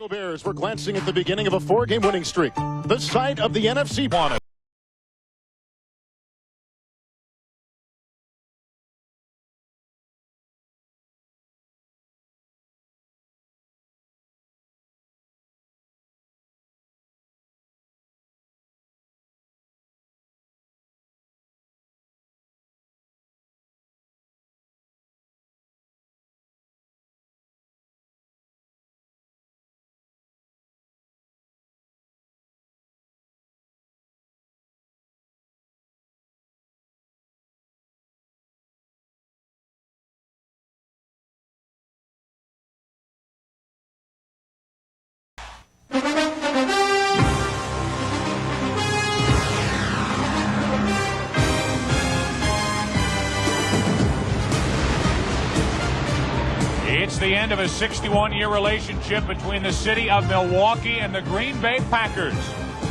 Bears were glancing at the beginning of a 4-game winning streak. The site of the NFC bonus. It's the end of a 61-year relationship between the city of Milwaukee and the Green Bay Packers.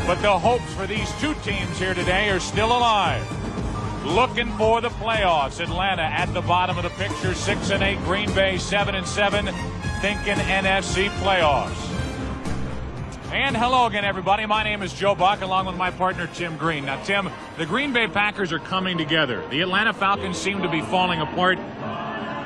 But the hopes for these two teams here today are still alive. Looking for the playoffs. Atlanta at the bottom of the picture, 6-8. Green Bay 7-7. Thinking NFC playoffs. And hello again, everybody. My name is Joe Buck, along with my partner, Tim Green. Now, Tim, the Green Bay Packers are coming together. The Atlanta Falcons seem to be falling apart.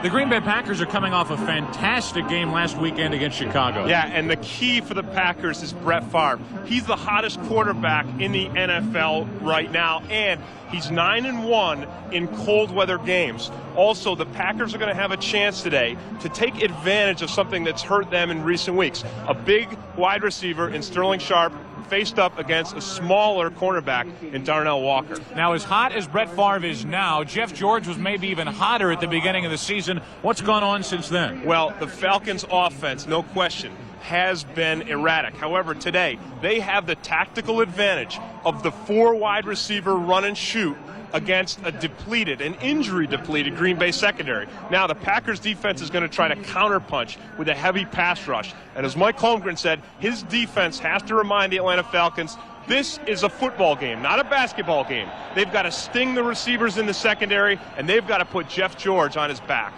The Green Bay Packers are coming off a fantastic game last weekend against Chicago. Yeah, and the key for the Packers is Brett Favre. He's the hottest quarterback in the NFL right now, and he's 9-1 in cold weather games. Also, the Packers are going to have a chance today to take advantage of something that's hurt them in recent weeks. A big wide receiver in Sterling Sharp faced up against a smaller cornerback in Darnell Walker. Now, as hot as Brett Favre is now, Jeff George was maybe even hotter at the beginning of the season. What's gone on since then? Well, the Falcons' offense, no question, has been erratic. However, today, they have the tactical advantage of the 4 wide receiver run and shoot against an injury-depleted Green Bay secondary. Now, the Packers' defense is going to try to counterpunch with a heavy pass rush. And as Mike Holmgren said, his defense has to remind the Atlanta Falcons this is a football game, not a basketball game. They've got to sting the receivers in the secondary, and they've got to put Jeff George on his back.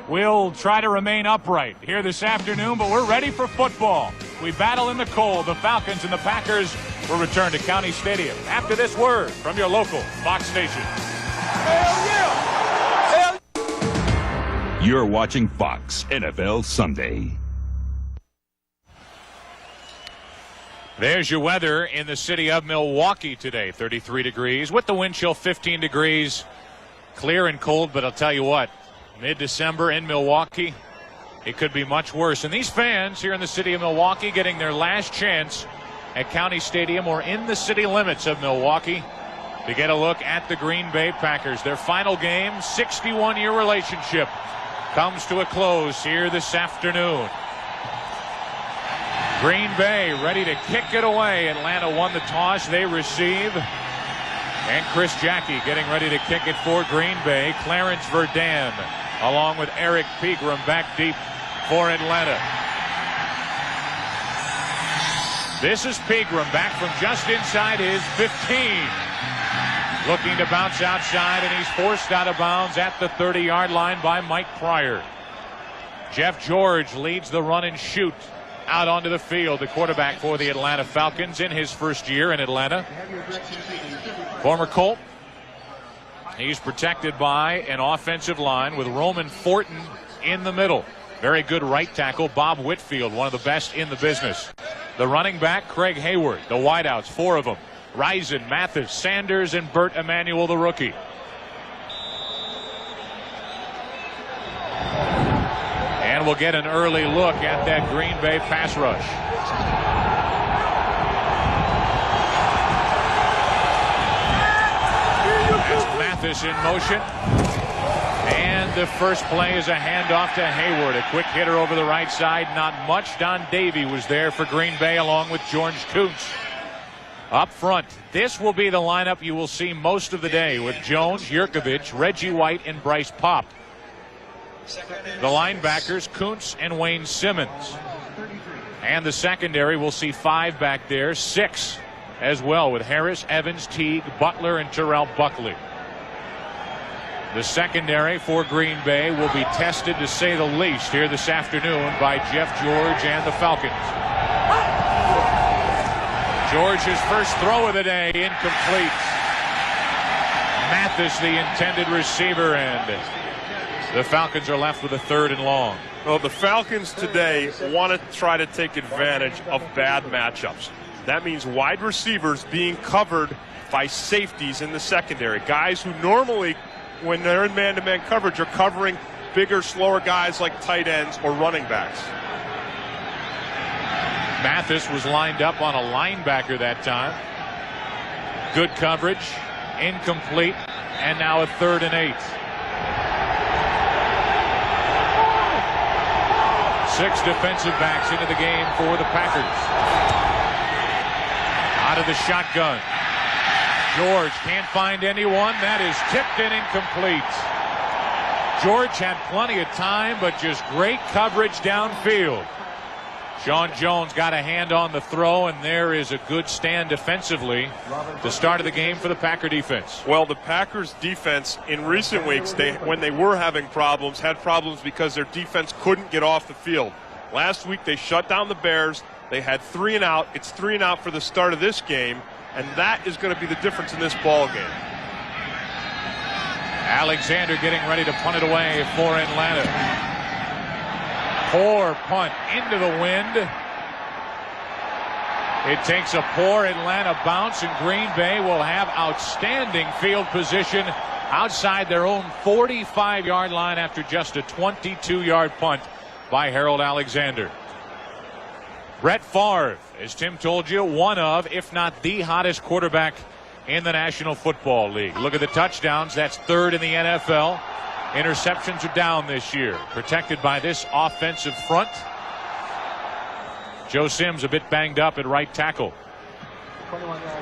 We'll try to remain upright here this afternoon, but we're ready for football. We battle in the cold. The Falcons and the Packers will return to County Stadium after this word from your local Fox station. Hell yeah! Hell. You're watching Fox NFL Sunday. There's your weather in the city of Milwaukee today. 33 degrees with the wind chill 15 degrees. Clear and cold, but I'll tell you what, mid-December in Milwaukee, it could be much worse. And these fans here in the city of Milwaukee getting their last chance at County Stadium or in the city limits of Milwaukee to get a look at the Green Bay Packers. Their final game, 61-year relationship, comes to a close here this afternoon. Green Bay ready to kick it away. Atlanta won the toss. They receive. And Chris Jackie getting ready to kick it for Green Bay. Clarence Verdun along with Eric Pegram back deep for Atlanta. This is Pegram back from just inside his 15. Looking to bounce outside, and he's forced out of bounds at the 30-yard line by Mike Pryor. Jeff George leads the run and shoot out onto the field, the quarterback for the Atlanta Falcons in his first year in Atlanta. Former Colt. He's protected by an offensive line with Roman Fortin in the middle. Very good right tackle, Bob Whitfield, one of the best in the business. The running back, Craig Hayward. The wideouts, 4 of them. Rison, Mathis, Sanders, and Burt Emanuel, the rookie. And we'll get an early look at that Green Bay pass rush. That's Mathis in motion. And the first play is a handoff to Hayward. A quick hitter over the right side. Not much. Don Davey was there for Green Bay along with George Kuntz. Up front, this will be the lineup you will see most of the day with Jones, Yurkovich, Reggie White, and Bryce Popp. The linebackers, Kuntz and Wayne Simmons. And the secondary, we'll see 5 back there, 6 as well with Harris, Evans, Teague, Butler, and Terrell Buckley. The secondary for Green Bay will be tested, to say the least, here this afternoon by Jeff George and the Falcons. George's first throw of the day, incomplete. Mathis, the intended receiver, and the Falcons are left with a 3rd and long. Well, the Falcons today want to try to take advantage of bad matchups. That means wide receivers being covered by safeties in the secondary. Guys who normally, when they're in man-to-man coverage, are covering bigger, slower guys like tight ends or running backs. Mathis was lined up on a linebacker that time. Good coverage, incomplete, and now a 3rd and 8. 6 defensive backs into the game for the Packers. Out of the shotgun. George can't find anyone. That is tipped and incomplete. George had plenty of time, but just great coverage downfield. Sean Jones got a hand on the throw, and there is a good stand defensively. The start of the game for the Packer defense. Well, the Packers defense in recent weeks, when they were having problems, had problems because their defense couldn't get off the field. Last week they shut down the Bears. They had 3 and out. It's 3 and out for the start of this game, and that is going to be the difference in this ball game. Alexander getting ready to punt it away for Atlanta. Poor punt into the wind. It takes a poor Atlanta bounce, and Green Bay will have outstanding field position outside their own 45-yard line after just a 22-yard punt by Harold Alexander. Brett Favre, as Tim told you, one of, if not the hottest quarterback in the National Football League. Look at the touchdowns. That's 3rd in the NFL. Interceptions are down this year, protected by this offensive front. Joe Sims a bit banged up at right tackle.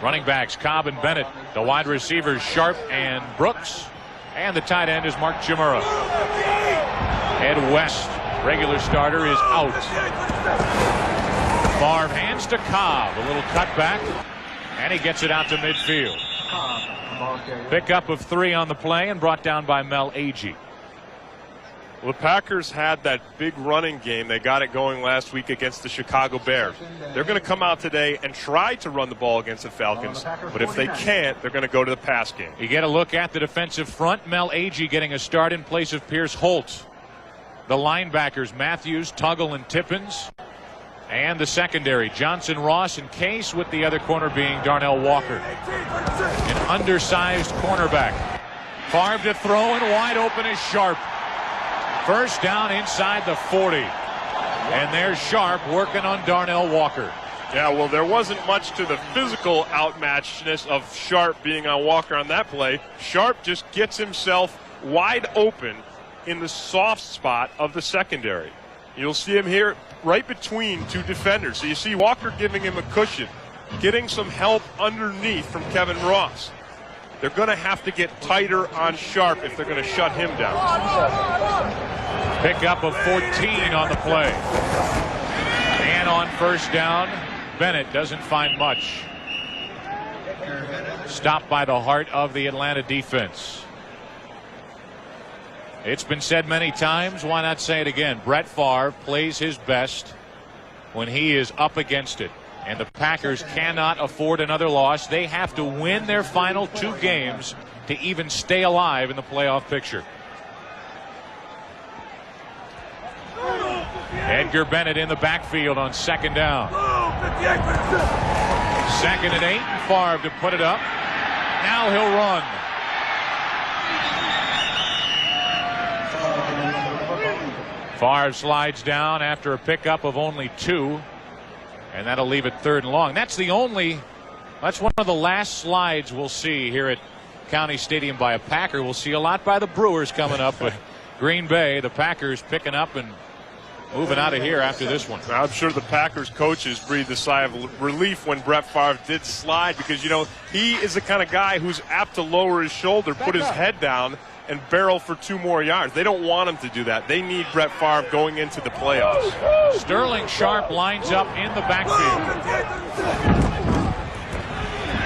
Running backs Cobb and Bennett. The wide receivers Sharp and Brooks. And the tight end is Mark Chimura. Ed West, regular starter, is out. Favre hands to Cobb. A little cutback, and he gets it out to midfield. Pickup of 3 on the play and brought down by Mel Agee. Well, the Packers had that big running game. They got it going last week against the Chicago Bears. They're going to come out today and try to run the ball against the Falcons, but if they can't, they're going to go to the pass game. You get a look at the defensive front. Mel Agee getting a start in place of Pierce Holt. The linebackers Matthews, Tuggle, and Tippins. And the secondary, Johnson, Ross, and Case, with the other corner being Darnell Walker. An undersized cornerback. Favre to throw, and wide open is Sharp. First down inside the 40. And there's Sharp working on Darnell Walker. Yeah, well, there wasn't much to the physical outmatchedness of Sharp being on Walker on that play. Sharp just gets himself wide open in the soft spot of the secondary. You'll see him here right between 2 defenders. So you see Walker giving him a cushion, getting some help underneath from Kevin Ross. They're going to have to get tighter on Sharp if they're going to shut him down. Pickup of 14 on the play. And on first down, Bennett doesn't find much. Stopped by the heart of the Atlanta defense. It's been said many times, why not say it again? Brett Favre plays his best when he is up against it. And the Packers cannot afford another loss. They have to win their final 2 games to even stay alive in the playoff picture. Edgar Bennett in the backfield on second down. 2nd and 8, and Favre to put it up. Now he'll run. Favre slides down after a pickup of only 2. And that'll leave it 3rd and long. That's one of the last slides we'll see here at County Stadium by a Packer. We'll see a lot by the Brewers coming up, but Green Bay, the Packers picking up and moving out of here after this one. I'm sure the Packers coaches breathed a sigh of relief when Brett Favre did slide, because, you know, he is the kind of guy who's apt to lower his shoulder, put his head down, and barrel for 2 more yards. They don't want him to do that. They need Brett Favre going into the playoffs. Sterling Sharp lines up in the backfield.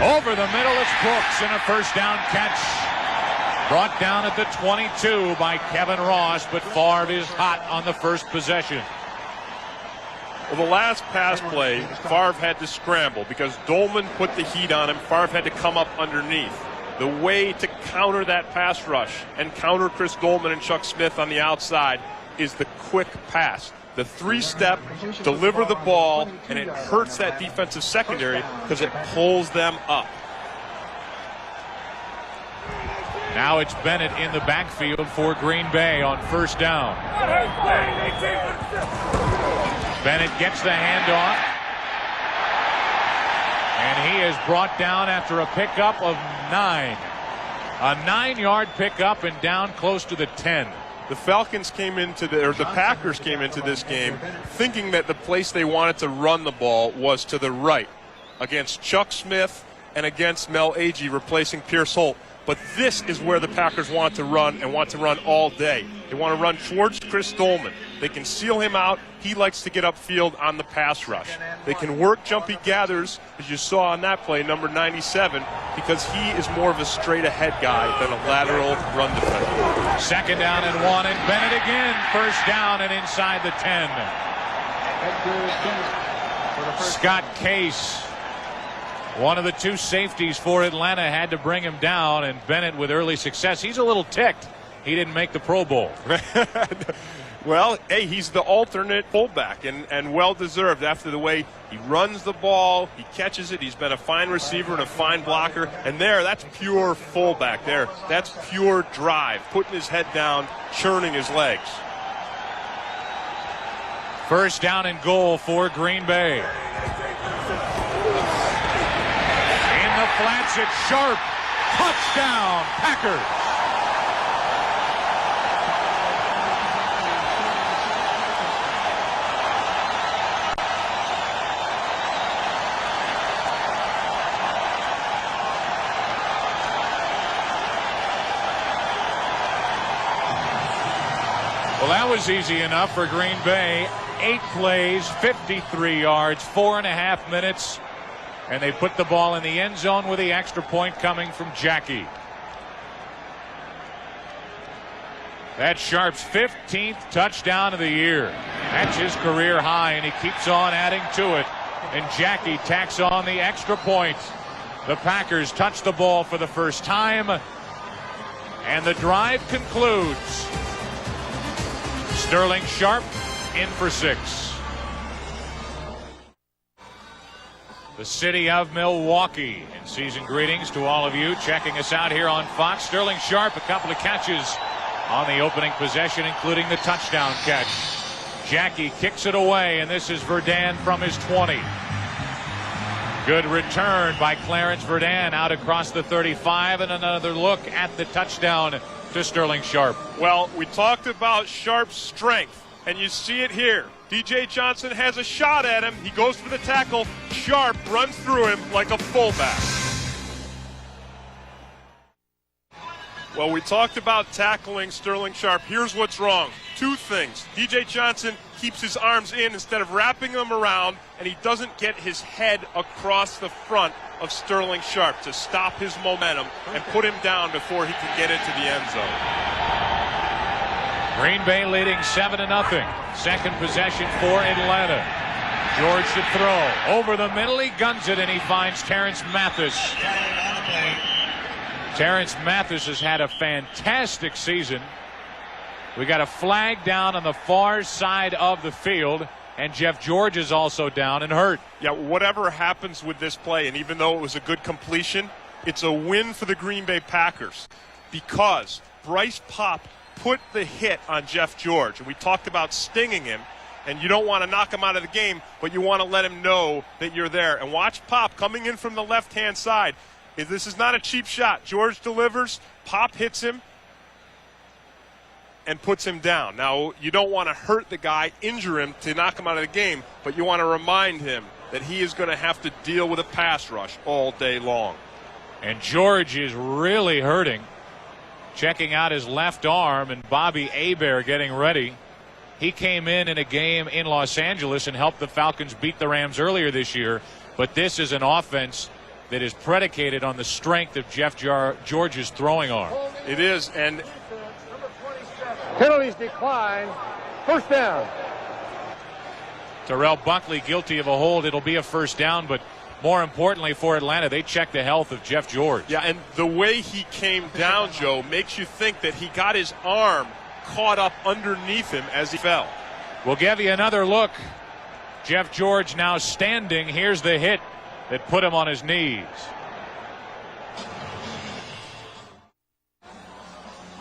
Over the middle is Brooks, and a first down catch. Brought down at the 22 by Kevin Ross, but Favre is hot on the first possession. Well, the last pass play, Favre had to scramble because Dolman put the heat on him. Favre had to come up underneath. The way to counter that pass rush and counter Chris Dolman and Chuck Smith on the outside is the quick pass. The three-step, deliver the ball, and it hurts that defensive secondary because it pulls them up. Now it's Bennett in the backfield for Green Bay on first down. Bennett gets the handoff. And he is brought down after a pickup of 9. A 9-yard pickup and down close to the 10. The Falcons the Packers came into this game thinking that the place they wanted to run the ball was to the right against Chuck Smith and against Mel Agee replacing Pierce Holt. But this is where the Packers want to run and want to run all day. They want to run towards Chris Dolman. They can seal him out. He likes to get upfield on the pass rush. They can work jumpy gathers, as you saw on that play, number 97, because he is more of a straight-ahead guy than a lateral run defender. Second down and 1, and Bennett again. First down and inside the 10. Scott Case, one of the 2 safeties for Atlanta, had to bring him down, and Bennett with early success. He's a little ticked he didn't make the Pro Bowl. Well, hey, he's the alternate fullback, and well-deserved after the way he runs the ball, he catches it. He's been a fine receiver and a fine blocker, and that's pure fullback there. That's pure drive, putting his head down, churning his legs. First down and goal for Green Bay. Flats it sharp. Touchdown, Packers. Well, that was easy enough for Green Bay. 8 plays, 53 yards, 4.5 minutes. And they put the ball in the end zone with the extra point coming from Jackie. That's Sharp's 15th touchdown of the year. That's his career high, and he keeps on adding to it. And Jackie tacks on the extra point. The Packers touch the ball for the first time, and the drive concludes. Sterling Sharp in for 6. The city of Milwaukee. And season greetings to all of you checking us out here on Fox. Sterling Sharp, a couple of catches on the opening possession, including the touchdown catch. Jackie kicks it away, and this is Verdun from his 20. Good return by Clarence Verdun out across the 35, and another look at the touchdown to Sterling Sharp. Well, we talked about Sharp's strength, and you see it here. D.J. Johnson has a shot at him. He goes for the tackle. Sharp runs through him like a fullback. Well, we talked about tackling Sterling Sharp. Here's what's wrong. 2 things. D.J. Johnson keeps his arms in instead of wrapping them around, and he doesn't get his head across the front of Sterling Sharp to stop his momentum and put him down before he can get into the end zone. Green Bay leading 7-0. Second possession for Atlanta. George should throw. Over the middle, he guns it, and he finds Terrence Mathis. Terrence Mathis has had a fantastic season. We got a flag down on the far side of the field, and Jeff George is also down and hurt. Yeah, whatever happens with this play, and even though it was a good completion, it's a win for the Green Bay Packers because Bryce Pop put the hit on Jeff George. And we talked about stinging him, and you don't want to knock him out of the game, but you want to let him know that you're there. And watch Pop coming in from the left-hand side. This is not a cheap shot. George delivers, Pop hits him, and puts him down. Now, you don't want to hurt the guy, injure him to knock him out of the game, but you want to remind him that he is going to have to deal with a pass rush all day long. And George is really hurting. Checking out his left arm, and Bobby Hebert getting ready. He came in a game in Los Angeles and helped the Falcons beat the Rams earlier this year. But this is an offense that is predicated on the strength of Jeff George's throwing arm. It is, and penalties decline. First down. Terrell Buckley guilty of a hold. It'll be a first down, but more importantly for Atlanta, they check the health of Jeff George. Yeah, and the way he came down, Joe, makes you think that he got his arm caught up underneath him as he fell. We'll give you another look. Jeff George now standing. Here's the hit that put him on his knees.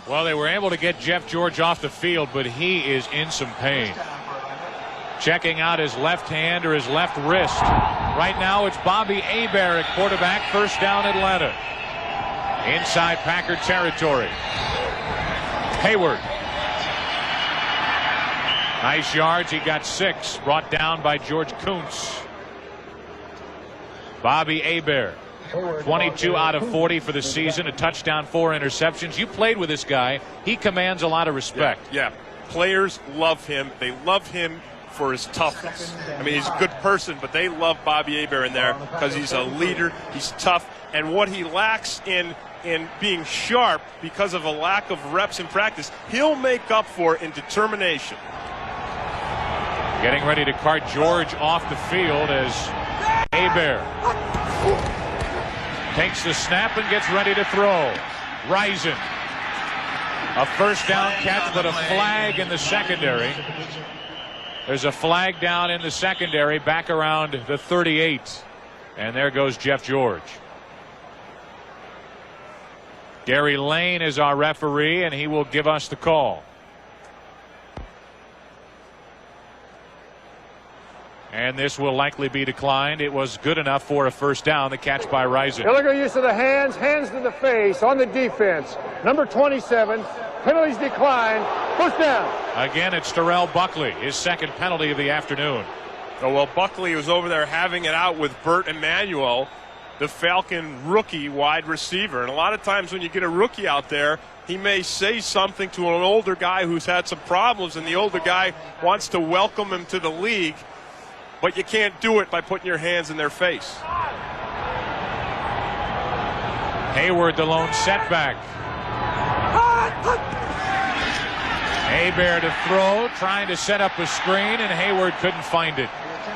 Well, they were able to get Jeff George off the field, but he is in some pain. Checking out his left hand or his left wrist. Right now it's Bobby Hebert at quarterback. First down Atlanta. Inside Packer territory. Hayward. Nice yards. He got 6. Brought down by George Kuntz. Bobby Hebert. 22 out of 40 for the season. A touchdown, 4 interceptions. You played with this guy. He commands a lot of respect. Yeah. Players love him. They love him for his toughness. I mean, he's a good person, but they love Bobby Hebert in there because he's a leader. He's tough. And what he lacks in being sharp because of a lack of reps in practice, he'll make up for in determination. Getting ready to cart George off the field as Hebert takes the snap and gets ready to throw. Rising. A first down catch, but a flag in the secondary. There's a flag down in the secondary back around the 38. And there goes Jeff George. Gary Lane is our referee, and he will give us the call. And this will likely be declined. It was good enough for a first down. The catch by Rising. Illegal use of the hands to the face on the defense. Number 27. Penalties declined. First down. Again, it's Terrell Buckley, his second penalty of the afternoon. Oh, well, Buckley was over there having it out with Burt Emanuel, the Falcon rookie wide receiver. And a lot of times when you get a rookie out there, he may say something to an older guy who's had some problems, and the older guy wants to welcome him to the league. But you can't do it by putting your hands in their face. Hayward, the lone setback. Hebert to throw, trying to set up a screen, and Hayward couldn't find it.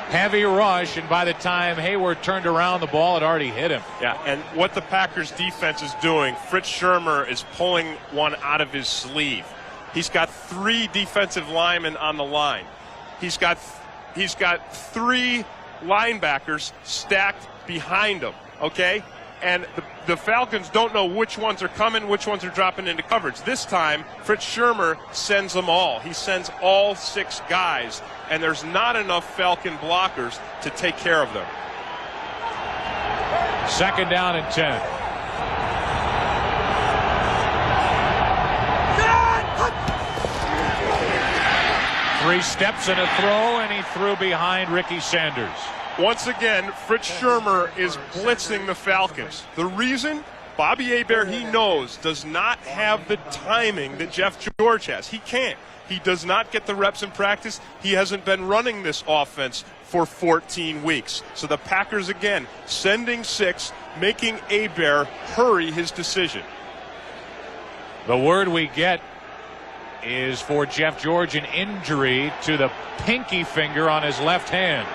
Heavy rush, and by the time Hayward turned around, the ball had already hit him. Yeah, and what the Packers defense is doing, Fritz Schirmer is pulling one out of his sleeve. He's got 3 defensive linemen on the line. He's got 3 linebackers stacked behind him, okay? And the Falcons don't know which ones are coming, which ones are dropping into coverage. This time, Fritz Schirmer sends them all. He sends all 6 guys, and there's not enough Falcon blockers to take care of them. Second down and 10. Three steps and a throw, and he threw behind Ricky Sanders. Once again, Fritz Schirmer is blitzing the Falcons. The reason? Bobby Hebert, he knows, does not have the timing that Jeff George has. He can't. He does not get the reps in practice. He hasn't been running this offense for 14 weeks. So the Packers, again, sending 6, making Hebert hurry his decision. The word we get is for Jeff George an injury to the pinky finger on his left hand.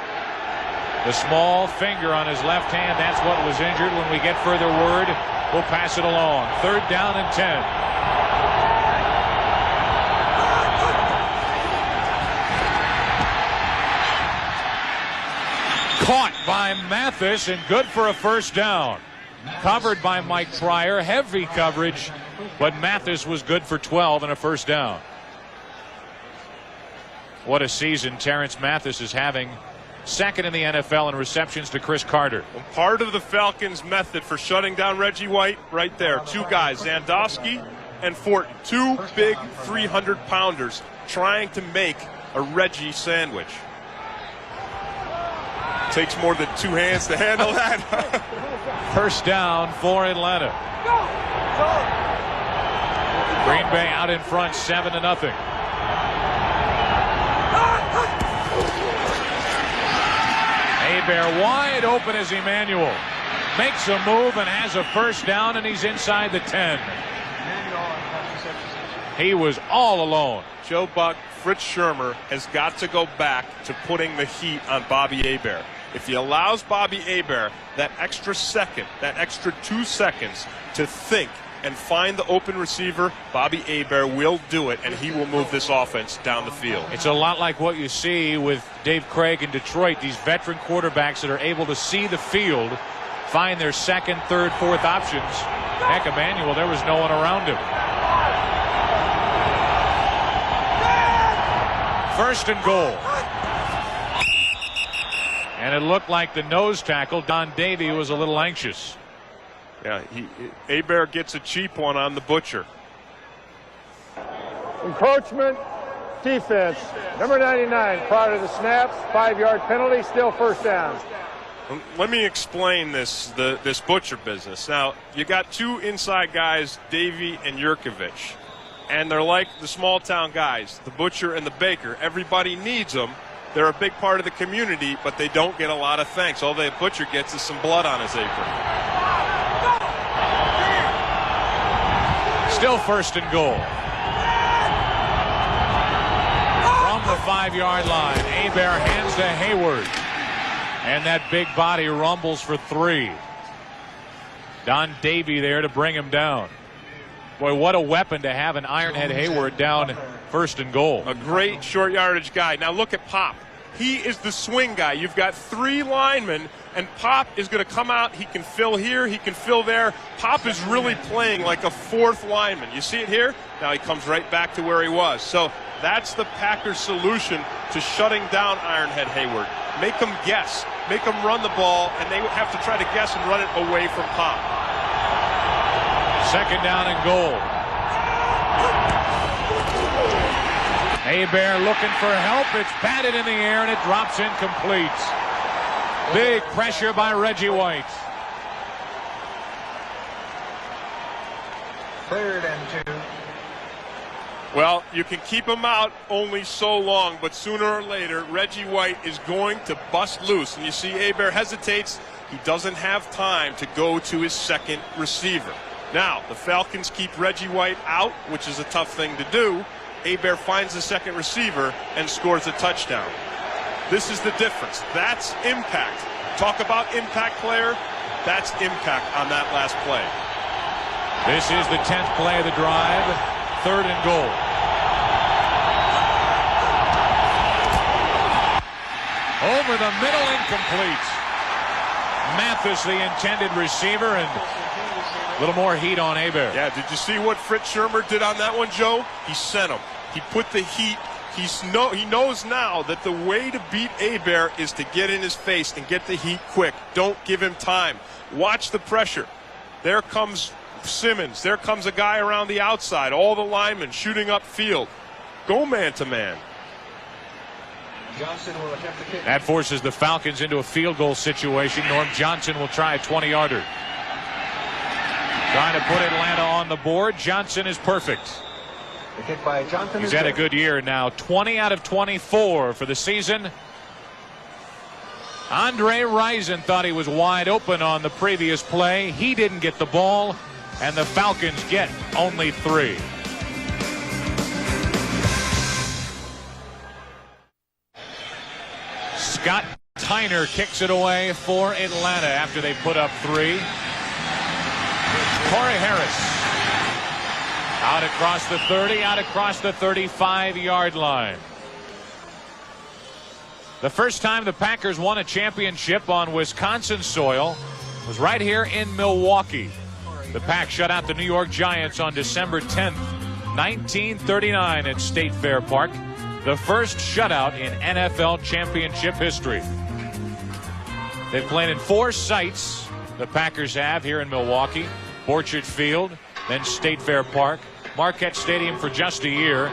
The small finger on his left hand, that's what was injured. When we get further word, we'll pass it along. Third down and 10. Caught by Mathis and good for a first down. Covered by Mike Pryor, heavy coverage, but Mathis was good for 12 and a first down. What a season Terrence Mathis is having. Second in the NFL in receptions to Chris Carter. Well, part of the Falcons' method for shutting down Reggie White, right there. 2 guys, Zandowski and Fortin. 2 big 300-pounders trying to make a Reggie sandwich. Takes more than 2 hands to handle that. First down for Atlanta. Green Bay out in front, 7-0. Hebert wide open as Emmanuel makes a move and has a first down, and he's inside the 10. He was all alone. Joe Buck Fritz Shurmur has got to go back to putting the heat on Bobby Hebert. If he allows Bobby Hebert that extra second, that extra 2 seconds to think and find the open receiver, Bobby Hebert will do it, and he will move this offense down the field. It's a lot like what you see with Dave Craig in Detroit, these veteran quarterbacks that are able to see the field, find their second, third, fourth options. Heck, Emmanuel, there was no one around him. First and goal. And it looked like the nose tackle, Don Davey, was a little anxious. Yeah, Hebert gets a cheap one on the butcher. Encroachment, defense. Number 99, prior to the snap, 5-yard penalty, still first down. Let me explain this butcher business. Now, you got 2 inside guys, Davey and Yurkovich, and they're like the small town guys, the butcher and the baker. Everybody needs them. They're a big part of the community, but they don't get a lot of thanks. All the butcher gets is some blood on his apron. Still first and goal. From the 5-yard line, Hebert hands to Hayward. And that big body rumbles for 3. Don Davey there to bring him down. Boy, what a weapon to have an Ironhead Hayward down first and goal. A great short yardage guy. Now look at Pop. He is the swing guy. You've got 3 linemen, and Pop is going to come out. He can fill here. He can fill there. Pop is really playing like a 4th lineman. You see it here? Now he comes right back to where he was. So that's the Packers' solution to shutting down Ironhead Hayward. Make them guess. Make them run the ball, and they have to try to guess and run it away from Pop. Second down and goal. Hebert looking for help. It's batted in the air, and it drops incomplete. Big pressure by Reggie White. 3rd and 2. Well, you can keep him out only so long, but sooner or later, Reggie White is going to bust loose. And you see Hebert hesitates. He doesn't have time to go to his second receiver. Now, the Falcons keep Reggie White out, which is a tough thing to do. Hebert finds the second receiver and scores a touchdown. This is the difference. That's impact. Talk about impact player. That's impact on that last play. This is the 10th play of the drive. 3rd and goal. Over the middle, incomplete. Mathis, the intended receiver, and a little more heat on Hebert. Yeah, did you see what Fritz Shurmur did on that one, Joe? He sent him. He put the heat. He knows now that the way to beat Hebert is to get in his face and get the heat quick. Don't give him time. Watch the pressure. There comes Simmons. There comes a guy around the outside. All the linemen shooting upfield. Go man to man. Johnson will attempt the kick. That forces the Falcons into a field goal situation. Norm Johnson will try a 20-yarder. Trying to put Atlanta on the board. Johnson is perfect. The kick by Johnson. He's had a good year now. 20 out of 24 for the season. Andre Rison thought he was wide open on the previous play. He didn't get the ball, and the Falcons get only 3. Scott Tyner kicks it away for Atlanta after they put up 3. Corey Harris out across the 30, out across the 35-yard line. The first time the Packers won a championship on Wisconsin soil was right here in Milwaukee. The Pack shut out the New York Giants on December 10th, 1939 at State Fair Park. The first shutout in NFL championship history. They've played in 4 sites, the Packers have, here in Milwaukee. Orchard Field, then State Fair Park, Marquette Stadium for just a year,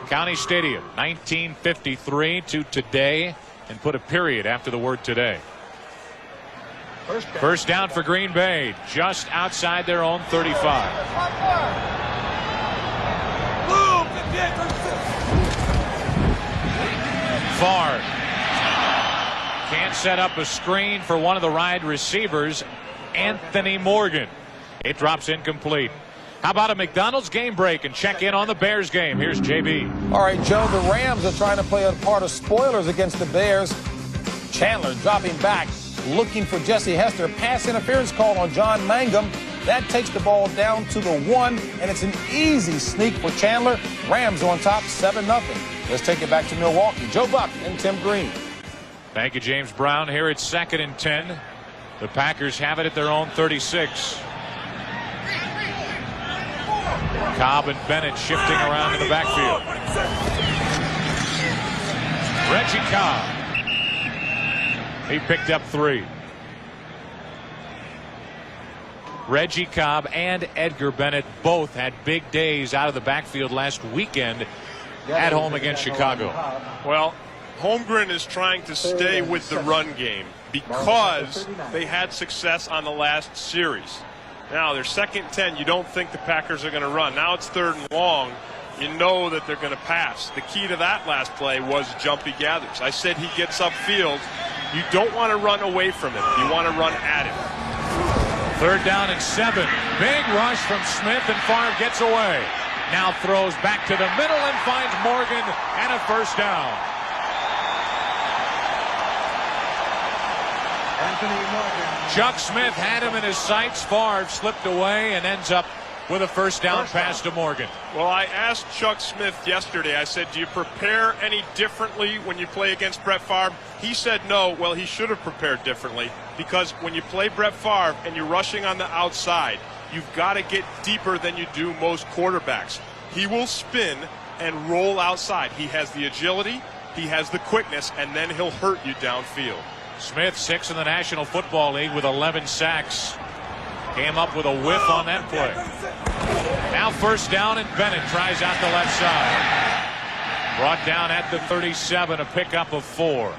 County Stadium, 1953 to today, and put a period after the word today. First down for Green Bay, just outside their own 35. Favre can't set up a screen for one of the wide receivers, Anthony Morgan. It drops incomplete. How about a McDonald's game break and check in on the Bears game? Here's JB. All right, Joe, the Rams are trying to play a part of spoilers against the Bears. Chandler dropping back, looking for Jesse Hester. Pass interference call on John Mangum. That takes the ball down to the 1, and it's an easy sneak for Chandler. Rams on top, 7-0. Let's take it back to Milwaukee. Joe Buck and Tim Green. Thank you, James Brown. Here it's 2nd and 10. The Packers have it at their own 36. Cobb and Bennett shifting around in the backfield. Reggie Cobb. He picked up 3. Reggie Cobb and Edgar Bennett both had big days out of the backfield last weekend at home against Chicago. Well, Holmgren is trying to stay with the run game because they had success on the last series. Now, they're 2nd and 10. You don't think the Packers are going to run. Now it's 3rd and long. You know that they're going to pass. The key to that last play was jumpy gathers. I said he gets upfield. You don't want to run away from him. You want to run at him. 3rd down and 7. Big rush from Smith, and Favre gets away. Now throws back to the middle and finds Morgan and a 1st down. Chuck Smith had him in his sights. Favre slipped away and ends up with a 1st down pass to Morgan. Well, I asked Chuck Smith yesterday, I said, do you prepare any differently when you play against Brett Favre? He said no. Well, he should have prepared differently, because when you play Brett Favre and you're rushing on the outside, you've got to get deeper than you do most quarterbacks. He will spin and roll outside. He has the agility, he has the quickness, and then he'll hurt you downfield. Smith, 6th in the National Football League with 11 sacks. Came up with a whiff on that play. Now 1st down, and Bennett tries out the left side. Brought down at the 37, a pickup of 4.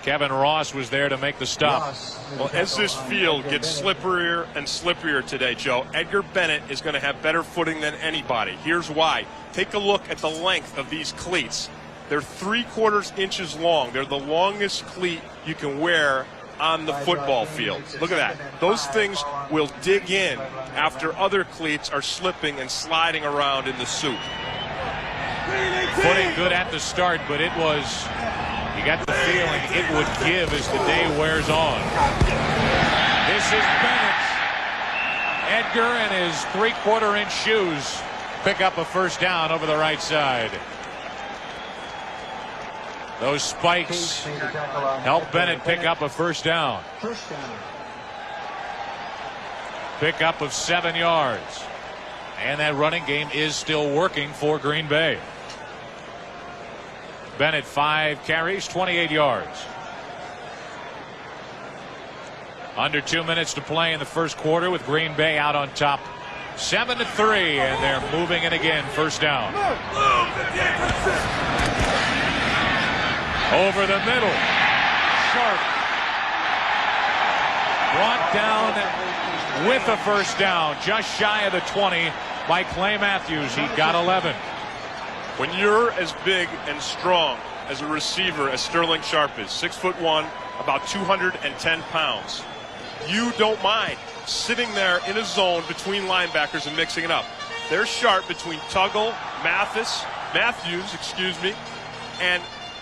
Kevin Ross was there to make the stop. Well, as this field gets slipperier and slipperier today, Joe, Edgar Bennett is going to have better footing than anybody. Here's why. Take a look at the length of these cleats. They're 3/4 inches long. They're the longest cleat you can wear on the football field. Look at that. Those things will dig in after other cleats are slipping and sliding around in the soup. Footing good at the start, but it was, you got the feeling it would give as the day wears on. This is Bennett. Edgar and his 3/4 inch shoes pick up a 1st down over the right side. Those spikes help Bennett pick up a 1st down. Pickup of 7 yards. And that running game is still working for Green Bay. Bennett, 5 carries, 28 yards. Under 2 minutes to play in the 1st quarter with Green Bay out on top 7-3, and they're moving it again. 1st down. Over the middle. Sharp. Brought down with a 1st down, just shy of the 20 by Clay Matthews. He got 11. When you're as big and strong as a receiver as Sterling Sharp is, 6'1", about 210 pounds, you don't mind sitting there in a zone between linebackers and mixing it up. There's Sharp between Tuggle, Matthews, and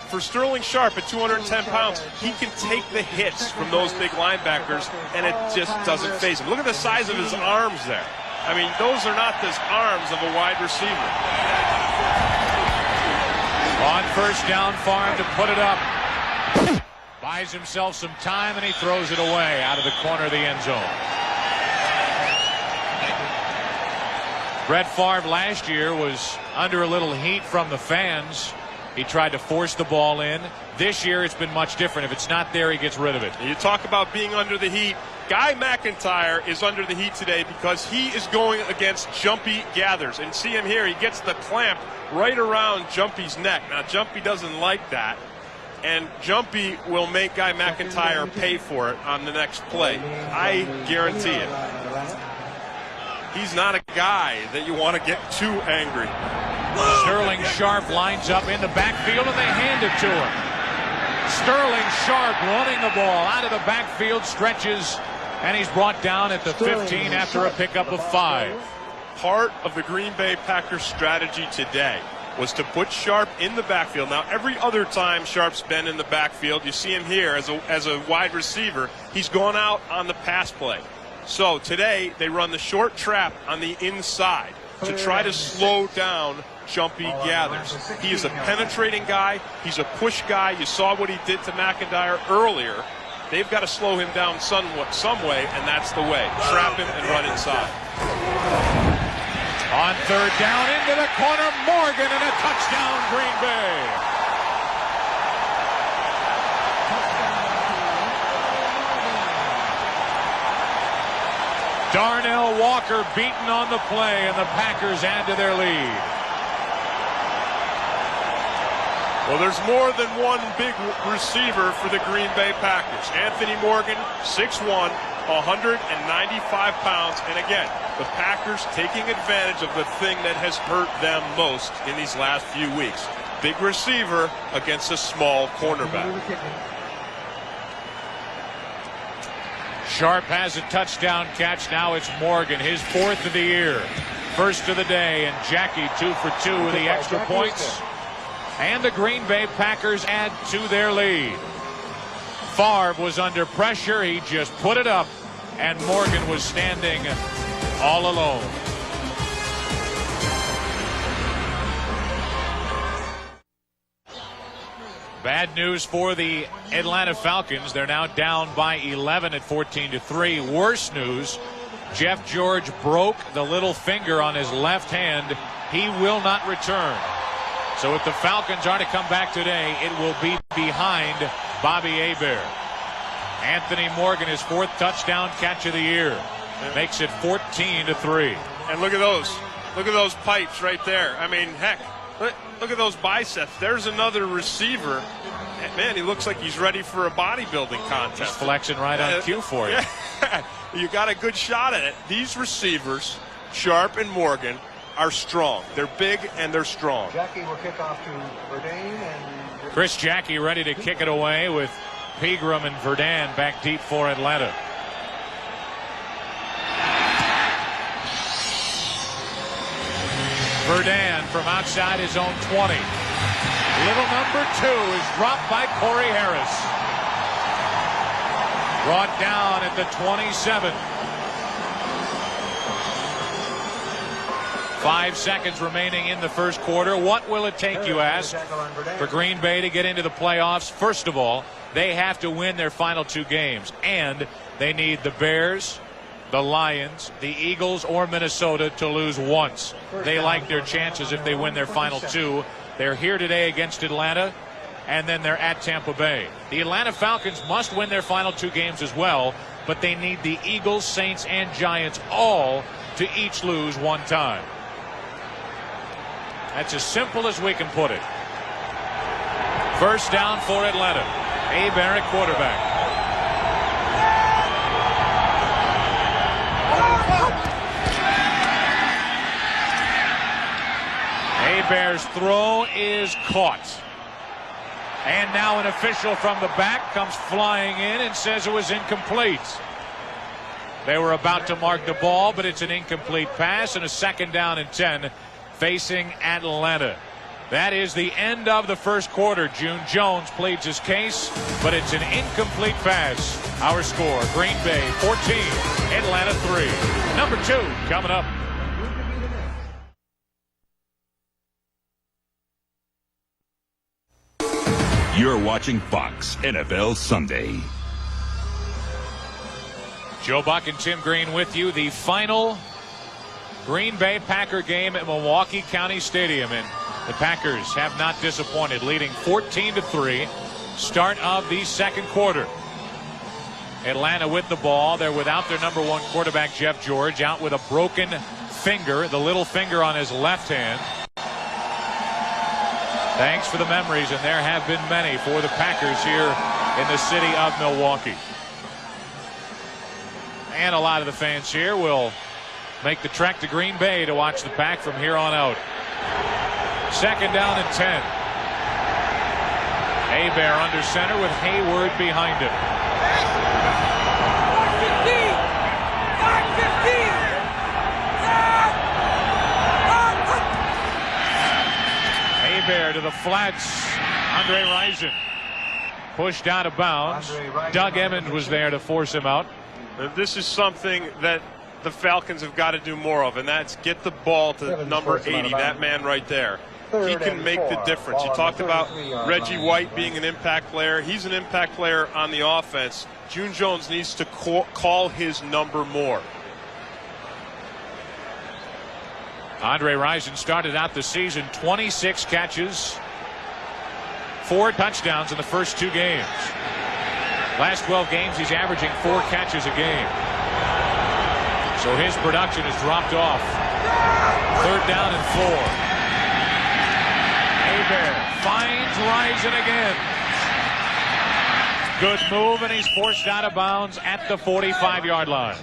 for Sterling Sharp at 210 pounds, he can take the hits from those big linebackers, and it just doesn't faze him. Look at the size of his arms there. I mean, those are not the arms of a wide receiver. On 1st down, Favre to put it up. Buys himself some time, and he throws it away out of the corner of the end zone. Brett Favre last year was under a little heat from the fans. He tried to force the ball in. This year it's been much different. If it's not there, he gets rid of it. You talk about being under the heat. Guy McIntyre is under the heat today because he is going against Jumpy gathers. And see him here. He gets the clamp right around Jumpy's neck. Now, Jumpy doesn't like that. And Jumpy will make Guy McIntyre pay for it on the next play. I guarantee it. He's not a guy that you want to get too angry. Sterling Sharp lines up in the backfield, and they hand it to him. Sterling Sharp running the ball out of the backfield, stretches, and he's brought down at the 15 after a pickup of 5. part of the Green Bay Packers strategy today was to put Sharp in the backfield. Now, every other time Sharp's been in the backfield, you see him here as a wide receiver, he's gone out on the pass play. So today they run the short trap on the inside to try to slow down jumpy gathers. He is a penetrating guy. He's a push guy. You saw what he did to McIntyre earlier. They've got to slow him down some way, and that's the way. Trap him and run inside. On third down, into the corner, Morgan, and a touchdown, Green Bay. Darnell Walker beaten on the play, and the Packers add to their lead. Well, there's more than one big receiver for the Green Bay Packers. Anthony Morgan, 6'1", 195 pounds. And again, the Packers taking advantage of the thing that has hurt them most in these last few weeks. Big receiver against a small cornerback. Sharp has a touchdown catch. Now it's Morgan, his 4th of the year. First of the day, and Jackie 2 for 2 with the extra points. And the Green Bay Packers add to their lead. Favre was under pressure. He just put it up, and Morgan was standing all alone. Bad news for the Atlanta Falcons. They're now down by 11 at 14-3. Worse news, Jeff George broke the little finger on his left hand. He will not return. So if the Falcons are to come back today, it will be behind Bobby Hebert. Anthony Morgan, his 4th touchdown catch of the year. Makes it 14-3. And look at those. Look at those pipes right there. I mean, heck, look at those biceps. There's another receiver. Man, he looks like he's ready for a bodybuilding contest. He's flexing right on cue for you. Yeah. You got a good shot at it. These receivers, Sharp and Morgan, are strong. They're big and they're strong. Jackie will kick off to Verdane and Chris Jackie ready to kick it away with Pegram and Verdane back deep for Atlanta. Verdane from outside his own 20. Little number 2 is dropped by Corey Harris. Brought down at the 27. 5 seconds remaining in the first quarter. What will it take, you ask, for Green Bay to get into the playoffs? First of all, they have to win their final 2 games, and they need the Bears, the Lions, the Eagles, or Minnesota to lose once. They like their chances if they win their final 2. They're here today against Atlanta, and then they're at Tampa Bay. The Atlanta Falcons must win their final 2 games as well, but they need the Eagles, Saints, and Giants all to each lose 1 time. That's as simple as we can put it. First down for Atlanta. Hebert at quarterback. Hebert's throw is caught. And now an official from the back comes flying in and says it was incomplete. They were about to mark the ball, but it's an incomplete pass and a 2nd down and 10 facing Atlanta. That is the end of the first quarter. June Jones pleads his case, but it's an incomplete pass. Our score, Green Bay 14, Atlanta 3. Number 2 coming up. You're watching Fox NFL Sunday. Joe Buck and Tim Green with you. The final Green Bay Packer game at Milwaukee County Stadium, and the Packers have not disappointed, leading 14-3. Start of the second quarter. Atlanta with the ball. They're without their number 1 quarterback, Jeff George, out with a broken finger, the little finger on his left hand. Thanks for the memories, and there have been many for the Packers here in the city of Milwaukee. And a lot of the fans here will make the trek to Green Bay to watch the Pack from here on out. 2nd down and 10. Hebert under center with Hayward behind him. flats. Andre Rison pushed out of bounds. Doug Evans was there to force him out. This is something that the Falcons have got to do more of, and that's get the ball to number 80, that man right there. He can make the difference. You talked about Reggie White being an impact player. He's an impact player on the offense. June Jones needs to call his number more. Andre Rison started out the season 26 catches, 4 touchdowns in the first 2 games. Last 12 games, he's averaging 4 catches a game. So his production has dropped off. 3rd down and 4. Hebert finds Rison again. Good move, and he's forced out of bounds at the 45-yard line.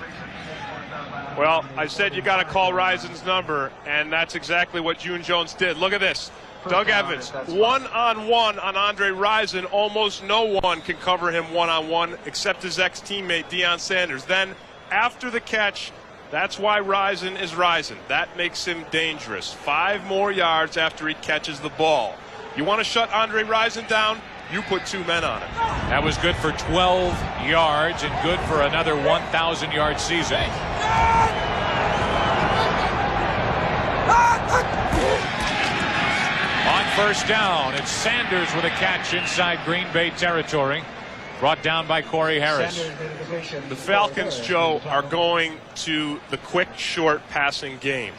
Well, I said you got to call Rison's number, and that's exactly what June Jones did. Look at this. Doug Evans, one-on-one on Andre Rison. Almost no one can cover him one-on-one except his ex-teammate Deion Sanders. Then, after the catch, that's why Rison is Rison. That makes him dangerous. 5 more yards after he catches the ball. You want to shut Andre Rison down? You put 2 men on it. That was good for 12 yards and good for another 1,000-yard season. On 1st down, it's Sanders with a catch inside Green Bay territory. Brought down by Corey Harris. The Falcons, Joe, are going to the quick, short passing game.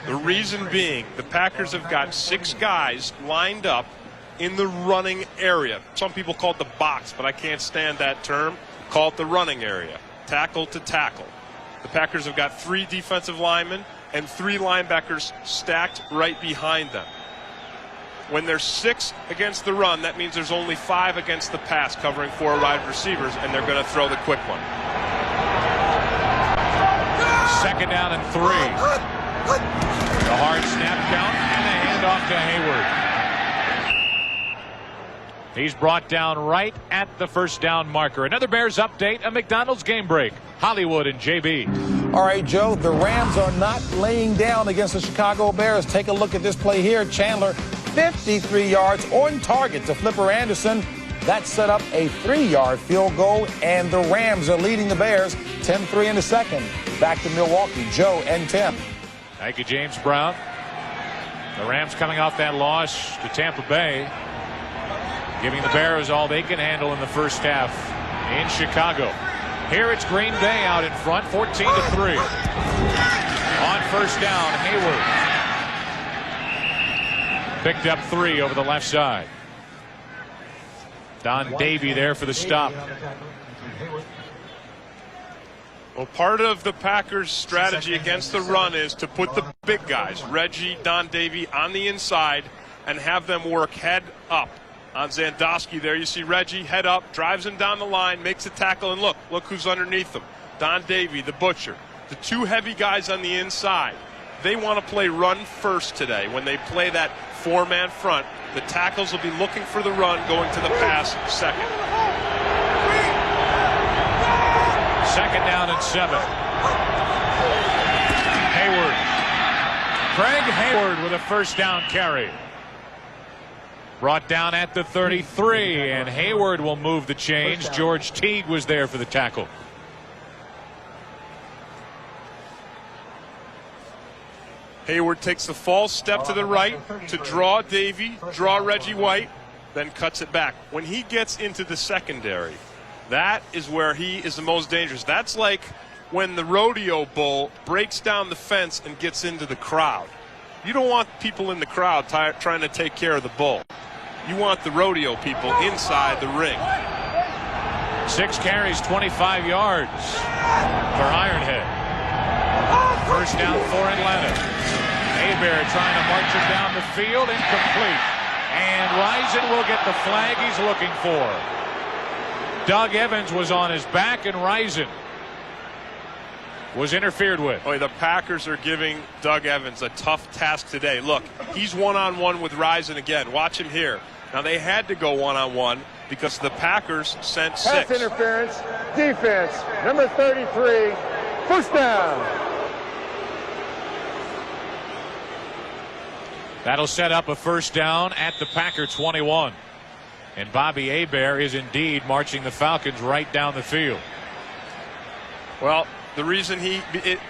The reason being, the Packers have got 6 guys lined up in the running area. Some people call it the box, but I can't stand that term. Call it the running area. Tackle to tackle. The Packers have got 3 defensive linemen and 3 linebackers stacked right behind them. When there's 6 against the run, that means there's only 5 against the pass, covering 4 wide receivers, and they're going to throw the quick one. 2nd down and 3. The hard snap count and a handoff to Hayward. He's brought down right at the 1st down marker. Another Bears update, a McDonald's game break. Hollywood and JB. All right, Joe, the Rams are not laying down against the Chicago Bears. Take a look at this play here. Chandler, 53 yards on target to Flipper Anderson. That set up a 3-yard field goal, and the Rams are leading the Bears 10-3 in the 2nd. Back to Milwaukee, Joe and Tim. Thank you, James Brown. The Rams coming off that loss to Tampa Bay, giving the Bears all they can handle in the first half in Chicago. Here it's Green Bay out in front, 14-3. On 1st down, Hayward picked up 3 over the left side. Don Davey there for the stop. Well, part of the Packers' strategy against the run is to put the big guys, Reggie, Don Davey, on the inside and have them work head up. On Zandowski there, you see Reggie head up, drives him down the line, makes a tackle, and look who's underneath him. Don Davey, the butcher. The 2 heavy guys on the inside. They want to play run first today. When they play that 4-man front, the tackles will be looking for the run, going to the pass second. 2nd down and 7. Hayward. Craig Hayward with a 1st down carry. Brought down at the 33, and Hayward will move the chains. George Teague was there for the tackle. Hayward takes the false step to the right to draw Davey, draw Reggie White, then cuts it back. When he gets into the secondary, that is where he is the most dangerous. That's like when the rodeo bull breaks down the fence and gets into the crowd. You don't want people in the crowd trying to take care of the bull. You want the rodeo people inside the ring. 6 carries, 25 yards for Ironhead. 1st down for Atlanta. Hebert trying to march him down the field, incomplete. And Rison will get the flag he's looking for. Doug Evans was on his back, and Rison was interfered with. Boy, the Packers are giving Doug Evans a tough task today. Look, he's one-on-one with Rison again. Watch him here. Now, they had to go one-on-one because the Packers sent 6. Pass interference, defense, number 33, 1st down. That'll set up a first down at the Packer 21. And Bobby Hebert is indeed marching the Falcons right down the field. Well, the reason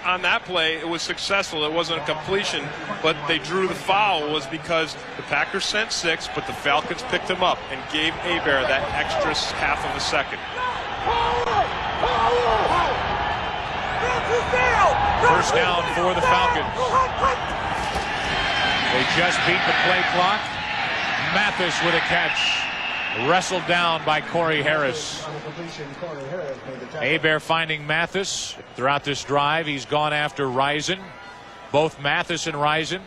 on that play it was successful, it wasn't a completion, but they drew the foul, was because the Packers sent 6, but the Falcons picked him up and gave Hebert that extra half of a second. First down for the Falcons. They just beat the play clock. Mathis with a catch. Wrestled down by Corey Harris. Hebert finding Mathis throughout this drive. He's gone after Risen. Both Mathis and Risen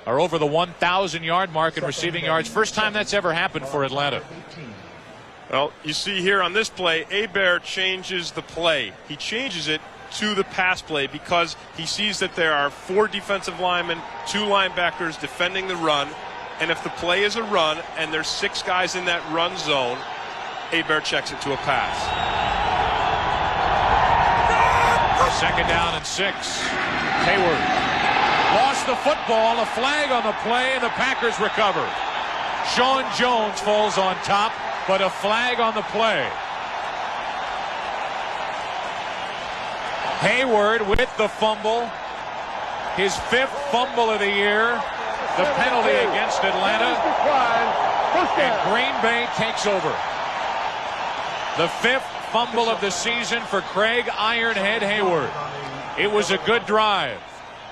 are over the 1,000-yard mark in receiving yards. First time that's ever happened for Atlanta. Well, you see here on this play, Hebert changes the play. He changes it to the pass play because he sees that there are 4 defensive linemen, 2 linebackers defending the run. And if the play is a run and there's 6 guys in that run zone, Hebert checks it to a pass. Second down and 6. Hayward lost the football. A flag on the play, and the Packers recover. Sean Jones falls on top, but a flag on the play. Hayward with the fumble. His 5th fumble of the year. The penalty against Atlanta, and Green Bay takes over. The 5th fumble of the season for Craig Ironhead Hayward. It was a good drive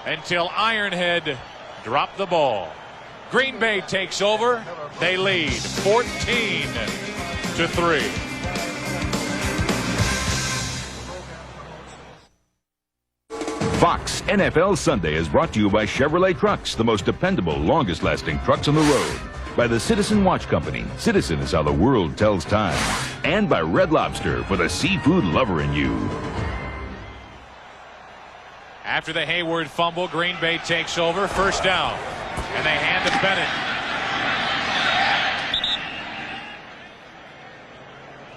until Ironhead dropped the ball. Green Bay takes over. They lead 14-3. Fox NFL Sunday is brought to you by Chevrolet Trucks, the most dependable, longest-lasting trucks on the road. By the Citizen Watch Company. Citizen is how the world tells time. And by Red Lobster, for the seafood lover in you. After the Hayward fumble, Green Bay takes over. First down. And they hand to Bennett.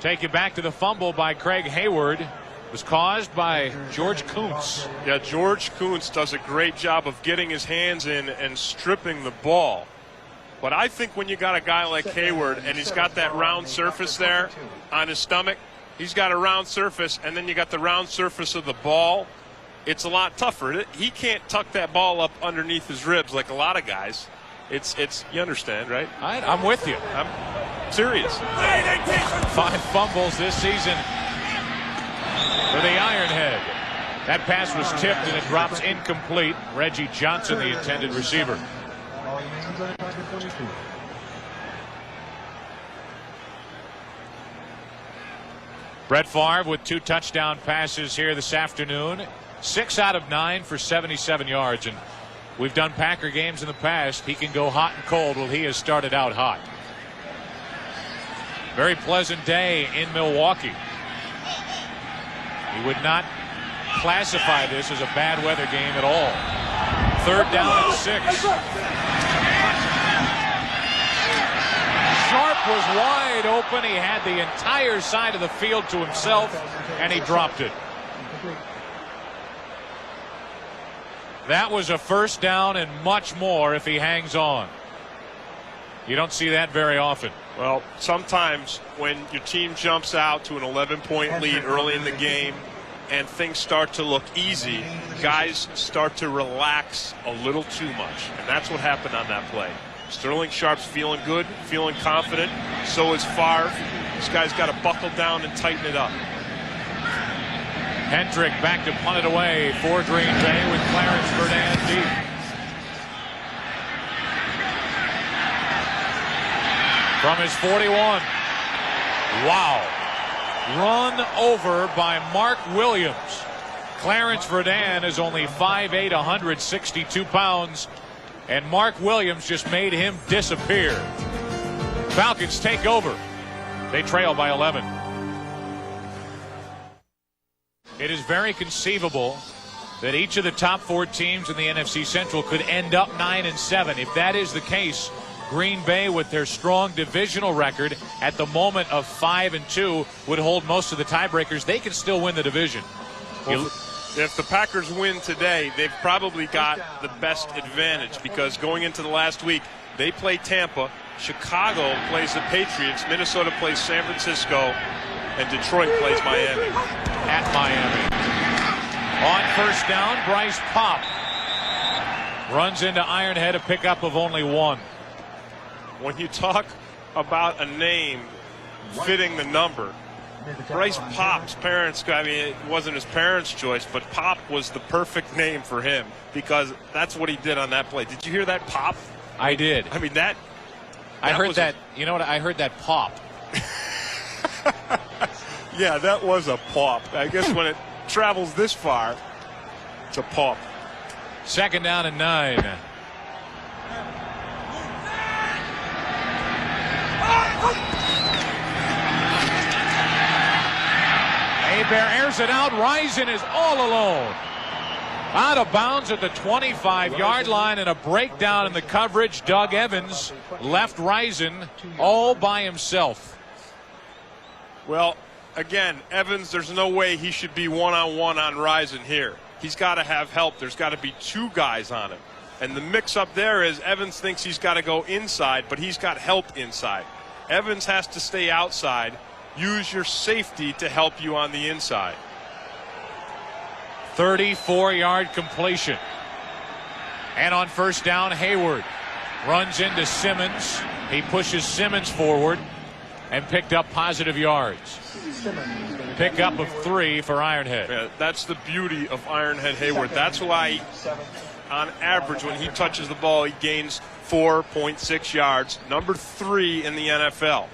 Take you back to the fumble by Craig Hayward. Was caused by George Kuntz. Yeah, George Kuntz does a great job of getting his hands in and stripping the ball. But I think when you got a guy like Hayward and he's got that round surface there on his stomach, he's got a round surface, and then you got the round surface of the ball, it's a lot tougher. He can't tuck that ball up underneath his ribs like a lot of guys. It's you understand, right? I'm with you. I'm serious. 5 fumbles this season for the Ironhead. That pass was tipped and it drops incomplete. Reggie Johnson, the intended receiver. Brett Favre with 2 touchdown passes here this afternoon. 6 out of 9 for 77 yards. And we've done Packer games in the past. He can go hot and cold. Well, he has started out hot. Very pleasant day in Milwaukee. He would not classify this as a bad weather game at all. Third down and 6. Sharp was wide open. He had the entire side of the field to himself, and he dropped it. That was a first down and much more if he hangs on. You don't see that very often. Well, sometimes when your team jumps out to an 11-point lead early in the game and things start to look easy, guys start to relax a little too much. And that's what happened on that play. Sterling Sharp's feeling good, feeling confident. So is Favre. This guy's got to buckle down and tighten it up. Hendrick back to punt it away for Green Bay with Clarence Verdun deep. From his 41. Wow. Run over by Mark Williams. Clarence Verdun is only 5'8", 162 pounds. And Mark Williams just made him disappear. Falcons take over. They trail by 11. It is very conceivable that each of the top 4 teams in the NFC Central could end up 9-7. If that is the case, Green Bay, with their strong divisional record at the moment of 5-2, would hold most of the tiebreakers. They can still win the division. Well, If the Packers win today, they've probably got the best advantage because going into the last week, they play Tampa, Chicago plays the Patriots, Minnesota plays San Francisco, and Detroit plays Miami. At Miami. On first down, Bryce Pop runs into Ironhead, a pickup of only 1. When you talk about a name fitting the number, Bryce Pop's parents, I mean, it wasn't his parents' choice, but Pop was the perfect name for him because that's what he did on that play. Did you hear that pop? I did. I mean, that I heard that. You know what? I heard that pop. Yeah, that was a pop. I guess when it travels this far, it's a pop. Second down and 9. Hebert airs it out. Rison is all alone. Out of bounds at the 25-yard line, and a breakdown in the coverage. Doug Evans left Rison all by himself. Well, again, Evans, there's no way he should be one-on-one on Rison here. He's got to have help. There's got to be 2 guys on him. And the mix-up there is Evans thinks he's got to go inside, but he's got help inside. Evans has to stay outside. Use your safety to help you on the inside. 34-yard completion. And on first down, Hayward runs into Simmons. He pushes Simmons forward and picked up positive yards. Pickup of 3 for Ironhead. Yeah, that's the beauty of Ironhead Hayward. That's why, on average, when he touches the ball, he gains 4.6 yards. Number 3 in the NFL.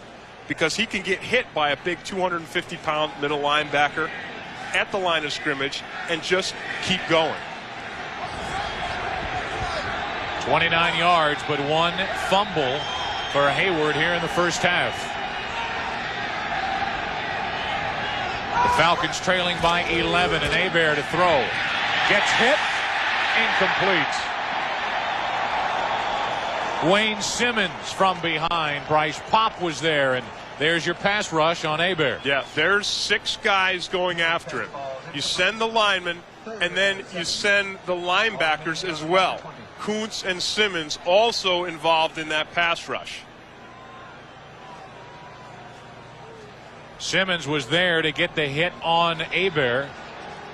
Because he can get hit by a big 250-pound middle linebacker at the line of scrimmage and just keep going. 29 yards, but 1 fumble for Hayward here in the first half. The Falcons trailing by 11, and Hebert to throw. Gets hit, incomplete. Wayne Simmons from behind. Bryce Pop was there, and there's your pass rush on Hebert. Yeah, there's 6 guys going after him. You send the linemen, and then you send the linebackers as well. Kuntz and Simmons also involved in that pass rush. Simmons was there to get the hit on Hebert,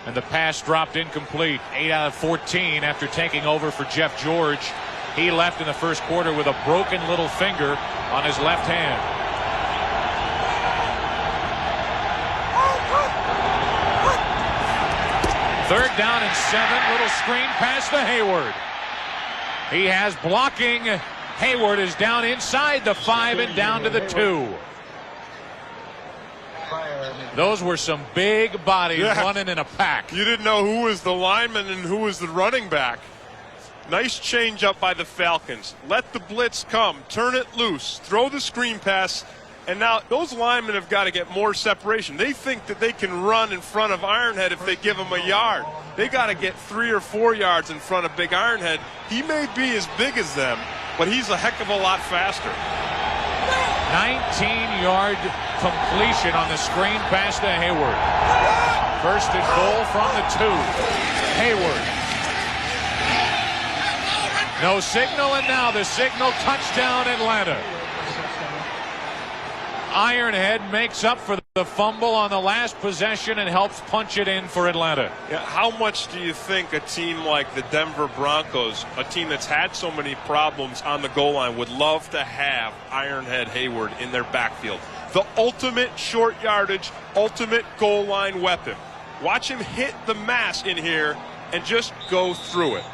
and the pass dropped incomplete. 8 out of 14 after taking over for Jeff George. He left in the first quarter with a broken little finger on his left hand. Third down and 7. Little screen pass to Hayward. He has blocking. Hayward is down inside the 5 and down to the 2. Those were some big bodies running in a pack. You didn't know who was the lineman and who was the running back. Nice change up by the Falcons. Let the blitz come. Turn it loose. Throw the screen pass. And now those linemen have got to get more separation. They think that they can run in front of Ironhead if they give him a yard. They got to get 3 or 4 yards in front of Big Ironhead. He may be as big as them, but he's a heck of a lot faster. 19-yard completion on the screen pass to Hayward. First and goal from the 2. Hayward. No signal, and now the signal, touchdown Atlanta. Ironhead makes up for the fumble on the last possession and helps punch it in for Atlanta. Yeah, how much do you think a team like the Denver Broncos, a team that's had so many problems on the goal line, would love to have Ironhead Hayward in their backfield? The ultimate short yardage, ultimate goal line weapon. Watch him hit the mass in here and just go through it.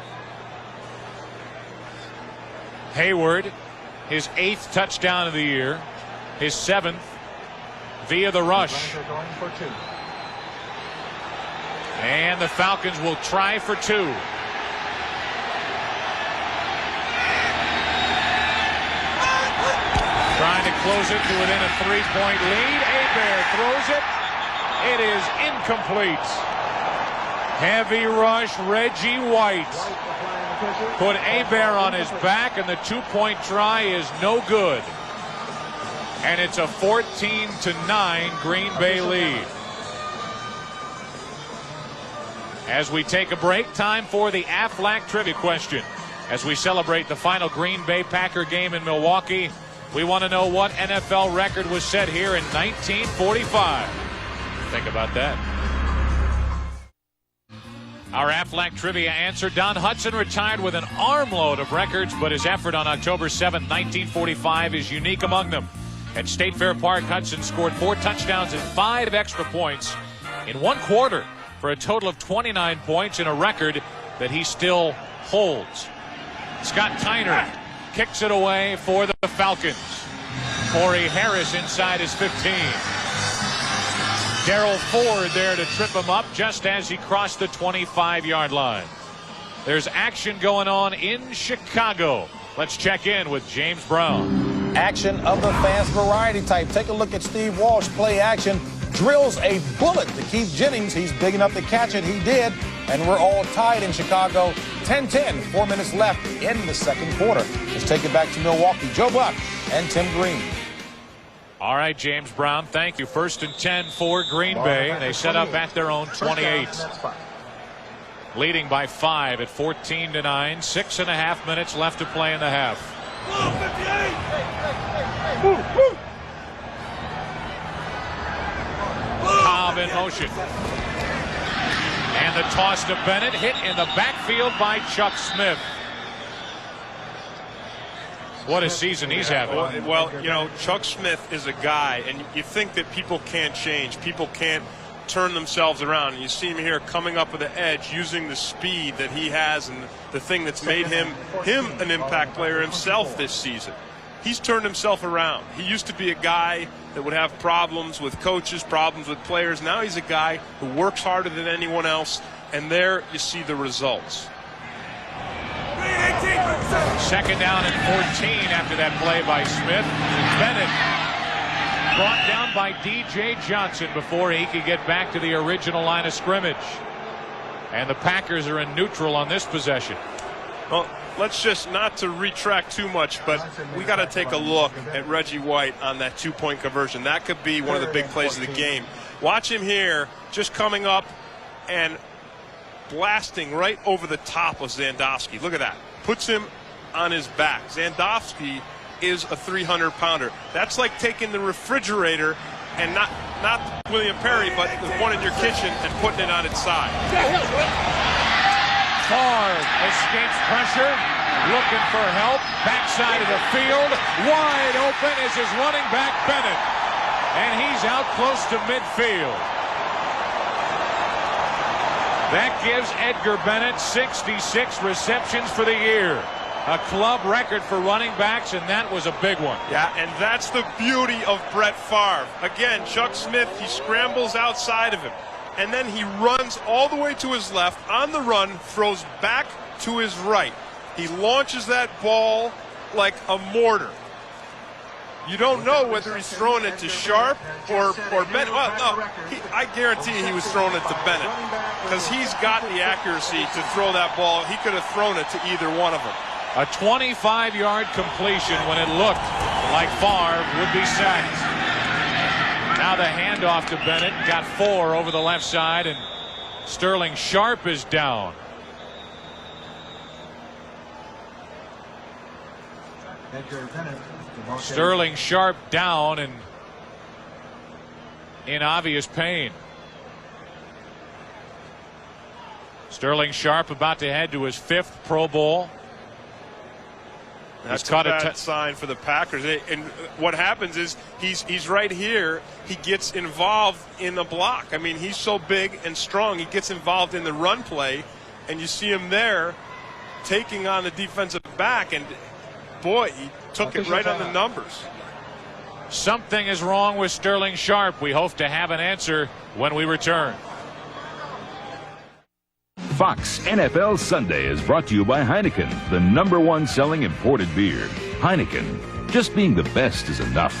Hayward, his 8th touchdown of the year. His 7th via the rush. And the Falcons will try for 2. Trying to close it to within a 3-point lead. Hebert throws it. It is incomplete. Heavy rush, Reggie White. Put Hebert on his back, and the 2-point try is no good. And it's a 14-9 Green Bay lead. As we take a break, time for the Aflac trivia question. As we celebrate the final Green Bay Packer game in Milwaukee, we want to know what NFL record was set here in 1945. Think about that. Our Aflac trivia answer: Don Hudson retired with an armload of records, but his effort on October 7, 1945 is unique among them. At State Fair Park, Hudson scored 4 touchdowns and 5 extra points in 1 quarter for a total of 29 points in a record that he still holds. Scott Tyner kicks it away for the Falcons. Corey Harris inside his 15. Darryl Ford there to trip him up just as he crossed the 25-yard line. There's action going on in Chicago. Let's check in with James Brown. Action of the fast variety type. Take a look at Steve Walsh. Play action. Drills a bullet to Keith Jennings. He's big enough to catch it. He did. And we're all tied in Chicago. 10-10. 4 minutes left in the second quarter. Let's take it back to Milwaukee. Joe Buck and Tim Green. All right, James Brown, thank you. 1st and 10 for Green Bay. They set up at their own 28. Leading by 5 at 14-9. 6.5 minutes left to play in the half. Cobb in motion. And the toss to Bennett, hit in the backfield by Chuck Smith. What a season he's having. Well, you know, Chuck Smith is a guy, and you think that people can't change. People can't turn themselves around. And you see him here coming up with the edge, using the speed that he has and the thing that's made him an impact player himself this season. He's turned himself around. He used to be a guy that would have problems with coaches, problems with players. Now he's a guy who works harder than anyone else, and there you see the results. 2nd down and 14 after that play by Smith. Bennett brought down by D.J. Johnson before he could get back to the original line of scrimmage. And the Packers are in neutral on this possession. Well, let's just, not to retract too much, but we got to take a look at Reggie White on that 2-point conversion. That could be one of the big plays of the game. Watch him here, just coming up and blasting right over the top of Zandowski. Look at that. Puts him on his back. Zandowski is a 300-pounder. That's like taking the refrigerator and not William Perry, but the one in your kitchen and putting it on its side. Favre escapes pressure, looking for help. Backside of the field, wide open is his running back Bennett, and he's out close to midfield. That gives Edgar Bennett 66 receptions for the year. A club record for running backs, and that was a big one. Yeah, and that's the beauty of Brett Favre. Again, Chuck Smith, he scrambles outside of him, and then he runs all the way to his left on the run, throws back to his right. He launches that ball like a mortar. You don't know whether he's throwing it to Sharp or Bennett. Well, no, I guarantee he was throwing it to Bennett because he's got the accuracy to throw that ball. He could have thrown it to either one of them. A 25-yard completion when it looked like Favre would be sacked. Now the handoff to Bennett. Got 4 over the left side, and Sterling Sharp is down. Sterling Sharp down and in obvious pain. Sterling Sharp about to head to his 5th Pro Bowl. That's a bad sign for the Packers. And what happens is he's right here. He gets involved in the block. I mean, he's so big and strong. He gets involved in the run play, and you see him there taking on the defensive back. And boy, he took it right on the numbers. Something is wrong with Sterling Sharp. We hope to have an answer when we return. Fox NFL Sunday is brought to you by Heineken, the #1 selling imported beer. Heineken, just being the best is enough.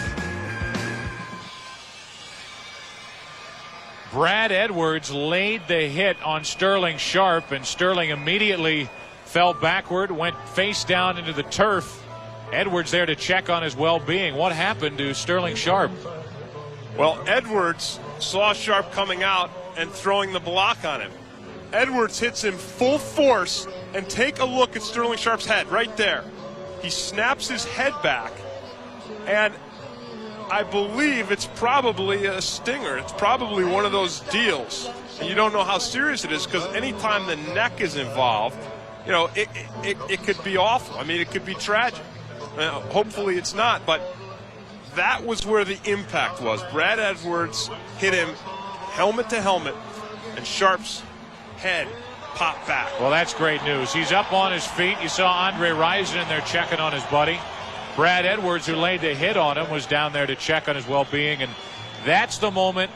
Brad Edwards laid the hit on Sterling Sharp, and Sterling immediately fell backward, went face down into the turf. Edwards there to check on his well-being. What happened to Sterling Sharp? Well, Edwards saw Sharp coming out and throwing the block on him. Edwards hits him full force, and take a look at Sterling Sharp's head right there. He snaps his head back, and I believe it's probably a stinger. It's probably one of those deals. And you don't know how serious it is, because anytime the neck is involved, you know, it could be awful. I mean, it could be tragic. Hopefully it's not, but that was where the impact was. Brad Edwards hit him helmet to helmet, and Sharp's head popped back. Well, that's great news. He's up on his feet. You saw Andre Rison in there checking on his buddy. Brad Edwards, who laid the hit on him, was down there to check on his well-being, and that's the moment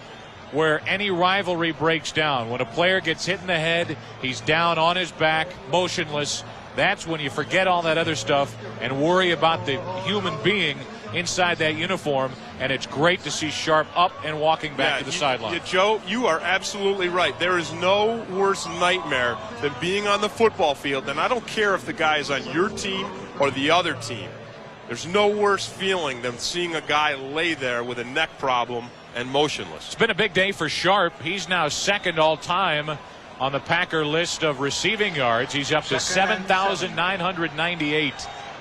where any rivalry breaks down. When a player gets hit in the head, he's down on his back, motionless. That's when you forget all that other stuff and worry about the human being inside that uniform, and it's great to see Sharp up and walking back to the sideline. Joe, you are absolutely right. There is no worse nightmare than being on the football field, and I don't care if the guy is on your team or the other team. There's no worse feeling than seeing a guy lay there with a neck problem and motionless. It's been a big day for Sharp. He's now second all-time on the Packer list of receiving yards. He's up to 7,998.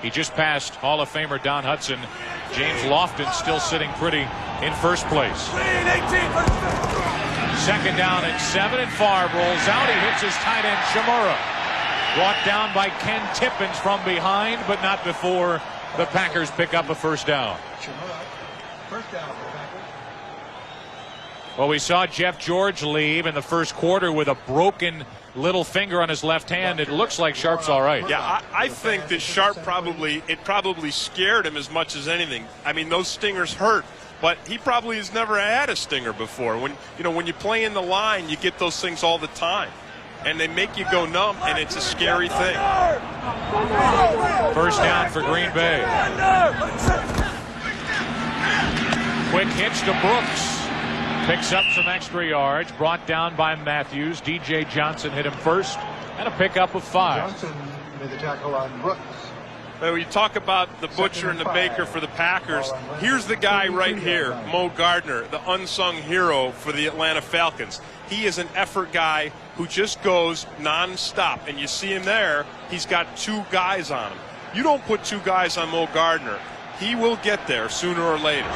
He just passed Hall of Famer Don Hudson. James Lofton still sitting pretty in first place. Second down and 7, and Favre rolls out. He hits his tight end Shimura. Brought down by Ken Tippins from behind, but not before the Packers pick up a first down. First down for the Packers. Well, we saw Jeff George leave in the first quarter with a broken little finger on his left hand. It looks like Sharp's all right. Yeah, I think that Sharp probably scared him as much as anything. I mean, those stingers hurt, but he probably has never had a stinger before. When you play in the line, you get those things all the time, and they make you go numb, and it's a scary thing. First down for Green Bay. Quick hitch to Brooks. Picks up some extra yards, brought down by Matthews. DJ Johnson hit him first, and a pickup of 5. Johnson made the tackle on Brooks. When you talk about the butcher and the baker for the Packers, here's the guy right here, Mo Gardner, the unsung hero for the Atlanta Falcons. He is an effort guy who just goes nonstop, and you see him there. He's got 2 guys on him. You don't put 2 guys on Mo Gardner, he will get there sooner or later.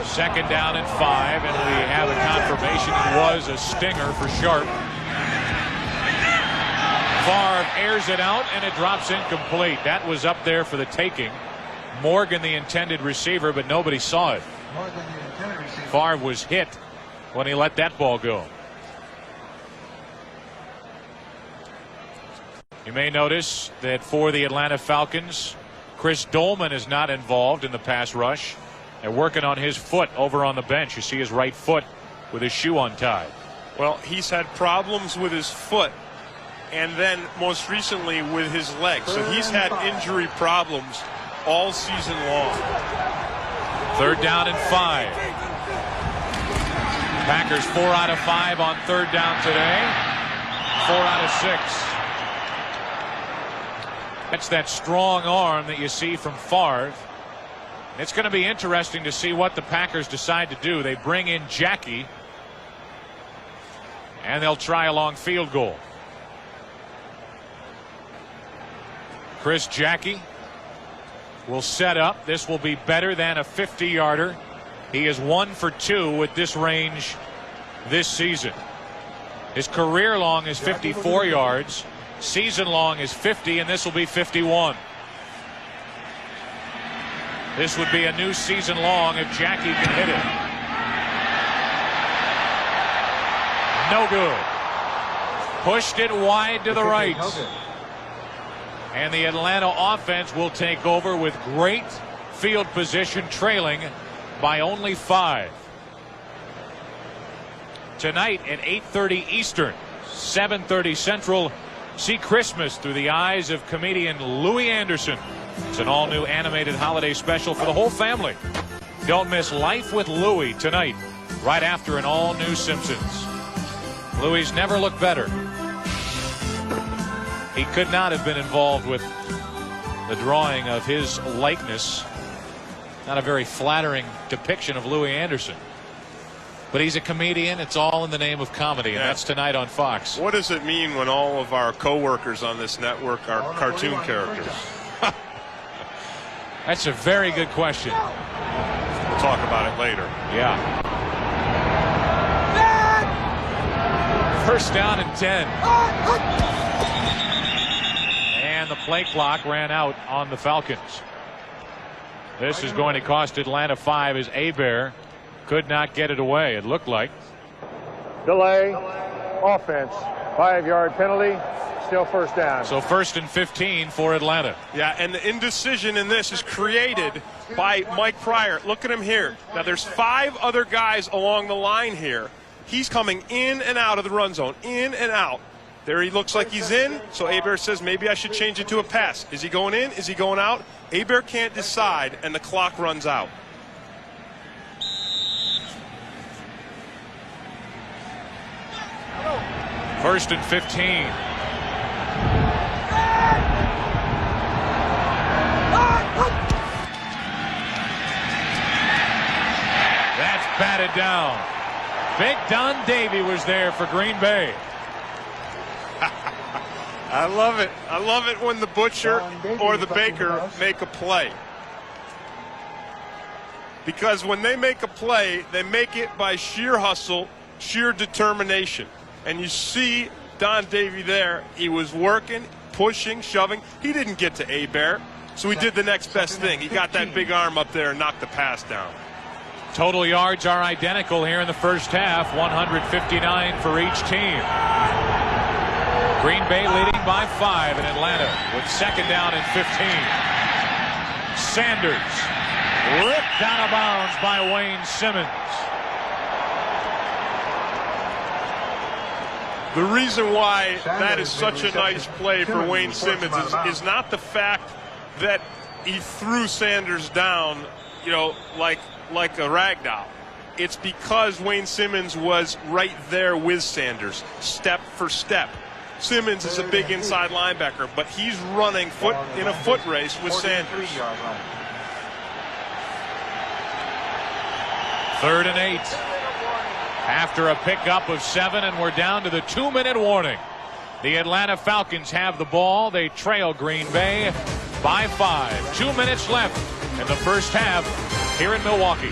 Second down and 5, and we have a confirmation it was a stinger for Sharp. Favre airs it out, and it drops incomplete. That was up there for the taking. Morgan, the intended receiver, but nobody saw it. Favre was hit when he let that ball go. You may notice that for the Atlanta Falcons, Chris Dolman is not involved in the pass rush. They're working on his foot over on the bench. You see his right foot with his shoe untied. Well, he's had problems with his foot, and then most recently with his leg. So he's had injury problems all season long. Third down and 5. Packers 4 out of 5 on third down today. 4 out of 6. That's that strong arm that you see from Favre. It's going to be interesting to see what the Packers decide to do. They bring in Jackie, and they'll try a long field goal. Chris Jackie will set up. This will be better than a 50-yarder. He is 1 for 2 with this range this season. His career long is 54 yards. Season long is 50, and this will be 51. This would be a new season long if Jackie can hit it. No good. Pushed it wide to the right. And the Atlanta offense will take over with great field position, trailing by only 5. Tonight at 8:30 Eastern, 7:30 Central, see Christmas through the eyes of comedian Louis Anderson. It's an all-new animated holiday special for the whole family. Don't miss Life with Louis tonight, right after an all-new Simpsons. Louis never looked better. He could not have been involved with the drawing of his likeness. Not a very flattering depiction of Louis Anderson. But he's a comedian. It's all in the name of comedy, and that's tonight on Fox. What does it mean when all of our coworkers on this network are cartoon characters? That's a very good question. We'll talk about it later. Yeah. First down and 10. And the play clock ran out on the Falcons. This is going to cost Atlanta 5 as Hebert could not get it away, it looked like. Delay, offense, 5-yard penalty, still first down. So 1st and 15 for Atlanta. Yeah, and the indecision in this is created by Mike Pryor. Look at him here. Now there's 5 other guys along the line here. He's coming in and out of the run zone, in and out. There he looks like he's in, so Hebert says maybe I should change it to a pass. Is he going in? Is he going out? Hebert can't decide, and the clock runs out. First and 15. That's batted down. Big Don Davey was there for Green Bay. I love it. I love it when the Butcher or the Baker make a play. Because when they make a play, they make it by sheer hustle, sheer determination. And you see Don Davey there. He was working, pushing, shoving. He didn't get to Hebert, so he did the next best thing. He got that big arm up there and knocked the pass down. Total yards are identical here in the first half, 159 for each team. Green Bay leading by 5 in Atlanta with 2nd down and 15. Sanders ripped out of bounds by Wayne Simmons. The reason why that is such a nice play for Wayne Simmons is not the fact that he threw Sanders down, you know, like a rag doll. It's because Wayne Simmons was right there with Sanders, step for step. Simmons is a big inside linebacker, but he's running in a foot race with Sanders. 3rd and 8. After a pickup of 7, and we're down to the 2-minute warning. The Atlanta Falcons have the ball. They trail Green Bay by 5. 2 minutes left in the first half here in Milwaukee.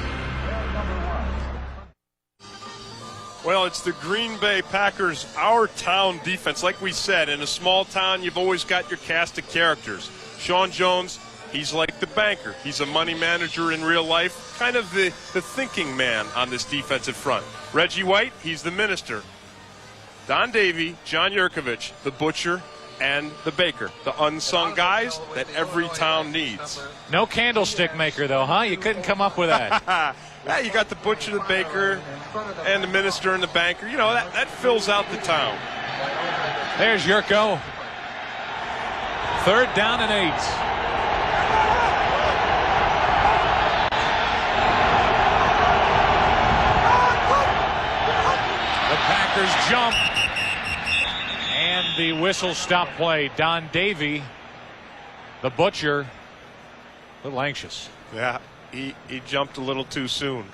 Well, it's the Green Bay Packers, our town defense. Like we said, in a small town, you've always got your cast of characters. Sean Jones, he's like the banker. He's a money manager in real life, kind of the thinking man on this defensive front. Reggie White, he's the minister. Don Davey, John Yurkovich, the butcher, and the baker, the unsung guys that every town needs. No candlestick maker, though, huh? You couldn't come up with that. Yeah, you got the butcher, the baker, and the minister and the banker. You know, that fills out the town. There's Yurko. 3rd down and 8. The Packers jump. And the whistle stop play. Don Davey, the butcher, a little anxious. Yeah, he jumped a little too soon.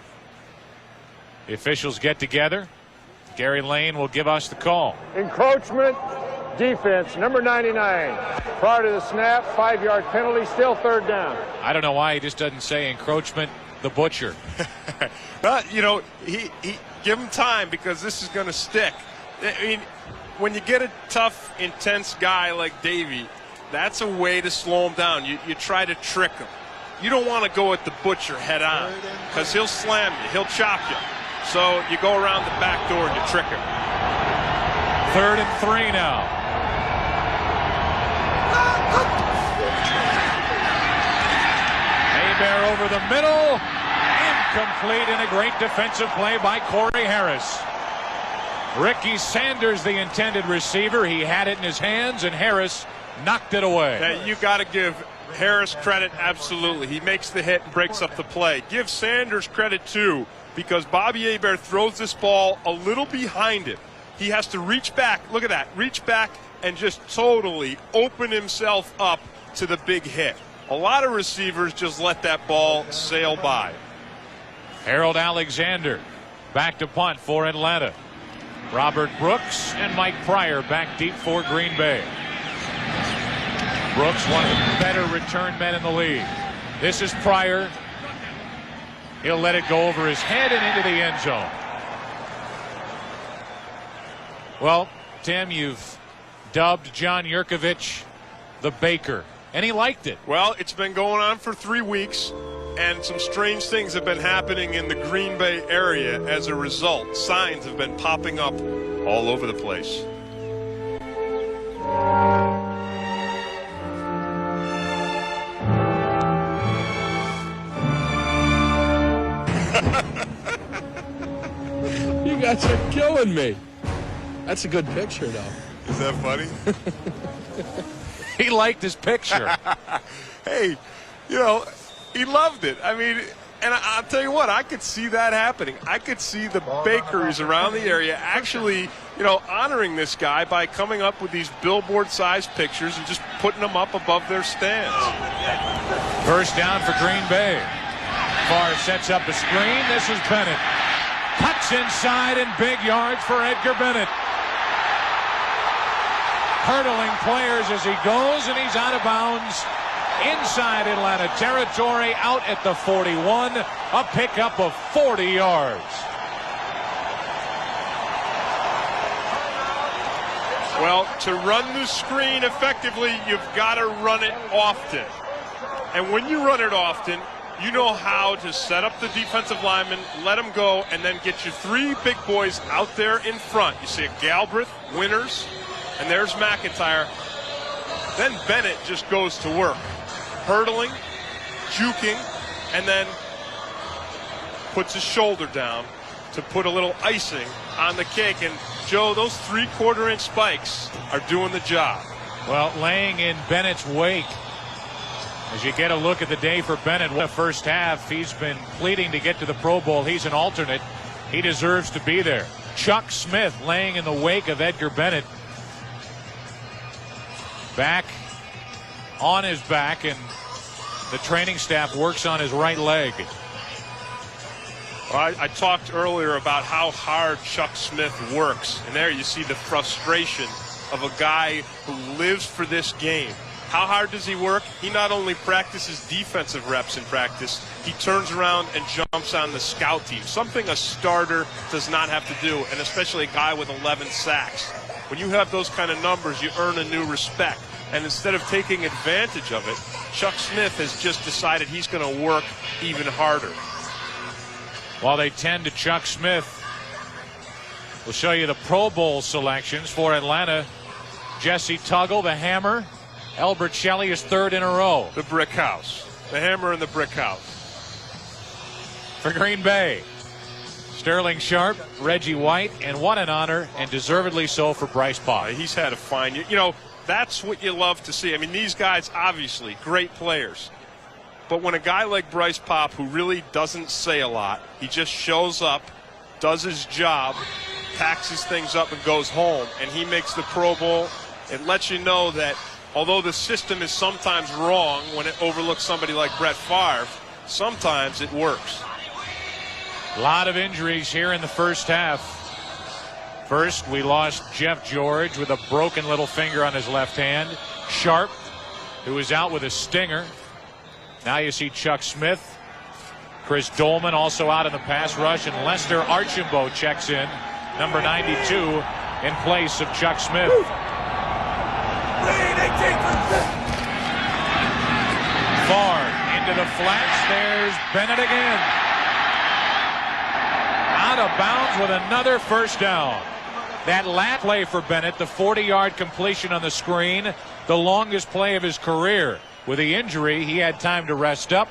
The officials get together. Gary Lane will give us the call. Encroachment, defense, number 99. Prior to the snap, 5-yard penalty, still 3rd down. I don't know why he just doesn't say encroachment, the butcher. But, you know, he give him time because this is going to stick. I mean, when you get a tough, intense guy like Davey, that's a way to slow him down. You try to trick him. You don't want to go at the butcher head on because he'll slam you. He'll chop you. So you go around the back door and you trick him. 3rd and 3 now. Hebert over the middle. Incomplete, and a great defensive play by Corey Harris. Ricky Sanders, the intended receiver. He had it in his hands, and Harris knocked it away. Yeah, you got to give Harris credit, absolutely. He makes the hit and breaks up the play. Give Sanders credit, too, because Bobby Hebert throws this ball a little behind him. He has to reach back. Look at that. Reach back and just totally open himself up to the big hit. A lot of receivers just let that ball sail by. Harold Alexander Back to punt for Atlanta. Robert Brooks and Mike Pryor back deep for Green Bay. Brooks, one of the better return men in the league. This is Pryor. He'll let it go over his head and into the end zone. Well, Tim, you've dubbed John Yurkovich the Baker, and he liked it. Well, it's been going on for 3 weeks, and some strange things have been happening in the Green Bay area as a result. Signs have been popping up all over the place. You guys are killing me. That's a good picture, though. Is that funny? He liked his picture. Hey, you know, he loved it. I mean, and I'll tell you what, I could see that happening. I could see the bakeries around the area actually, you know, honoring this guy by coming up with these billboard-sized pictures and just putting them up above their stands. First down for Green Bay. Farr sets up a screen. This is Bennett. Cuts inside and big yards for Edgar Bennett. Hurdling players as he goes, and he's out of bounds inside Atlanta territory, out at the 41. A pickup of 40 yards. Well, to run the screen effectively, you've got to run it often. And when you run it often, you know how to set up the defensive lineman, let them go, and then get your 3 big boys out there in front. You see a Galbraith, Winters, and there's McIntyre. Then Bennett just goes to work, hurdling, juking, and then puts his shoulder down to put a little icing on the cake. And, Joe, those 3/4-inch spikes are doing the job. Well, laying in Bennett's wake. As you get a look at the day for Bennett, the first half, he's been pleading to get to the Pro Bowl. He's an alternate. He deserves to be there. Chuck Smith laying in the wake of Edgar Bennett. Back on his back, and the training staff works on his right leg. Well, I talked earlier about how hard Chuck Smith works, and there you see the frustration of a guy who lives for this game. How hard does he work? He not only practices defensive reps in practice, he turns around and jumps on the scout team, something a starter does not have to do, and especially a guy with 11 sacks. When you have those kind of numbers, you earn a new respect. And instead of taking advantage of it, Chuck Smith has just decided he's going to work even harder. While they tend to Chuck Smith, we'll show you the Pro Bowl selections for Atlanta. Jesse Tuggle, the Hammer. Albert Shelley is 3rd in a row. The brick house. The Hammer and the brick house. For Green Bay, Sterling Sharp, Reggie White, and what an honor, and deservedly so for Bryce Pop. He's had a fine year. You know, that's what you love to see. I mean, these guys, obviously, great players. But when a guy like Bryce Pop, who really doesn't say a lot, he just shows up, does his job, taxes things up and goes home, and he makes the Pro Bowl, it lets you know that although the system is sometimes wrong when it overlooks somebody like Brett Favre, sometimes it works. A lot of injuries here in the first half. First, we lost Jeff George with a broken little finger on his left hand. Sharp, who is out with a stinger. Now you see Chuck Smith. Chris Dolman also out in the pass rush, and Lester Archambault checks in, number 92, in place of Chuck Smith. Farr into the flats. There's Bennett again. Out of bounds with another first down. That last play for Bennett, the 40-yard completion on the screen, the longest play of his career. With the injury, he had time to rest up.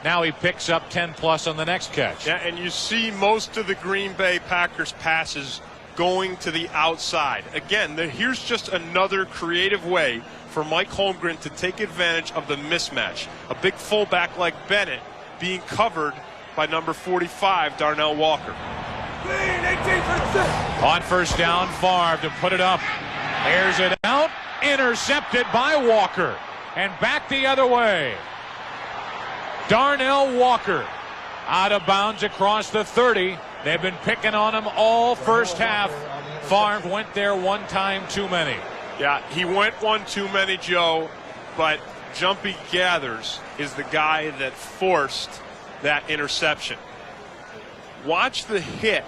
Now he picks up 10-plus on the next catch. Yeah, and you see most of the Green Bay Packers passes going to the outside. Again, here's just another creative way for Mike Holmgren to take advantage of the mismatch. A big fullback like Bennett being covered by number 45, Darnell Walker. On first down, Favre to put it up. Airs it out. Intercepted by Walker. And back the other way. Darnell Walker out of bounds across the 30 They've been picking on him all first half. Favre went there one time too many. Yeah, he went one too many, Joe, but Jumpy Gathers is the guy that forced that interception. Watch the hit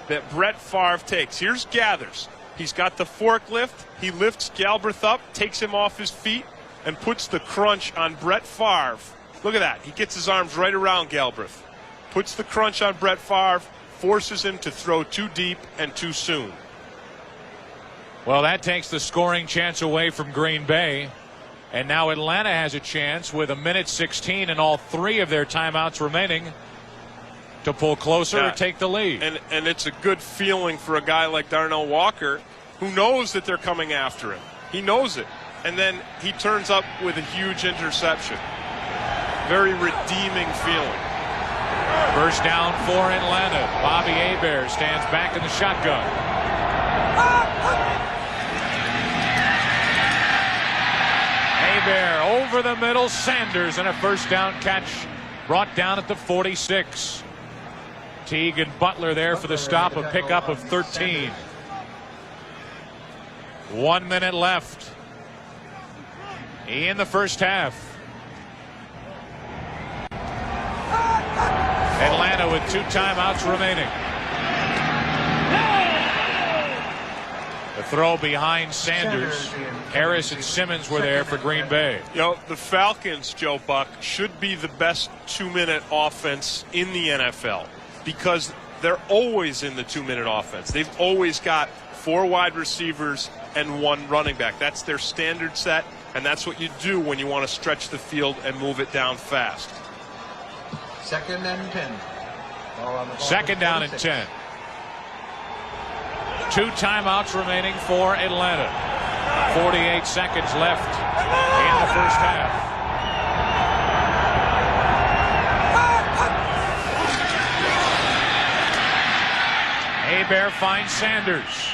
that Brett Favre takes. Here's Gathers. He's got the forklift. He lifts Galbraith up, takes him off his feet, and puts the crunch on Brett Favre. Look at that. He gets his arms right around Galbraith. Puts the crunch on Brett Favre, forces him to throw too deep and too soon. Well, that takes the scoring chance away from Green Bay. And now Atlanta has a chance with 1:16 and all 3 of their timeouts remaining to pull closer or take the lead. And it's a good feeling for a guy like Darnell Walker who knows that they're coming after him. He knows it. And then he turns up with a huge interception. Very redeeming feeling. First down for Atlanta. Bobby Hebert stands back in the shotgun. Hebert over the middle. Sanders and a first down catch brought down at the 46. Teague and Butler there for the stop, a pickup of 13. 1 minute left in the first half. Atlanta with 2 timeouts remaining. The throw behind Sanders. Harris and Simmons were there for Green Bay. You know, the Falcons, Joe Buck, should be the best 2-minute offense in the NFL because they're always in the 2-minute offense. They've always got 4 wide receivers and 1 running back. That's their standard set, and that's what you do when you want to stretch the field and move it down fast. 2nd and 10. Second down and 10. 2 timeouts remaining for Atlanta. 48 seconds left in the first half. Hebert finds Sanders.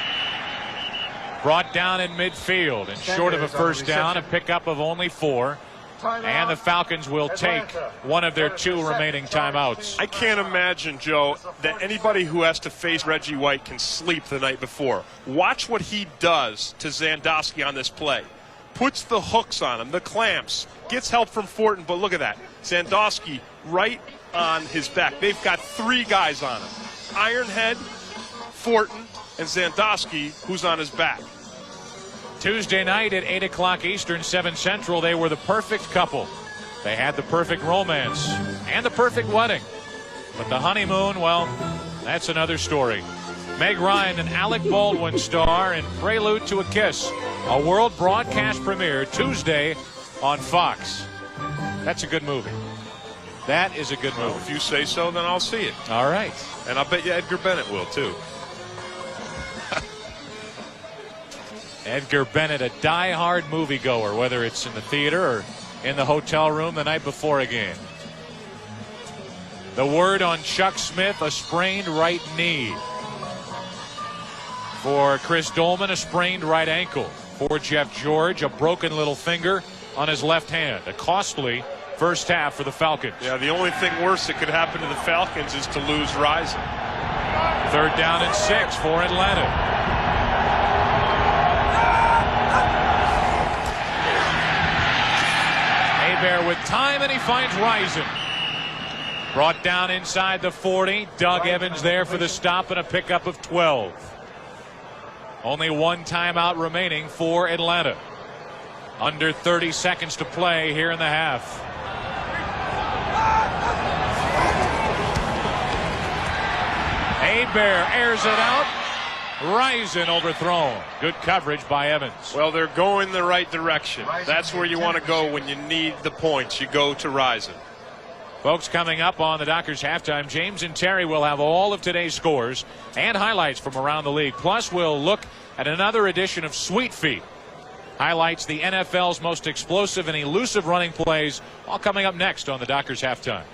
Brought down in midfield and short of a first down, a pickup of only 4. And the Falcons will take one of their 2 remaining timeouts. I can't imagine, Joe, that anybody who has to face Reggie White can sleep the night before. Watch what he does to Zandowski on this play. Puts the hooks on him, the clamps, gets help from Fortin, but look at that. Zandowski right on his back. They've got 3 guys on him. Ironhead, Fortin, and Zandowski, who's on his back. Tuesday night at 8 o'clock Eastern, 7 Central, they were the perfect couple. They had the perfect romance and the perfect wedding. But the honeymoon, well, that's another story. Meg Ryan and Alec Baldwin star in Prelude to a Kiss, a world broadcast premiere Tuesday on Fox. That's a good movie. That is a good movie. Well, if you say so, then I'll see it. All right. And I'll bet you Edgar Bennett will, too. Edgar Bennett, a die-hard moviegoer, whether it's in the theater or in the hotel room the night before a game. The word on Chuck Smith, a sprained right knee. For Chris Dolman, a sprained right ankle. For Jeff George, a broken little finger on his left hand. A costly first half for the Falcons. Yeah, the only thing worse that could happen to the Falcons is to lose Rison. 3rd down and 6 for Atlanta. Hebert with time, and he finds Rison. Brought down inside the 40. Doug Evans there for the stop and a pickup of 12. Only 1 timeout remaining for Atlanta. Under 30 seconds to play here in the half. Hebert airs it out. Rison overthrown. Good coverage by Evans. Well, they're going the right direction. That's where you want to go when you need the points. You go to Rison. Folks, coming up on the Dockers Halftime, James and Terry will have all of today's scores and highlights from around the league. Plus, we'll look at another edition of Sweet Feet. Highlights the NFL's most explosive and elusive running plays, all coming up next on the Dockers Halftime.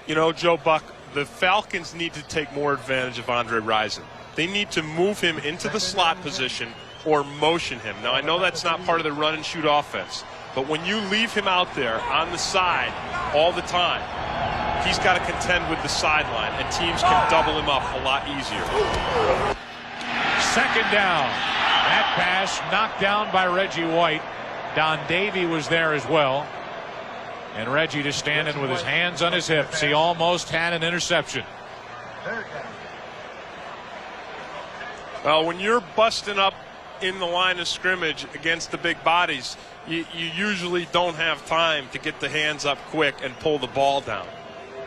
You know, Joe Buck, the Falcons need to take more advantage of Andre Rison. They need to move him into the slot position or motion him. Now, I know that's not part of the run and shoot offense, but when you leave him out there on the side all the time, he's got to contend with the sideline, and teams can double him up a lot easier. Second down. That pass knocked down by Reggie White. Don Davey was there as well. And Reggie just standing with his hands on his hips. He almost had an interception. Well, when you're busting up in the line of scrimmage against the big bodies, you usually don't have time to get the hands up quick and pull the ball down.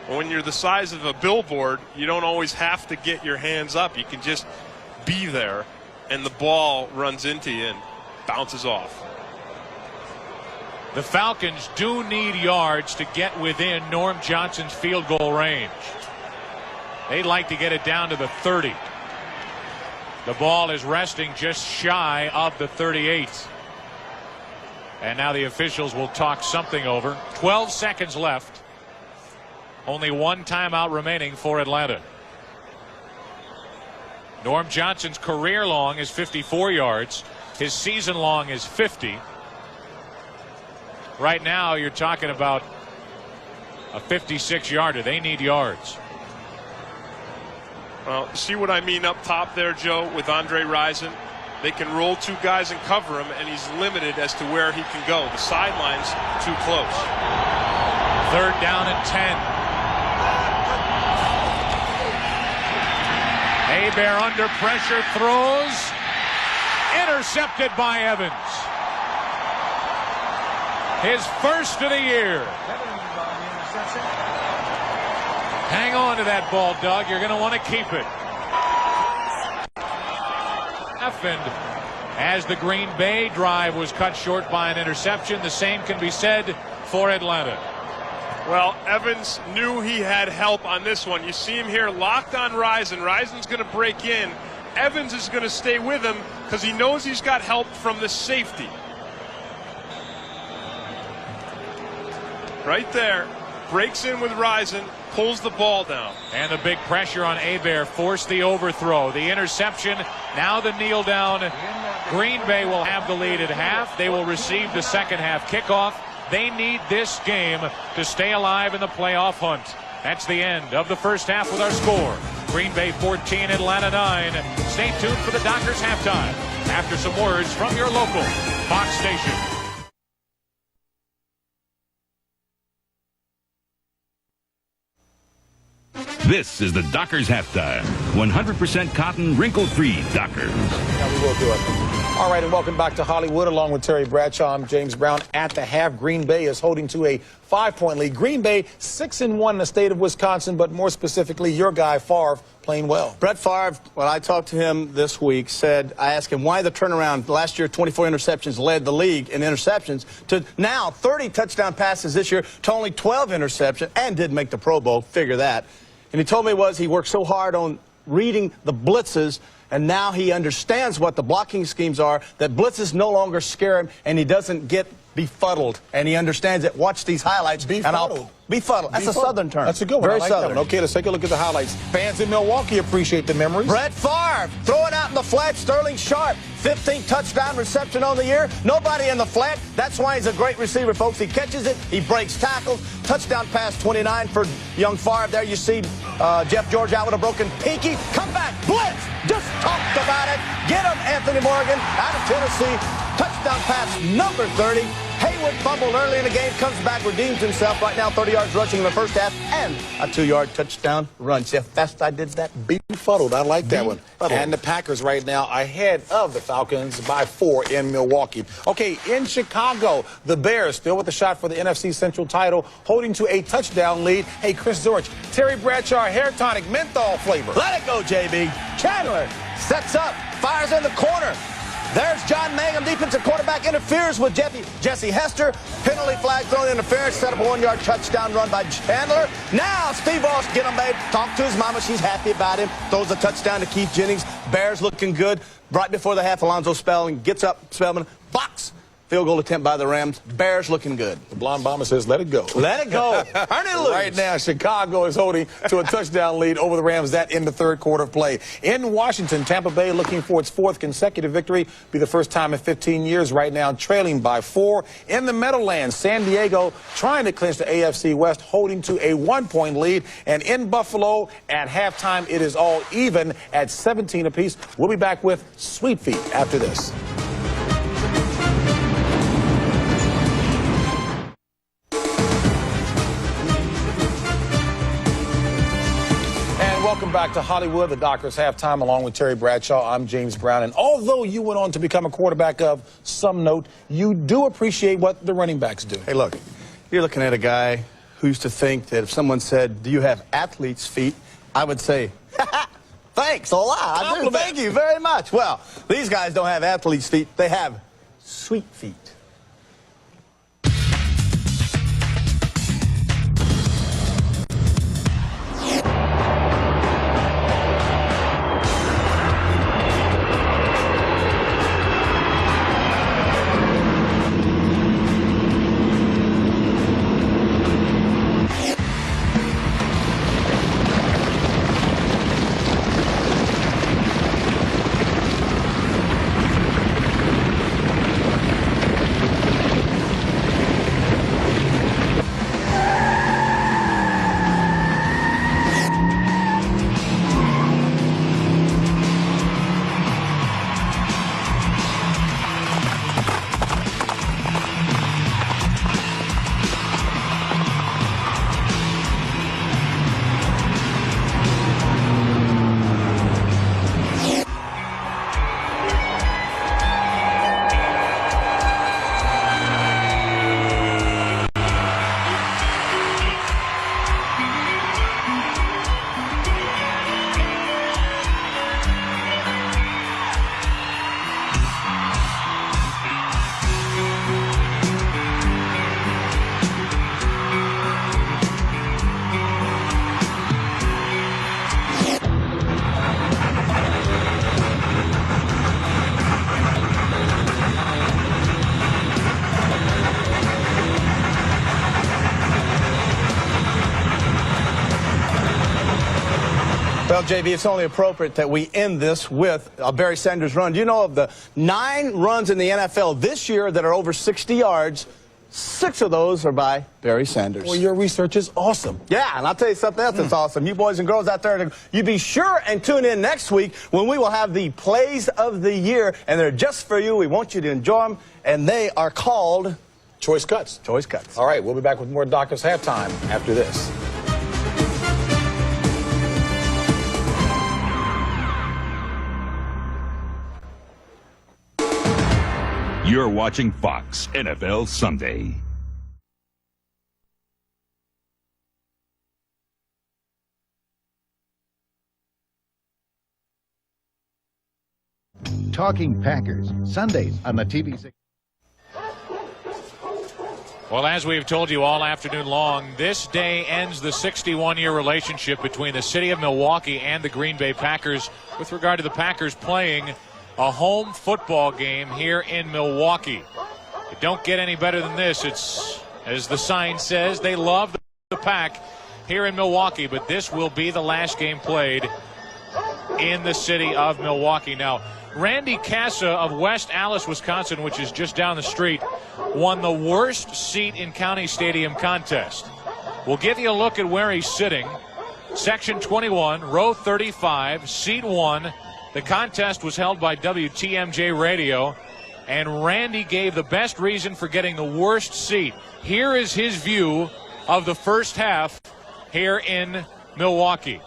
When you're the size of a billboard, you don't always have to get your hands up. You can just be there, and the ball runs into you and bounces off. The Falcons do need yards to get within Norm Johnson's field goal range. They'd like to get it down to the 30. The ball is resting just shy of the 38. And now the officials will talk something over. 12 seconds left. Only one timeout remaining for Atlanta. Norm Johnson's career long is 54 yards. His season long is 50. Right now you're talking about a 56-yarder. They need yards. Well, see what I mean up top there, Joe, with Andre Rison? They can roll two guys and cover him, and he's limited as to where he can go. The sideline's too close. Third down and 10. Hebert under pressure, throws. Intercepted by Evans. His first of the year. Hang on to that ball, Doug. You're going to want to keep it. And as the Green Bay drive was cut short by an interception, the same can be said for Atlanta. Well, Evans knew he had help on this one. You see him here locked on Rison. Rison's going to break in. Evans is going to stay with him because he knows he's got help from the safety. Right there. Breaks in with Rison. Pulls the ball down. And the big pressure on Hebert forced the overthrow. The interception, now the kneel down. Green Bay will have the lead at half. They will receive the second half kickoff. They need this game to stay alive in the playoff hunt. That's the end of the first half with our score. Green Bay 14, Atlanta 9. Stay tuned for the Dockers halftime after some words from your local Fox station. This is the Dockers halftime. 100% cotton, wrinkle-free Dockers. Yeah, we will do it. All right, and welcome back to Hollywood. Along with Terry Bradshaw, I'm James Brown. At the half, Green Bay is holding to a 5-point lead. Green Bay 6-1 in the state of Wisconsin, but more specifically, your guy Favre playing well. Brett Favre, when I talked to him this week, I asked him why the turnaround. Last year, 24 interceptions led the league in interceptions to now 30 touchdown passes this year to only 12 interceptions and did make the Pro Bowl. Figure that. And he told me he worked so hard on reading the blitzes, and now he understands what the blocking schemes are, that blitzes no longer scare him, and he doesn't get befuddled. And he understands it. Watch these highlights. Befuddled. Befuddled. That's a Southern term. That's a good one. Very I like Southern. That one. Okay, let's take a look at the highlights. Fans in Milwaukee appreciate the memories. Brett Favre throwing out in the flat. Sterling Sharp, 15th touchdown reception on the year. Nobody in the flat. That's why he's a great receiver, folks. He catches it. He breaks tackles. Touchdown pass 29 for young Favre. There you see Jeff George out with a broken pinky. Come back. Blitz. Just talked about it. Get him, Anthony Morgan, out of Tennessee. Touchdown pass number 30. Haywood fumbled early in the game, comes back, redeems himself. Right now, 30 yards rushing in the first half and a 2-yard touchdown run. See how fast I did that? Befuddled. I like that one. Befuddled. And the Packers right now ahead of the Falcons by 4 in Milwaukee. Okay, in Chicago, the Bears still with a shot for the NFC Central title, holding to a touchdown lead. Hey, Chris George, Terry Bradshaw, hair tonic, menthol flavor. Let it go, JB. Chandler sets up, fires in the corner. There's John Mangum, defensive quarterback, interferes with Jesse Hester. Penalty flag thrown, interference, set up a 1-yard touchdown run by Chandler. Now Steve Ross, get him, babe. Talk to his mama. She's happy about him. Throws a touchdown to Keith Jennings. Bears looking good. Right before the half, Alonzo Spellman gets up. Spellman box. field goal attempt by the Rams. Bears looking good. The blonde bomber says, let it go. Let it go. Turn it loose. Right now, Chicago is holding to a touchdown lead over the Rams. That in the third quarter of play. In Washington, Tampa Bay looking for its fourth consecutive victory. Be the first time in 15 years right now, trailing by 4. In the Meadowlands, San Diego trying to clinch the AFC West, holding to a 1-point lead. And in Buffalo, at halftime, it is all even at 17 apiece. We'll be back with Sweet Feet after this. Welcome back to Hollywood, the Doctors Halftime, along with Terry Bradshaw. I'm James Brown. And although you went on to become a quarterback of some note, you do appreciate what the running backs do. Hey, look, you're looking at a guy who used to think that if someone said, do you have athlete's feet, I would say, thanks a lot. I do. Thank you very much. Well, these guys don't have athlete's feet. They have sweet feet. Well, JB, it's only appropriate that we end this with a Barry Sanders run. Do you know of the 9 runs in the NFL this year that are over 60 yards, 6 of those are by Barry Sanders. Well, your research is awesome. Yeah, and I'll tell you something else that's awesome. You boys and girls out there, you be sure and tune in next week when we will have the plays of the year, and they're just for you. We want you to enjoy them, and they are called Choice Cuts. Choice Cuts. All right, we'll be back with more Doctors Halftime after this. You're watching Fox NFL Sunday. Talking Packers, Sundays on the TV6. Well, as we've told you all afternoon long, this day ends the 61-year relationship between the city of Milwaukee and the Green Bay Packers with regard to the Packers playing a home football game here in Milwaukee. You don't get any better than this. It's, as the sign says, they love the Pack here in Milwaukee, but this will be the last game played in the city of Milwaukee. Now, Randy Casa of West Allis, Wisconsin, which is just down the street, won the worst seat in County Stadium contest. We'll give you a look at where he's sitting. Section 21, row 35, seat 1. The contest was held by WTMJ Radio, and Randy gave the best reason for getting the worst seat. Here is his view of the first half here in Milwaukee.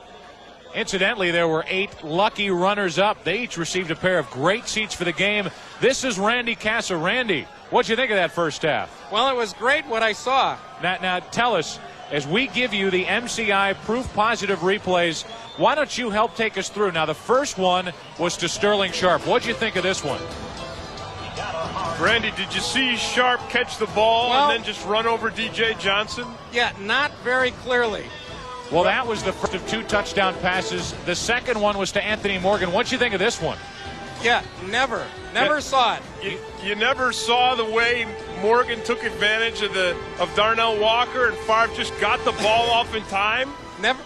Incidentally, there were 8 lucky runners-up. They each received a pair of great seats for the game. This is Randy Casa. Randy, what'd you think of that first half? Well, it was great what I saw. Now tell us, as we give you the MCI proof positive replays, why don't you help take us through? Now, the first one was to Sterling Sharp. What'd you think of this one? Randy, did you see Sharp catch the ball and then just run over DJ Johnson? Yeah, not very clearly. Well, that was the first of 2 touchdown passes. The second one was to Anthony Morgan. What'd you think of this one? Yeah, never saw it. You never saw the way Morgan took advantage of Darnell Walker, and Favre just got the ball off in time? Never.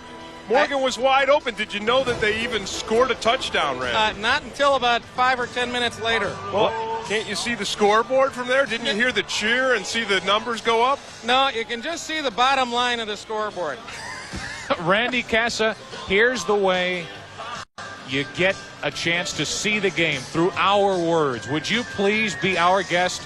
Morgan was wide open. Did you know that they even scored a touchdown, Randy? Not until about 5 or 10 minutes later. Well, can't you see the scoreboard from there? Didn't you hear the cheer and see the numbers go up? No, you can just see the bottom line of the scoreboard. Randy Casa, here's the way you get a chance to see the game through our words. Would you please be our guest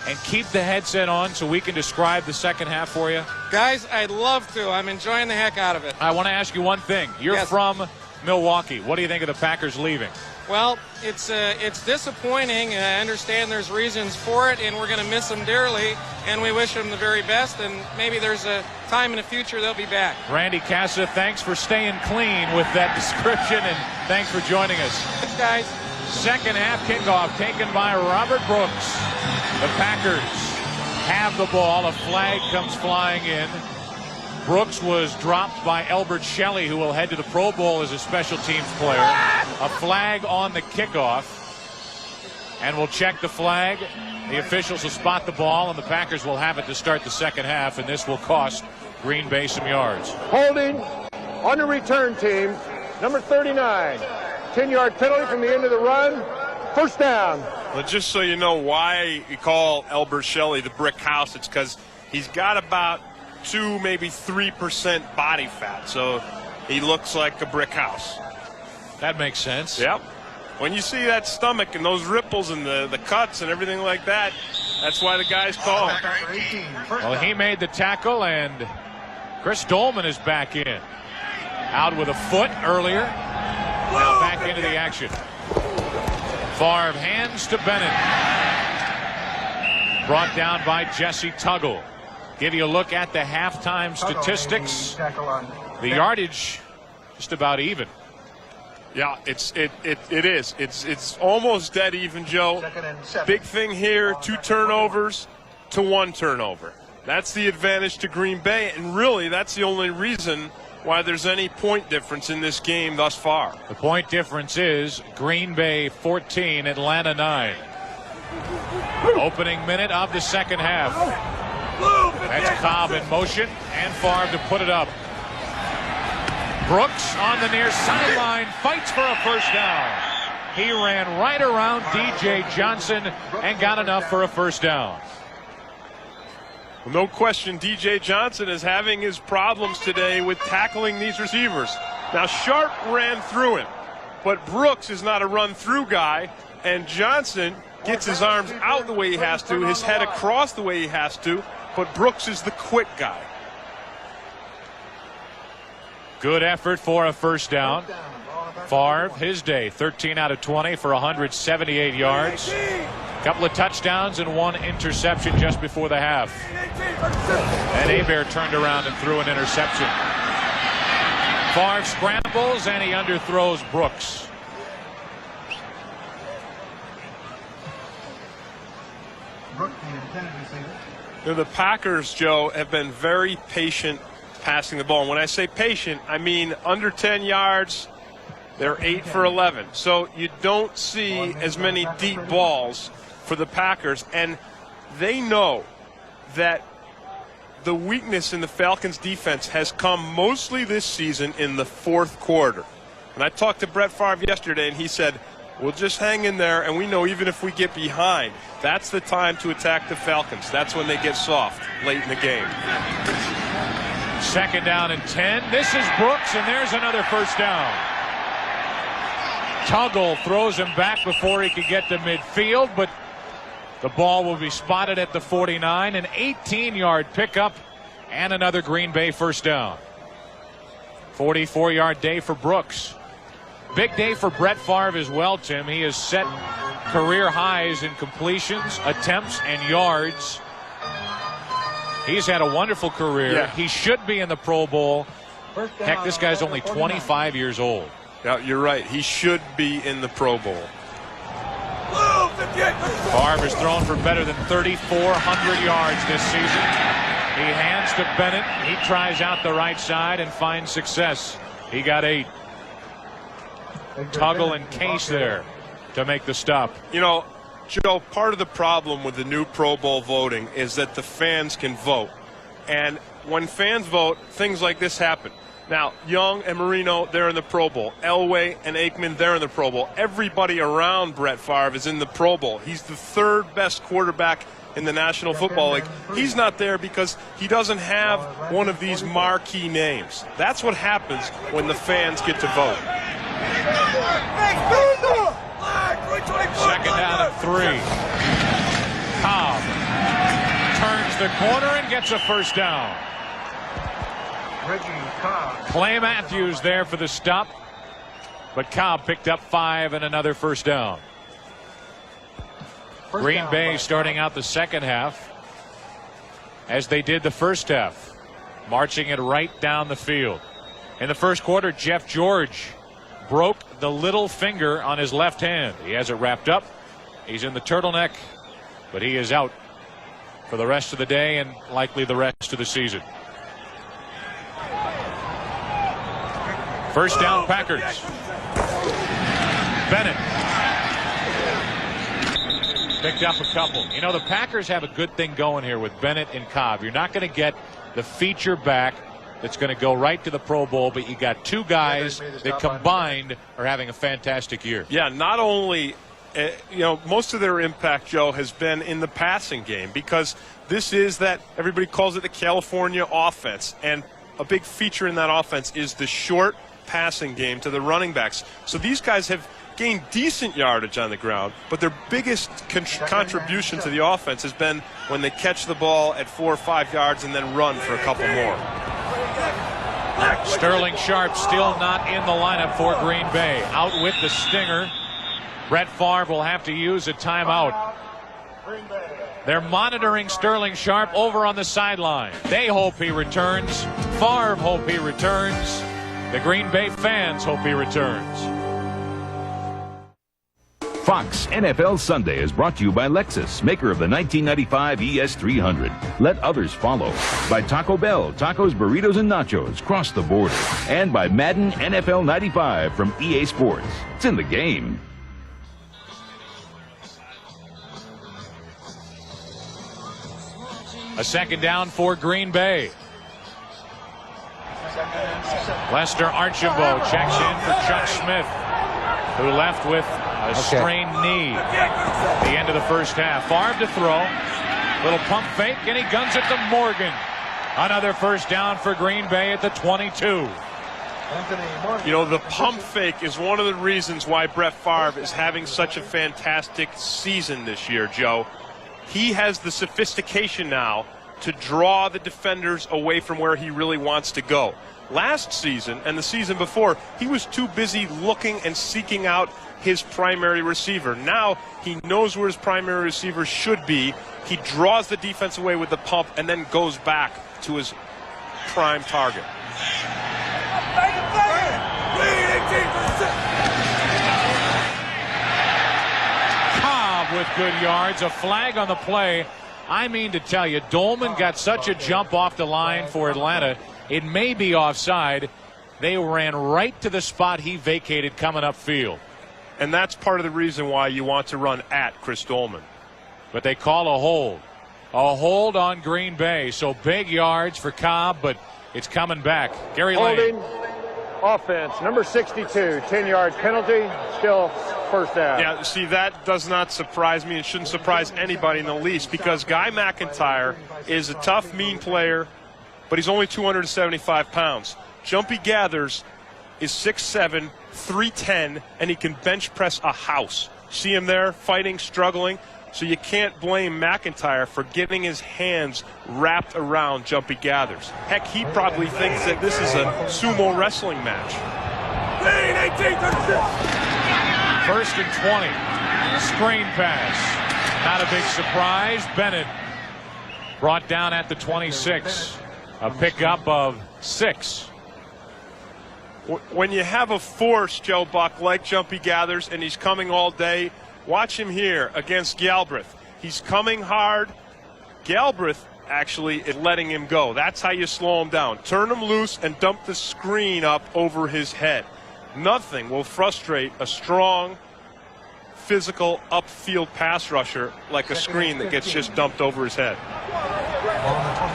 and keep the headset on so we can describe the second half for you? Guys, I'd love to. I'm enjoying the heck out of it. I want to ask you one thing. You're from Milwaukee. What do you think of the Packers leaving? Well, it's disappointing. I understand there's reasons for it, and we're going to miss them dearly, and we wish them the very best, and maybe there's a time in the future they'll be back. Randy Casa, thanks for staying clean with that description, and thanks for joining us. Thanks, guys. Second half kickoff taken by Robert Brooks. The Packers have the ball. A flag comes flying in. Brooks was dropped by Elbert Shelley, who will head to the Pro Bowl as a special teams player. A flag on the kickoff. And we'll check the flag. The officials will spot the ball, and the Packers will have it to start the second half, and this will cost Green Bay some yards. Holding on the return team, number 39. 10-yard penalty from the end of the run. First down. Well, just so you know why you call Elbert Shelley the brick house, it's because he's got about 2, maybe 3% body fat, so he looks like a brick house. That makes sense. Yep. When you see that stomach and those ripples and the cuts and everything like that, that's why the guys call him. Well, he made the tackle, and Chris Dolman is back in. Out with a foot earlier. Now back into the action. Favre hands to Bennett. Brought down by Jesse Tuggle. Give you a look at the halftime statistics. The yardage just about even. Yeah, it is. It's almost dead even, Joe. Big thing here, 2 turnovers to 1 turnover. That's the advantage to Green Bay, and really that's the only reason why there's any point difference in this game thus far. The point difference is Green Bay 14, Atlanta 9. Opening minute of the second half. That's Cobb in motion, and Favre to put it up. Brooks on the near sideline, fights for a first down. He ran right around DJ Johnson and got enough for a first down. Well, no question, DJ Johnson is having his problems today with tackling these receivers. Now, Sharp ran through him, but Brooks is not a run-through guy, and Johnson gets his arms out the way he has to, his head across the way he has to, but Brooks is the quick guy. Good effort for a first down. Favre, his day, 13 out of 20 for 178 yards. Couple of touchdowns and 1 interception just before the half. And Hebert turned around and threw an interception. Favre scrambles and he underthrows Brooks. The Packers, Joe, have been very patient passing the ball. And when I say patient, I mean under 10 yards, they're 8 for 11. So you don't see as many deep balls for the Packers. And they know that the weakness in the Falcons defense has come mostly this season in the fourth quarter. And I talked to Brett Favre yesterday, and he said, we'll just hang in there, and we know even if we get behind, that's the time to attack the Falcons. That's when they get soft late in the game. Second down and 10. This is Brooks, and there's another first down. Tuggle throws him back before he could get to midfield, but the ball will be spotted at the 49. An 18-yard pickup and another Green Bay first down. 44-yard day for Brooks. Big day for Brett Favre as well, Tim. He has set career highs in completions, attempts, and yards. He's had a wonderful career. Yeah. He should be in the Pro Bowl. Heck, this guy's only 25 years old. Yeah, you're right. He should be in the Pro Bowl. Favre has thrown for better than 3,400 yards this season. He hands to Bennett. He tries out the right side and finds success. He got 8. Tuggle and Case there. to make the stop. You know, Joe, part of the problem with the new Pro Bowl voting is that the fans can vote. And when fans vote, things like this happen. Now, Young and Marino, they're in the Pro Bowl. Elway and Aikman, they're in the Pro Bowl. Everybody around Brett Favre is in the Pro Bowl. He's the third best quarterback in the National Football League. He's not there because he doesn't have one of these marquee names. That's what happens when the fans get to vote. Second down and 3. Cobb turns the corner and gets a first down. Clay Matthews there for the stop, but Cobb picked up 5 and another first down. Green Bay starting out the second half as they did the first half, marching it right down the field. In the first quarter, Jeff George broke the little finger on his left hand. He has it wrapped up. He's in the turtleneck, but he is out for the rest of the day and likely the rest of the season. First down, Packers. Bennett picked up a couple. You know, the Packers have a good thing going here with Bennett and Cobb. You're not going to get the feature back that's going to go right to the Pro Bowl, but you got two guys that combined are having a fantastic year. Yeah, not only, you know, most of their impact, Joe, has been in the passing game, because this is that, everybody calls it the California offense, and a big feature in that offense is the short passing game to the running backs. So these guys have gained decent yardage on the ground, but their biggest contribution to the offense has been when they catch the ball at 4 or 5 yards and then run for a couple more. Sterling Sharp still not in the lineup for Green Bay. Out with the stinger. Brett Favre will have to use a timeout. They're monitoring Sterling Sharp over on the sideline. They hope he returns. Favre hope he returns. The Green Bay fans hope he returns. Fox NFL Sunday is brought to you by Lexus, maker of the 1995 ES300. Let others follow. By Taco Bell, tacos, burritos, and nachos cross the border. And by Madden NFL 95 from EA Sports. It's in the game. A second down for Green Bay. Lester Archambault checks in for Chuck Smith, who left with a strained knee at the end of the first half. Favre to throw. Little pump fake, and he guns it to Morgan. Another first down for Green Bay at the 22. You know, the pump fake is one of the reasons why Brett Favre is having such a fantastic season this year, Joe. He has the sophistication now to draw the defenders away from where he really wants to go. Last season and the season before, he was too busy looking and seeking out his primary receiver. Now he knows where his primary receiver should be. He draws the defense away with the pump and then goes back to his prime target. Cobb with good yards. A flag on the play. I mean to tell you, Dolman got such a jump off the line for Atlanta. It may be offside. They ran right to the spot he vacated coming upfield. And that's part of the reason why you want to run at Chris Dolman. But they call a hold. A hold on Green Bay. So big yards for Cobb, but it's coming back. Gary Lane. Holding offense, number 62, 10-yard penalty, still first down. Yeah, see, that does not surprise me and shouldn't surprise anybody in the least, because Guy McIntyre is a tough, mean player, but he's only 275 pounds. Jumpy Gathers is 6'7", 310, and he can bench press a house. See him there fighting, struggling. So you can't blame McIntyre for getting his hands wrapped around Jumpy Gathers. Heck, he probably thinks that this is a sumo wrestling match. First and 20. Screen pass. Not a big surprise. Bennett brought down at the 26. A pickup of 6. When you have a force, Joe Buck, like Jumpy Gathers, and he's coming all day, watch him here against Galbraith. He's coming hard. Galbraith actually is letting him go. That's how you slow him down. Turn him loose and dump the screen up over his head. Nothing will frustrate a strong, physical upfield pass rusher like a screen that gets just dumped over his head.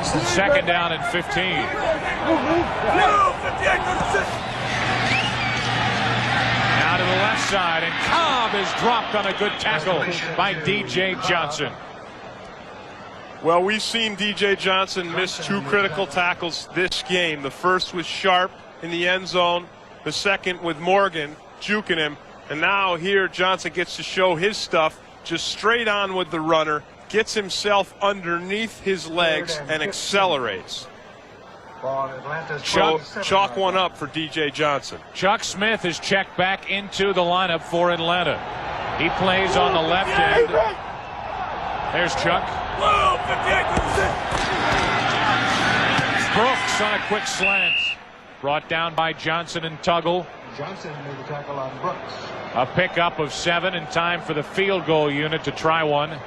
Second down and 15. Now to the left side, and Cobb is dropped on a good tackle by DJ Johnson. Well, we've seen DJ Johnson miss 2 critical tackles this game. The first was Sharp in the end zone. The second with Morgan juking him. And now here Johnson gets to show his stuff, just straight on with the runner, gets himself underneath his legs and accelerates. Chalk one up for DJ Johnson. Chuck Smith is checked back into the lineup for Atlanta. He plays on the left end. There's Chuck. Brooks on a quick slant. Brought down by Johnson and Tuggle. Johnson made the tackle on Brooks. A pickup of 7 in time for the field goal unit to try one,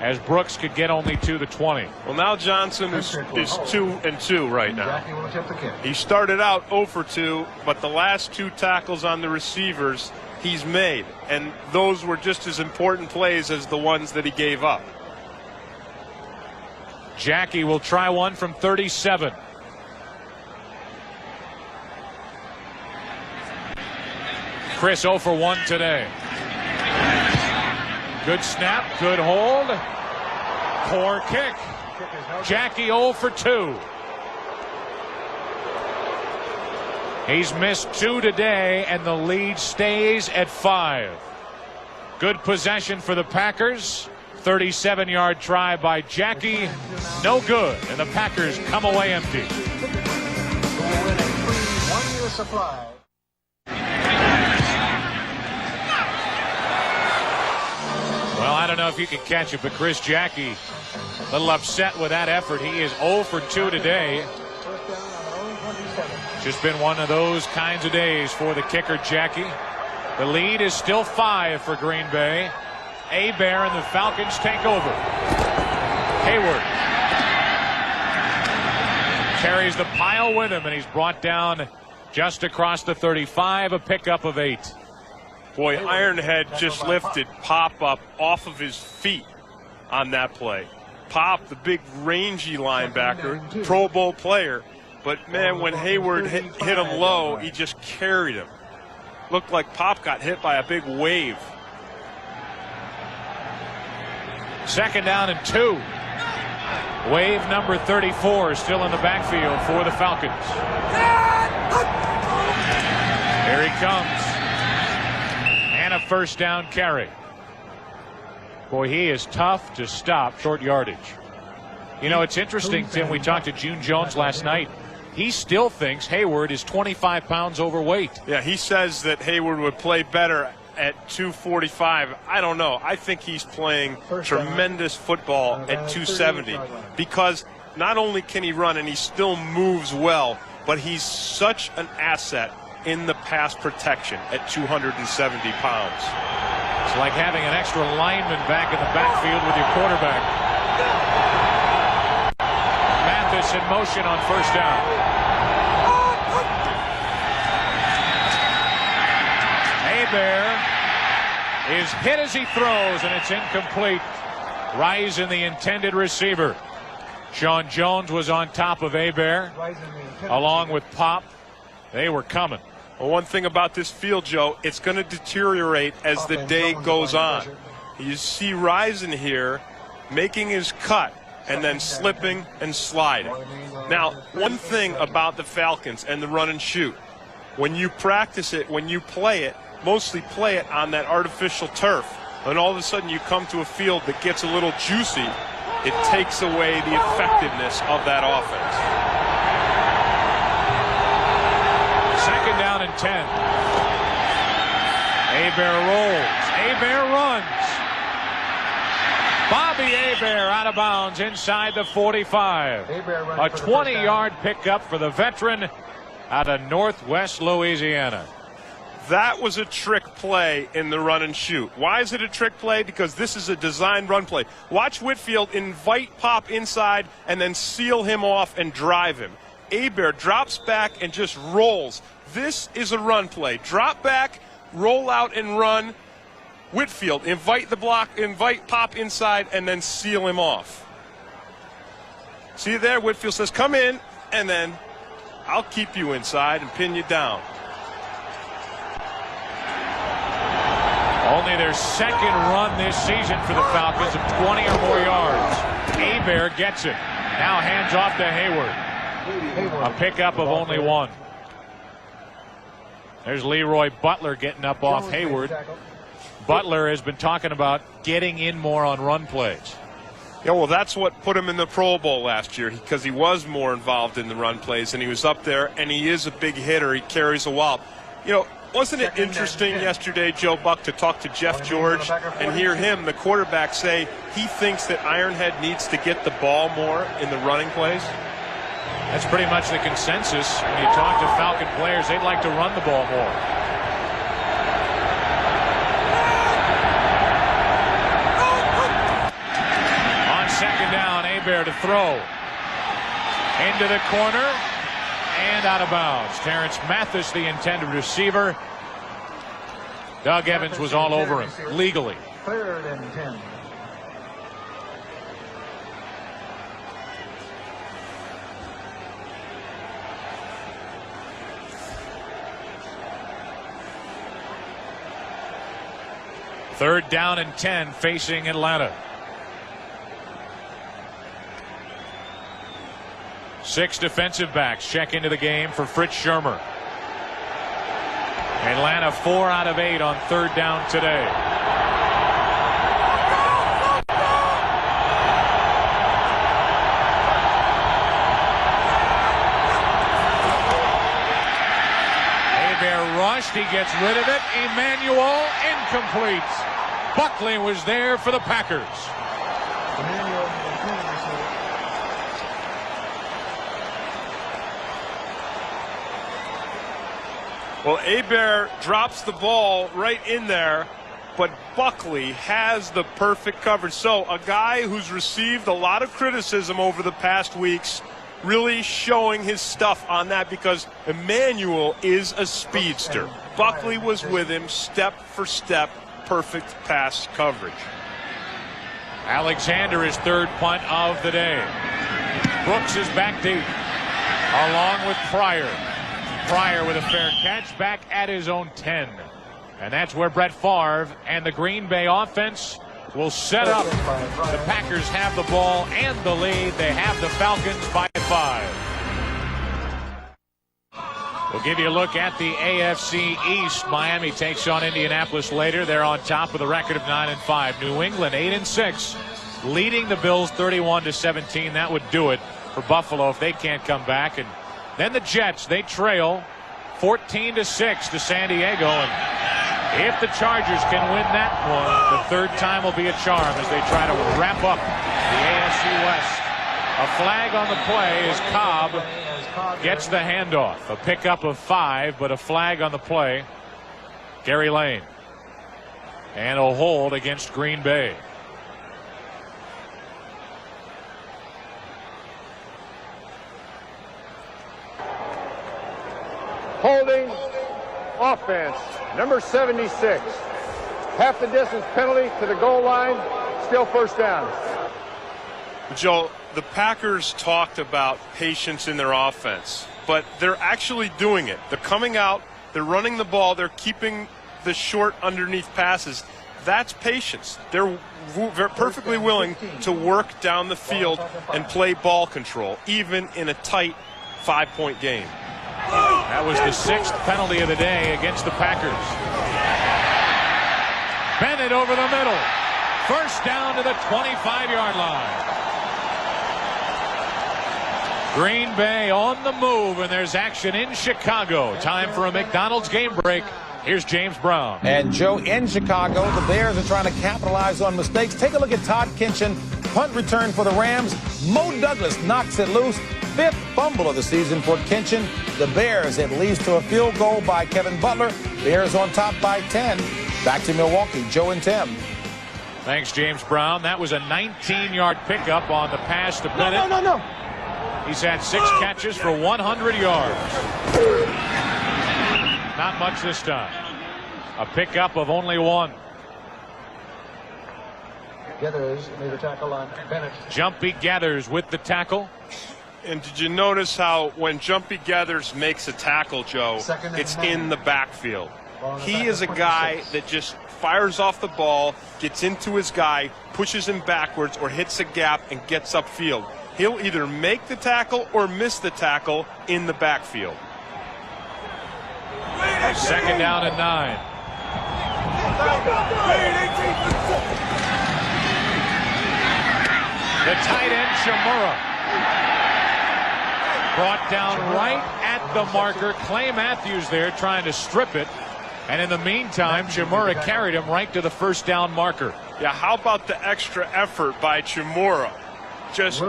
as Brooks could get only to the 20. Well, now Johnson is 2-2 right now. He started out 0 for 2, but the last 2 tackles on the receivers he's made, and those were just as important plays as the ones that he gave up. Jackie will try one from 37. Chris 0 for 1 today. Good snap, good hold. Poor kick. Jackie 0 for 2. He's missed 2 today, and the lead stays at 5. Good possession for the Packers. 37-yard try by Jackie. No good, and the Packers come away empty. One-year supply. Well, I don't know if you can catch it, but Chris Jackie, a little upset with that effort. He is 0 for 2 today. Just been one of those kinds of days for the kicker, Jackie. The lead is still 5 for Green Bay. Hebert and the Falcons take over. Hayward carries the pile with him, and he's brought down just across the 35, a pickup of 8. Boy, Ironhead just lifted Pop up off of his feet on that play. Pop, the big rangy linebacker, Pro Bowl player, but man, when Hayward hit him low, he just carried him. Looked like Pop got hit by a big wave. Second down and 2. Wave number 34 still in the backfield for the Falcons. Here he comes. And a first down carry. Boy, he is tough to stop short yardage. You know, it's interesting, Tim, we talked to June Jones last night. He still thinks Hayward is 25 pounds overweight. Yeah, he says that Hayward would play better at 245. I don't know. I think he's playing tremendous football at 270 because not only can he run and he still moves well, but he's such an asset in the pass protection at 270 pounds. It's like having an extra lineman back in the backfield with your quarterback. Mathis in motion on first down. Hebert is hit as he throws, and it's incomplete. Rise in the intended receiver. Sean Jones was on top of Hebert, along with Pop. They were coming. Well, one thing about this field, Joe, it's going to deteriorate as the day goes on. You see Risen here making his cut and then slipping and sliding. Now, one thing about the Falcons and the run and shoot, when you practice it, when you play it, mostly play it on that artificial turf, and all of a sudden you come to a field that gets a little juicy, it takes away the effectiveness of that offense. Second down and 10. Hebert rolls. Hebert runs. Bobby Hebert out of bounds inside the 45. A 20-yard pickup for the veteran out of Northwest Louisiana. That was a trick play in the run and shoot. Why is it a trick play? Because this is a designed run play. Watch Whitfield invite Pop inside and then seal him off and drive him. Hebert drops back and just rolls. This is a run play. Drop back, roll out and run. Whitfield, invite the block, pop inside, and then seal him off. See there, Whitfield says, come in, and then I'll keep you inside and pin you down. Only their second run this season for the Falcons of 20 or more yards. Hebert gets it. Now hands off to Hayward. A pickup of only one. There's Leroy Butler getting up off Hayward. Butler has been talking about getting in more on run plays. Yeah, well, that's what put him in the Pro Bowl last year, because he was more involved in the run plays, and he was up there, and he is a big hitter. He carries a wallop. You know, wasn't it interesting yesterday, Joe Buck, to talk to Jeff George and hear him, the quarterback, say he thinks that Ironhead needs to get the ball more in the running plays? That's pretty much the consensus. When you talk to Falcon players, they'd like to run the ball more. On second down, Hebert to throw. Into the corner and out of bounds. Terrence Mathis, the intended receiver. Doug Evans was all over him, legally. 3rd and 10. Third down and 10 facing Atlanta. 6 defensive backs check into the game for Fritz Shermer. Atlanta 4 out of 8 on third down today. Hebert rushed. He gets rid of it. Emmanuel incomplete. Buckley was there for the Packers. Well, Hebert drops the ball right in there, but Buckley has the perfect coverage. So a guy who's received a lot of criticism over the past weeks really showing his stuff on that, because Emmanuel is a speedster. Buckley was with him step for step, perfect pass coverage. Alexander is third punt of the day. Brooks is back deep along with Pryor. Pryor with a fair catch back at his own 10. And that's where Brett Favre and the Green Bay offense will set up. The Packers have the ball and the lead. They have the Falcons by 5. We'll give you a look at the AFC East. Miami takes on Indianapolis later. They're on top with a record of 9-5. New England 8-6, leading the Bills 31-17. That would do it for Buffalo if they can't come back. And then the Jets, they trail 14-6 to San Diego. And if the Chargers can win that one, the third time will be a charm as they try to wrap up the AFC West. A flag on the play as Cobb gets the handoff. A pickup of 5, but a flag on the play. Gary Lane. And a hold against Green Bay. Holding offense, number 76. Half the distance penalty to the goal line, still first down. Joe, the Packers talked about patience in their offense, but they're actually doing it. They're coming out, they're running the ball, they're keeping the short underneath passes. That's patience. They're perfectly willing to work down the field and play ball control, even in a tight 5-point game. That was the 6th penalty of the day against the Packers. Bennett over the middle. First down to the 25-yard line. Green Bay on the move, and there's action in Chicago. Time for a McDonald's game break. Here's James Brown. And Joe, in Chicago, the Bears are trying to capitalize on mistakes. Take a look at Todd Kinchin. Punt return for the Rams. Mo Douglas knocks it loose. 5th fumble of the season for Kinchin. The Bears, it leads to a field goal by Kevin Butler. Bears on top by 10. Back to Milwaukee, Joe and Tim. Thanks, James Brown. That was a 19-yard pickup on the pass to Bennett. No. He's had 6 catches for 100 yards. Not much this time. A pickup of only 1. Gathers made the tackle on Bennett. Jumpy Gathers with the tackle. And did you notice how when Jumpy Gathers makes a tackle, Joe, it's in the backfield? He is a guy that just fires off the ball, gets into his guy, pushes him backwards, or hits a gap and gets upfield. He'll either make the tackle or miss the tackle in the backfield. 2nd down and 9. The tight end, Shimura, brought down right at the marker. Clay Matthews there trying to strip it. And in the meantime, Shimura carried him right to the 1st down marker. Yeah, how about the extra effort by Shimura? Just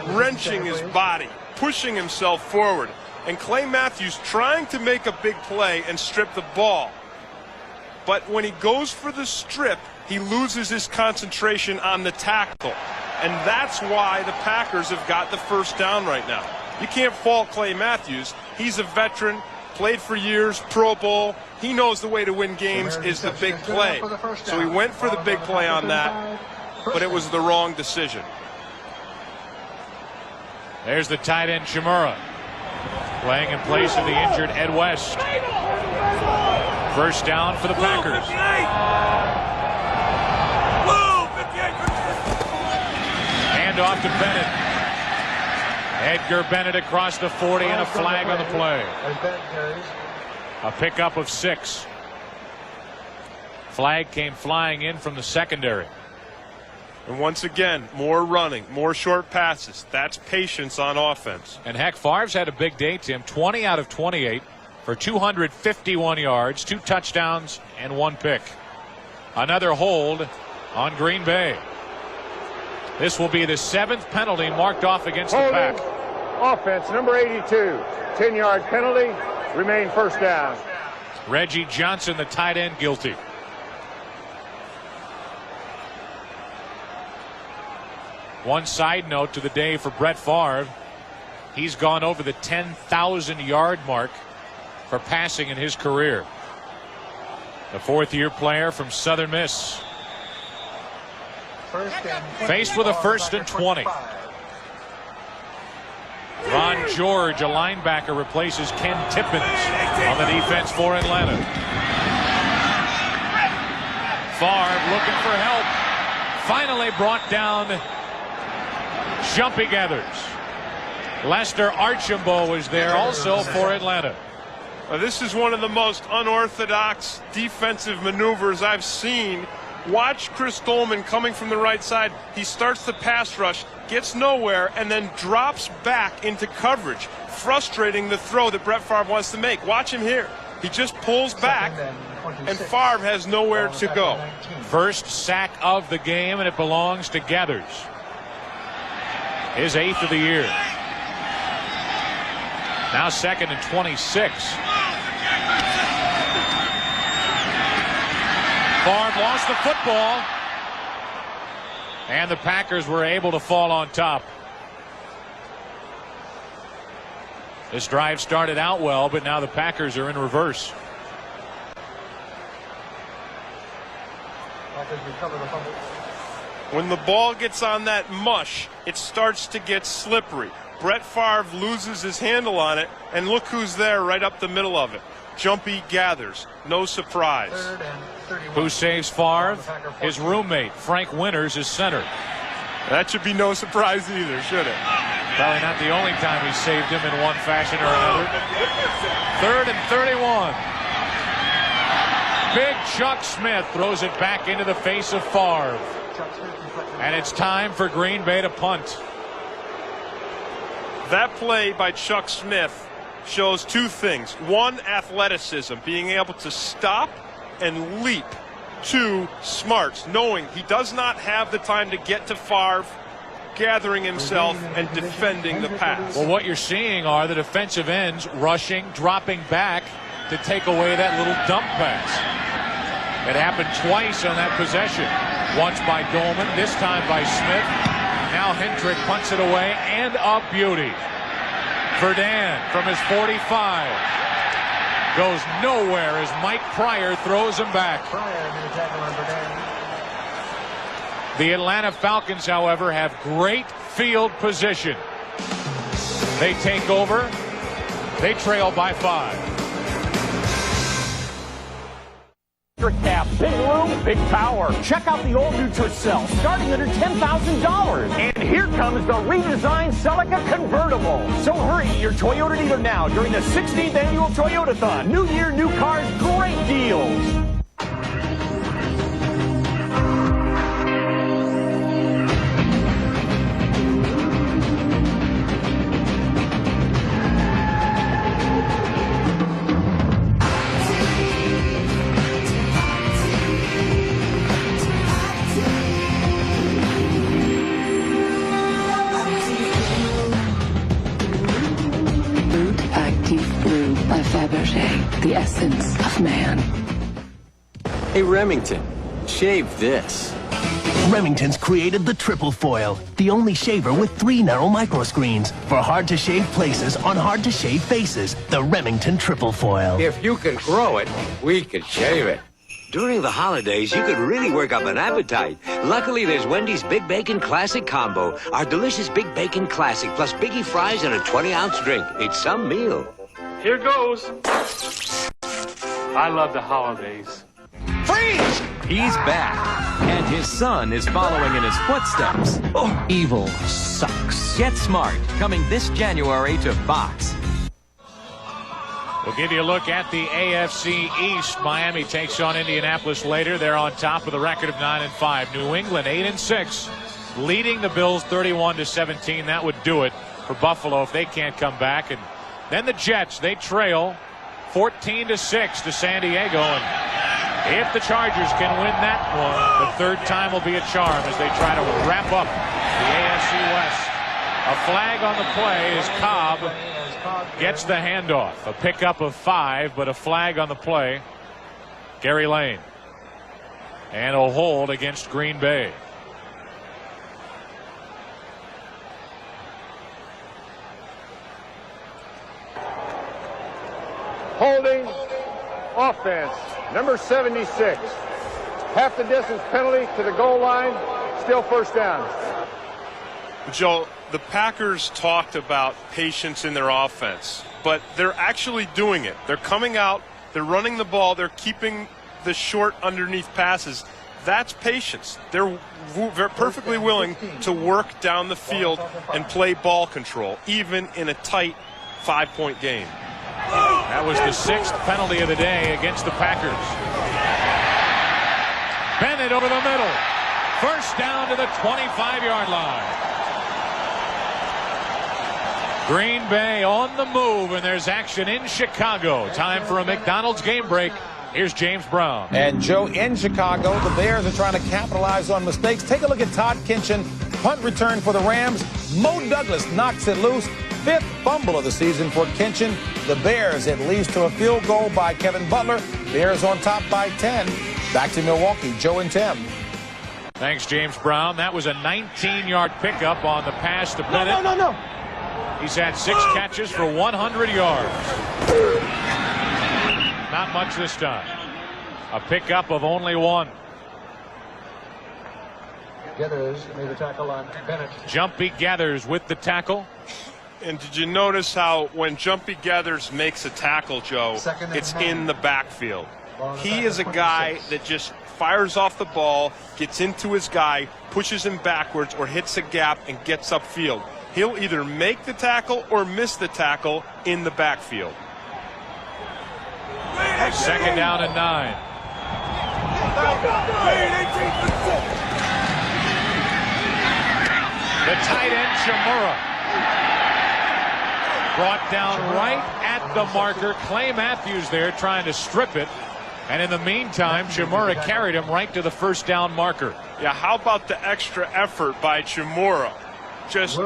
wrenching his body, pushing himself forward. And Clay Matthews trying to make a big play and strip the ball. But when he goes for the strip, he loses his concentration on the tackle. And that's why the Packers have got the 1st down right now. You can't fault Clay Matthews. He's a veteran, played for years, Pro Bowl. He knows the way to win games is the big play. So he went for the big play on that, but it was the wrong decision. There's the tight end, Shimura, playing in place of the injured Ed West. 1st down for the Packers. Hand off to Bennett. Edgar Bennett across the 40 and a flag on the play. A pickup of 6. Flag came flying in from the secondary. And once again, more running, more short passes. That's patience on offense. And heck, Favre's had a big day, Tim. 20 out of 28 for 251 yards, 2 touchdowns, and 1 pick. Another hold on Green Bay. This will be the 7th penalty marked off against the Pack. Offense, number 82. 10-yard penalty. Remain 1st down. Reggie Johnson, the tight end, guilty. One side note to the day for Brett Favre. He's gone over the 10,000-yard mark for passing in his career. The 4th-year player from Southern Miss. Faced with a 1st and 20. Ron George, a linebacker, replaces Ken Tippins on the defense for Atlanta. Favre looking for help. Finally brought down Jumpy Gathers. Lester Archambault was there also for Atlanta. This is one of the most unorthodox defensive maneuvers I've seen. Watch Chris Dolman coming from the right side. He starts the pass rush, gets nowhere, and then drops back into coverage, frustrating the throw that Brett Favre wants to make. Watch him here. He just pulls back, and Favre has nowhere to go. 1st sack of the game, and it belongs to Gathers. His 8th of the year. Now 2nd and 26. Favre lost the football, and the Packers were able to fall on top. This drive started out well, but now the Packers are in reverse. When the ball gets on that mush, it starts to get slippery. Brett Favre loses his handle on it, and look who's there right up the middle of it. Jumpy Gathers. No surprise. Who saves Favre? His roommate, Frank Winters, is center. That should be no surprise either, should it? Probably not the only time he saved him in one fashion or another. 3rd and 31. Big Chuck Smith throws it back into the face of Favre. And it's time for Green Bay to punt. That play by Chuck Smith shows 2 things. 1, athleticism, being able to stop and leap. 2, smarts, knowing he does not have the time to get to Favre, gathering himself and defending the pass. Well, what you're seeing are the defensive ends rushing, dropping back to take away that little dump pass. It happened twice on that possession. Once by Dolman, this time by Smith. Now Hendrick punts it away, and a beauty. Verdun from his 45 goes nowhere as Mike Pryor throws him back. The Atlanta Falcons, however, have great field position. They take over. They trail by 5. Cap, big room, big power. Check out the all-new Tercel, starting under $10,000. And here comes the redesigned Celica convertible. So hurry to your Toyota dealer now during the 16th annual Toyota-thon. New year, new cars, great deals. The essence of man. Hey, Remington, shave this. Remington's created the Triple Foil, the only shaver with 3 narrow microscreens for hard-to-shave places on hard-to-shave faces. The Remington Triple Foil. If you can grow it, we can shave it. During the holidays, you could really work up an appetite. Luckily, there's Wendy's Big Bacon Classic Combo. Our delicious Big Bacon Classic plus Biggie Fries and a 20-ounce drink. It's some meal. Here goes. I love the holidays. Freeze! He's back, and his son is following in his footsteps. Oh, evil sucks. Get Smart, coming this January to Fox. We'll give you a look at the AFC East. Miami takes on Indianapolis later. They're on top with a record of 9-5. New England 8-6, leading the Bills 31-17. That would do it for Buffalo if they can't come back. And then the Jets, they trail 14-6 to San Diego. And if the Chargers can win that one, the third time will be a charm as they try to wrap up the AFC West. A flag on the play as Cobb gets the handoff. A pickup of 5, but a flag on the play. Gary Lane. And a hold against Green Bay. Holding offense, number 76. Half the distance penalty to the goal line, still first down. Joe, the Packers talked about patience in their offense, but they're actually doing it. They're coming out, they're running the ball, they're keeping the short underneath passes. That's patience. They're perfectly willing to work down the field and play ball control, even in a tight 5-point game. That was the 6th penalty of the day against the Packers. Bennett over the middle. First down to the 25-yard line. Green Bay on the move, and there's action in Chicago. Time for a McDonald's game break. Here's James Brown. And Joe, in Chicago, the Bears are trying to capitalize on mistakes. Take a look at Todd Kinchin. Punt return for the Rams. Mo Douglas knocks it loose. 5th fumble of the season for Kinchin. The Bears, it leads to a field goal by Kevin Butler. Bears on top by 10. Back to Milwaukee, Joe and Tim. Thanks, James Brown. That was a 19-yard pickup on the pass to Bennett. No. He's had 6 catches for 100 yards. Not much this time. A pickup of only 1. Gathers made the tackle on Bennett. Jumpy Gathers with the tackle. And did you notice how when Jumpy Gathers makes a tackle, Joe, it's in the backfield? He is a guy that just fires off the ball, gets into his guy, pushes him backwards, or hits a gap and gets upfield. He'll either make the tackle or miss the tackle in the backfield. 2nd down and 9. The tight end, Shimura. Brought down right at the marker. Clay Matthews there trying to strip it. And in the meantime, Shimura carried him right to the first down marker. Yeah, how about the extra effort by Shimura? Just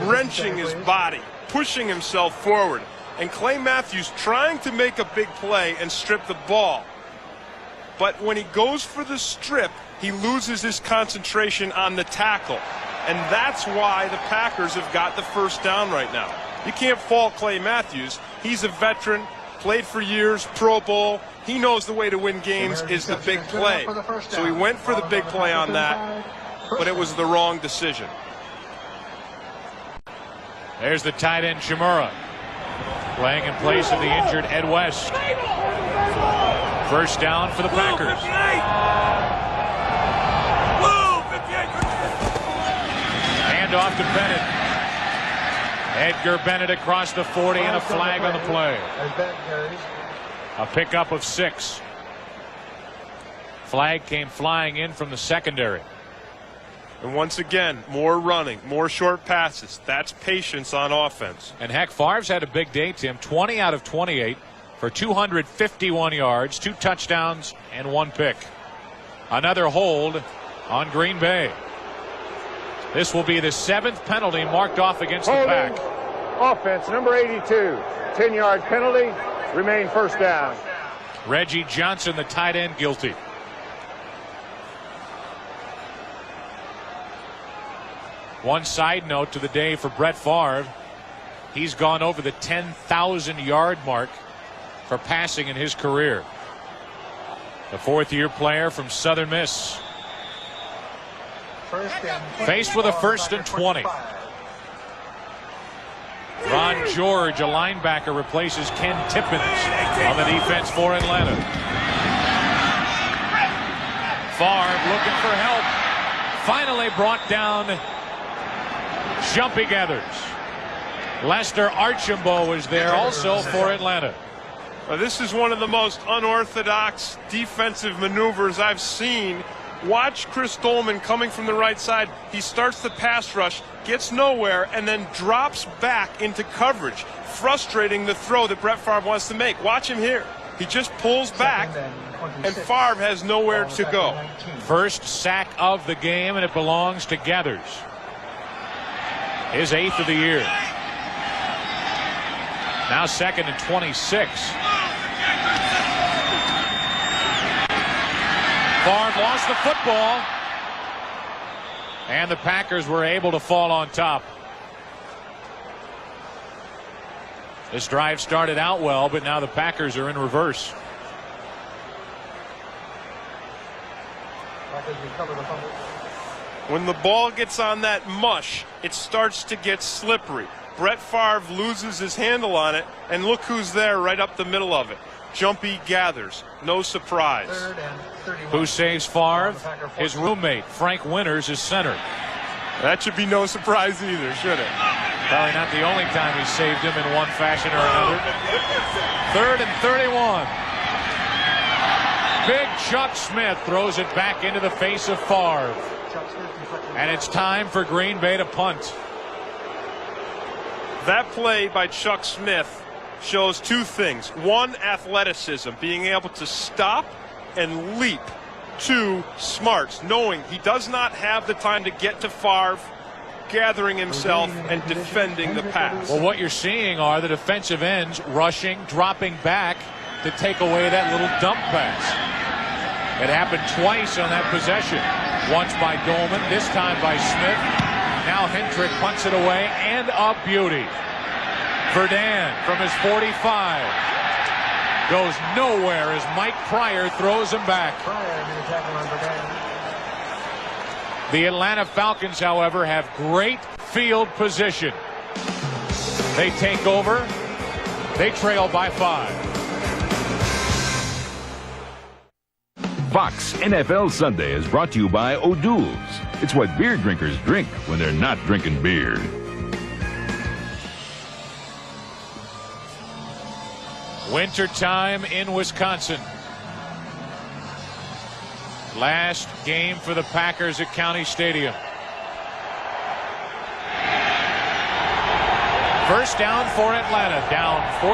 wrenching his body, pushing himself forward. And Clay Matthews trying to make a big play and strip the ball. But when he goes for the strip, he loses his concentration on the tackle. And that's why the Packers have got the first down right now. You can't fault Clay Matthews. He's a veteran. played for years, Pro Bowl. He knows the way to win games is the big play. So he went for the big play on that, but it was the wrong decision. There's the tight end, Shimura, playing in place of the injured Ed West. First down for the Packers. Hand off to Bennett. Edgar Bennett across the 40 and a flag on the play. A pickup of 6. Flag came flying in from the secondary. And once again, more running, more short passes. That's patience on offense. And heck, Favre's had a big day, Tim. 20 out of 28 for 251 yards, 2 touchdowns, and 1 pick. Another hold on Green Bay. This will be the 7th penalty marked off against the Pack. Offense, number 82. 10-yard penalty. Remain first down. Reggie Johnson, the tight end, guilty. One side note to the day for Brett Favre. He's gone over the 10,000-yard mark for passing in his career. The 4th-year player from Southern Miss. Faced with a 1st and 20. Ron George, a linebacker, replaces Ken Tippins on the defense for Atlanta. Favre looking for help. Finally brought down. Jumpy gathers. Lester Archambault was there also for Atlanta. This is one of the most unorthodox defensive maneuvers I've seen. Watch Chris Dolman coming from the right side. He starts the pass rush, gets nowhere, and then drops back into coverage, frustrating the throw that Brett Favre wants to make. Watch him here. He just pulls back, and Favre has nowhere to go. First sack of the game, and it belongs to Gathers. His 8th of the year. Now 2nd and 26. Favre lost the football, and the Packers were able to fall on top. This drive started out well, but now the Packers are in reverse. When the ball gets on that mush, it starts to get slippery. Brett Favre loses his handle on it, and look who's there right up the middle of it. Jumpy Gathers. No surprise. Who saves Favre? His roommate, Frank Winters, is center. That should be no surprise either, should it? Probably not the only time he saved him in one fashion or another. 3rd and 31. Big Chuck Smith throws it back into the face of Favre. And it's time for Green Bay to punt. That play by Chuck Smith shows 2 things. 1, athleticism, being able to stop and leap. 2, smarts, knowing he does not have the time to get to Favre, gathering himself and defending the pass. Well, what you're seeing are the defensive ends rushing, dropping back to take away that little dump pass. It happened twice on that possession. Once by Dolman, this time by Smith. Now Hendrick punts it away, and a beauty. Verdun from his 45 goes nowhere as Mike Pryor throws him back. The Atlanta Falcons, however, have great field position. They take over. They trail by 5. Fox NFL Sunday is brought to you by O'Doul's. It's what beer drinkers drink when they're not drinking beer. Wintertime in Wisconsin. Last game for the Packers at County Stadium. First down for Atlanta, down 14-9.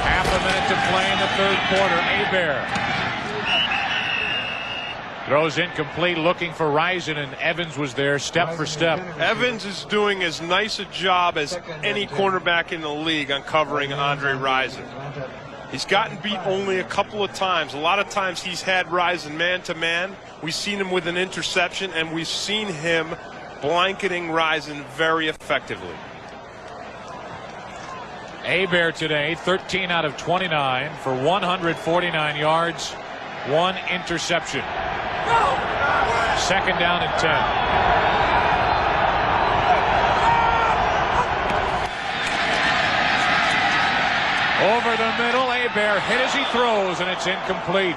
Half a minute to play in the 3rd quarter. Hebert throws incomplete, looking for Rison, and Evans was there step for step. Evans is doing as nice a job as any cornerback in the league on covering Andre Rison. He's gotten beat only a couple of times. A lot of times he's had Rison man-to-man. We've seen him with an interception, and we've seen him blanketing Rison very effectively. Hebert today, 13 out of 29 for 149 yards, 1 interception. Second down and 10. Over the middle, Hebert hit as he throws, and it's incomplete.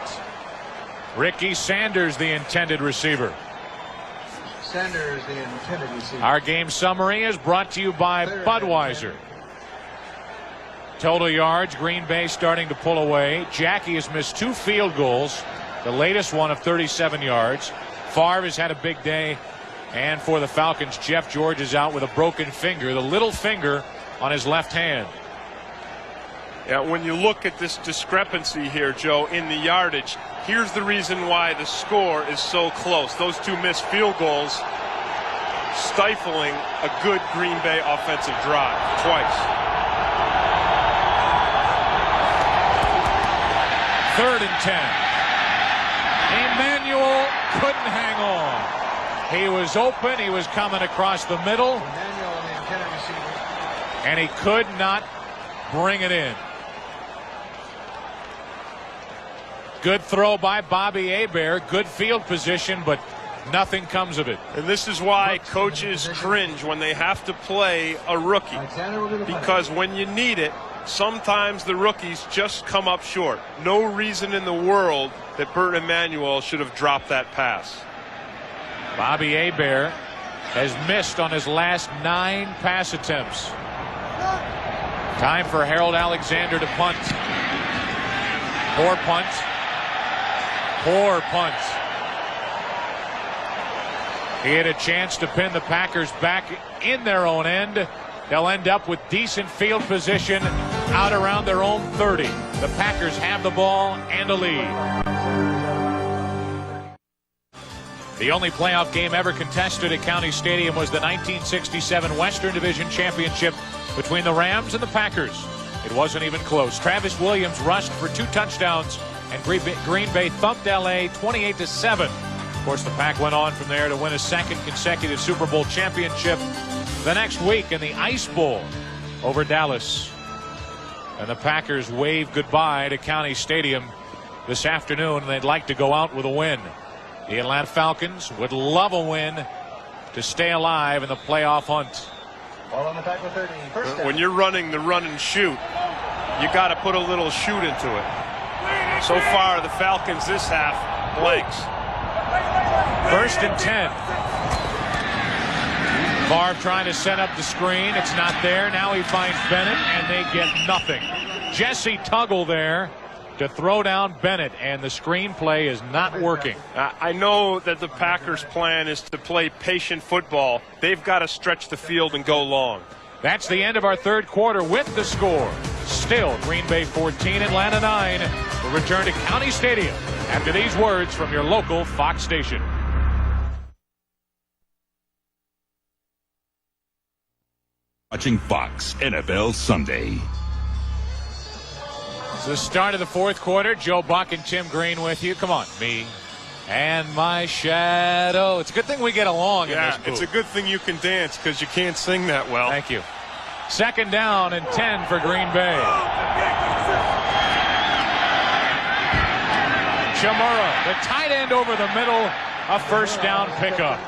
Ricky Sanders, the intended receiver. Sanders, the intended receiver. Our game summary is brought to you by Budweiser. Total yards, Green Bay starting to pull away. Jackie has missed 2 field goals, the latest one of 37 yards. Favre has had a big day. And for the Falcons, Jeff George is out with a broken finger, the little finger on his left hand. Yeah, when you look at this discrepancy here, Joe, in the yardage, here's the reason why the score is so close. Those 2 missed field goals stifling a good Green Bay offensive drive twice. 3rd and 10. Emmanuel couldn't hang on. He was open. He was coming across the middle. Emmanuel, the intended receiver. And he could not bring it in. Good throw by Bobby Hebert. Good field position, but nothing comes of it. And this is why coaches cringe when they have to play a rookie. Because when you need it, sometimes the rookies just come up short. No reason in the world that Burt Emmanuel should have dropped that pass. Bobby Hebert has missed on his last 9 pass attempts. Time for Harold Alexander to punt. Poor punt. Poor punt. He had a chance to pin the Packers back in their own end. They'll end up with decent field position out around their own 30. The Packers have the ball and a lead. The only playoff game ever contested at County Stadium was the 1967 Western Division Championship between the Rams and the Packers. It wasn't even close. Travis Williams rushed for 2 touchdowns, and Green Bay thumped L.A. 28-7. Of course, the Pack went on from there to win a 2nd consecutive Super Bowl championship the next week in the Ice Bowl over Dallas. And the Packers wave goodbye to County Stadium this afternoon, and they'd like to go out with a win. The Atlanta Falcons would love a win to stay alive in the playoff hunt. Ball on the back of 30. First down. When you're running the run and shoot, you got to put a little shoot into it. So far, the Falcons this half blanks. 1st and 10. Favre trying to set up the screen. It's not there. Now he finds Bennett, and they get nothing. Jesse Tuggle there to throw down Bennett, and the screenplay is not working. I know that the Packers' plan is to play patient football. They've got to stretch the field and go long. That's the end of our 3rd quarter with the score. Still Green Bay 14, Atlanta 9. We'll return to County Stadium after these words from your local Fox station. Watching Fox NFL Sunday. It's the start of the 4th quarter. Joe Buck and Tim Green with you. Come on, me and my shadow. It's a good thing we get along in this booth. It's a good thing you can dance because you can't sing that well. Thank you. 2nd down and 10 for Green Bay. Chamorro, the tight end over the middle, a 1st down pickup.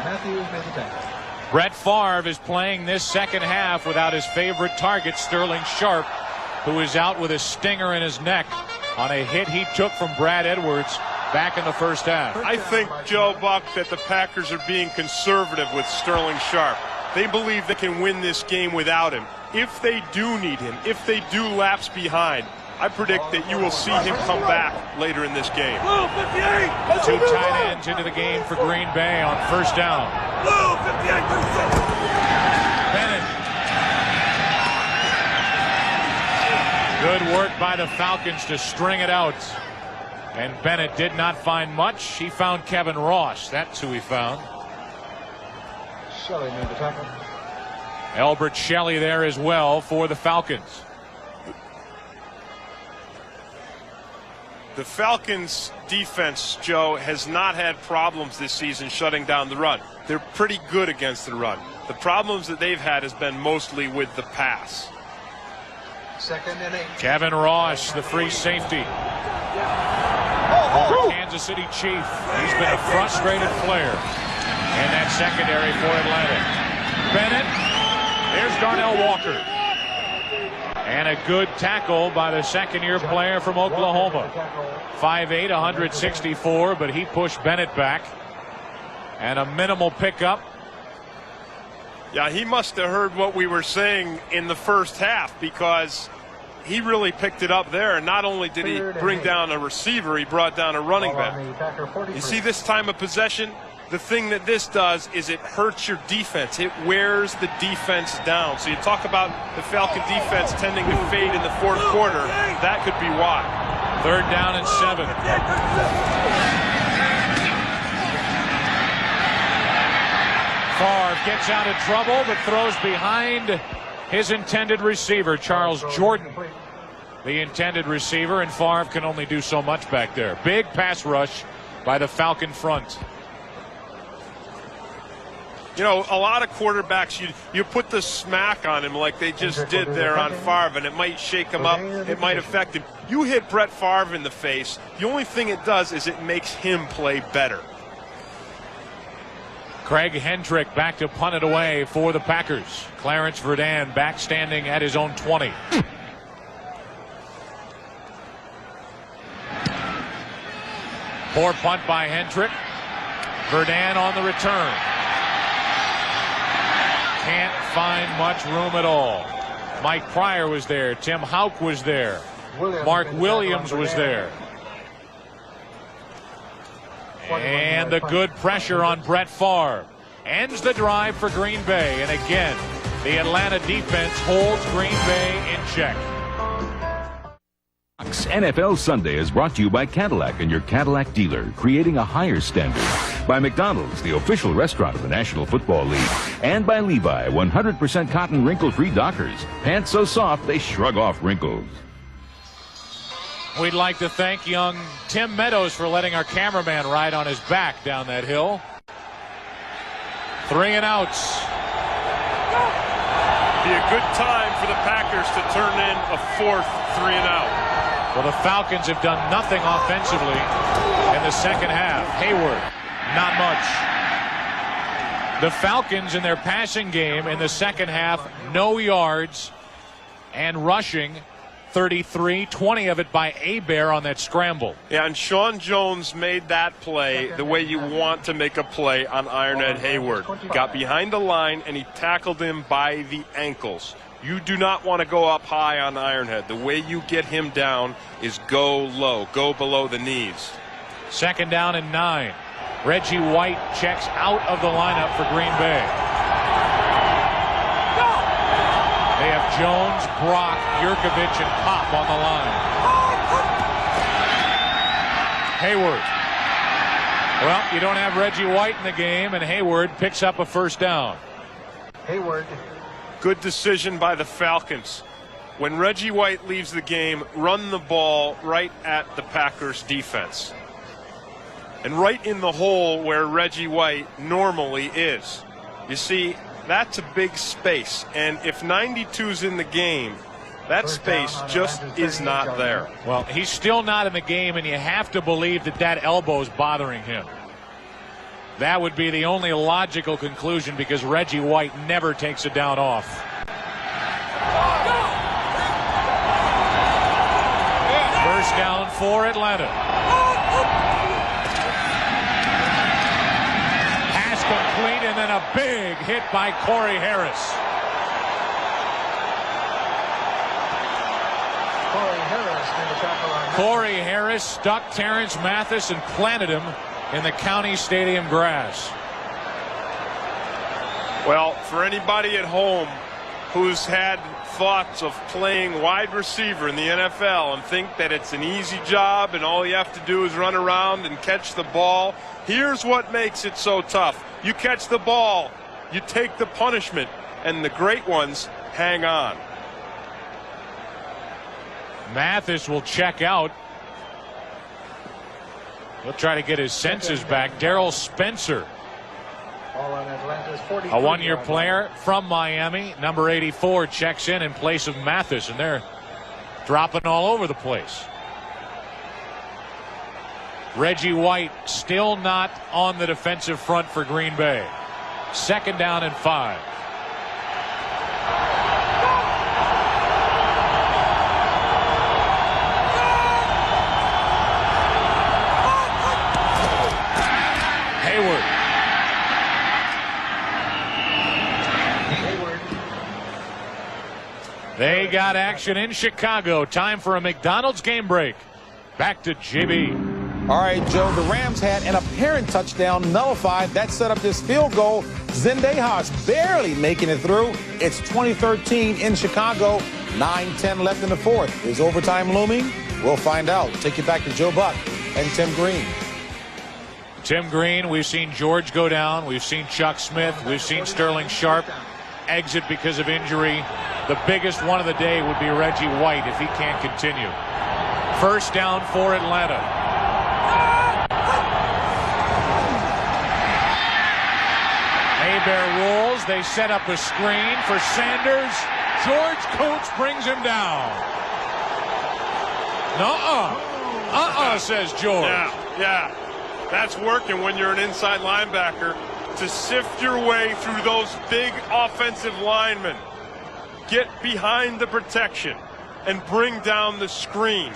Matthews made the tackle. Brett Favre is playing this 2nd half without his favorite target, Sterling Sharp, who is out with a stinger in his neck on a hit he took from Brad Edwards back in the 1st half. I think, Joe Buck, that the Packers are being conservative with Sterling Sharp. They believe they can win this game without him. If they do need him, if they do lapse behind, I predict that you will see him come back later in this game. 2 tight ends into the game for Green Bay on 1st down. Bennett. Good work by the Falcons to string it out. And Bennett did not find much. He found Kevin Ross. That's who he found. Shelley made the tackle. Elbert Shelley there as well for the Falcons. The Falcons defense, Joe, has not had problems this season shutting down the run. They're pretty good against the run. The problems that they've had has been mostly with the pass. 2nd and 8. Kevin Ross, the free safety. Kansas City Chief. He's been a frustrated player in that secondary for Atlanta. Bennett. There's Darnell Walker. And a good tackle by the second-year player from Oklahoma. 5'8", 164, but he pushed Bennett back. And a minimal pickup. Yeah, he must have heard what we were saying in the first half, because he really picked it up there. And not only did he bring down a receiver, he brought down a running back. You see this time of possession? The thing that this does is it hurts your defense. It wears the defense down. So you talk about the Falcon defense tending to fade in the fourth quarter. That could be why. 3rd down and 7. Favre gets out of trouble, but throws behind his intended receiver, Charles Jordan. The intended receiver, and Favre can only do so much back there. Big pass rush by the Falcon front. You know, a lot of quarterbacks, you put the smack on him like they just did there on Favre, and it might shake him up. It might affect him. You hit Brett Favre in the face, the only thing it does is it makes him play better. Craig Hendrick back to punt it away for the Packers. Clarence Verdun back standing at his own 20. Poor punt by Hendrick. Verdun on the return. Can't find much room at all. Mike Pryor was there. Tim Houck was there. Mark Williams was there. And the good pressure on Brett Favre ends the drive for Green Bay. And again, the Atlanta defense holds Green Bay in check. NFL Sunday is brought to you by Cadillac and your Cadillac dealer, creating a higher standard. By McDonald's, the official restaurant of the National Football League. And by Levi, 100% cotton wrinkle-free Dockers. Pants so soft they shrug off wrinkles. We'd like to thank young Tim Meadows for letting our cameraman ride on his back down that hill. 3 and outs. Be a good time for the Packers to turn in a 4th 3 and out. Well, the Falcons have done nothing offensively in the second half. Hayward, not much. The Falcons in their passing game in the second half, no yards, and rushing 33, 20 of it by Hebert on that scramble. Yeah, and Sean Jones made that play the way you want to make a play on Ironhead Hayward. He got behind the line and he tackled him by the ankles. You do not want to go up high on Ironhead. The way you get him down is go low, go below the knees. 2nd down and 9. Reggie White checks out of the lineup for Green Bay. They have Jones, Brock, Yurkovich, and Pop on the line. Hayward. Well, you don't have Reggie White in the game, and Hayward picks up a 1st down. Hayward. Good decision by the Falcons. When Reggie White leaves the game, run the ball right at the Packers defense. And right in the hole where Reggie White normally is. You see, that's a big space. And if 92's in the game, that space just is not there. Well, he's still not in the game, and you have to believe that that elbow's bothering him. That would be the only logical conclusion, because Reggie White never takes a down off. First down for Atlanta. Pass complete, and then a big hit by Corey Harris. Corey Harris stuck Terrence Mathis and planted him in the County Stadium grass. Well, for anybody at home who's had thoughts of playing wide receiver in the NFL and think that it's an easy job and all you have to do is run around and catch the ball, here's what makes it so tough. You catch the ball, you take the punishment, and the great ones hang on. Mathis will check out. He'll try to get his senses back. Darrell Spencer, a one-year player from Miami. Number 84 checks in place of Mathis, and they're dropping all over the place. Reggie White still not on the defensive front for Green Bay. 2nd down and 5. Hayward. They got action in Chicago. Time for a McDonald's game break. Back to JB. All right, Joe, the Rams had an apparent touchdown nullified. That set up this field goal. Zendejas barely making it through. It's 2013 in Chicago. 9-10 left in the 4th. Is overtime looming? We'll find out. Take it back to Joe Buck and Tim Green. Tim Green, we've seen George go down. We've seen Chuck Smith. We've seen Sterling Sharp exit because of injury. The biggest one of the day would be Reggie White if he can't continue. 1st down for Atlanta. Hebert rolls. They set up a screen for Sanders. George Kuntz brings him down. Says George. Yeah. That's working when you're an inside linebacker to sift your way through those big offensive linemen. Get behind the protection and bring down the screen.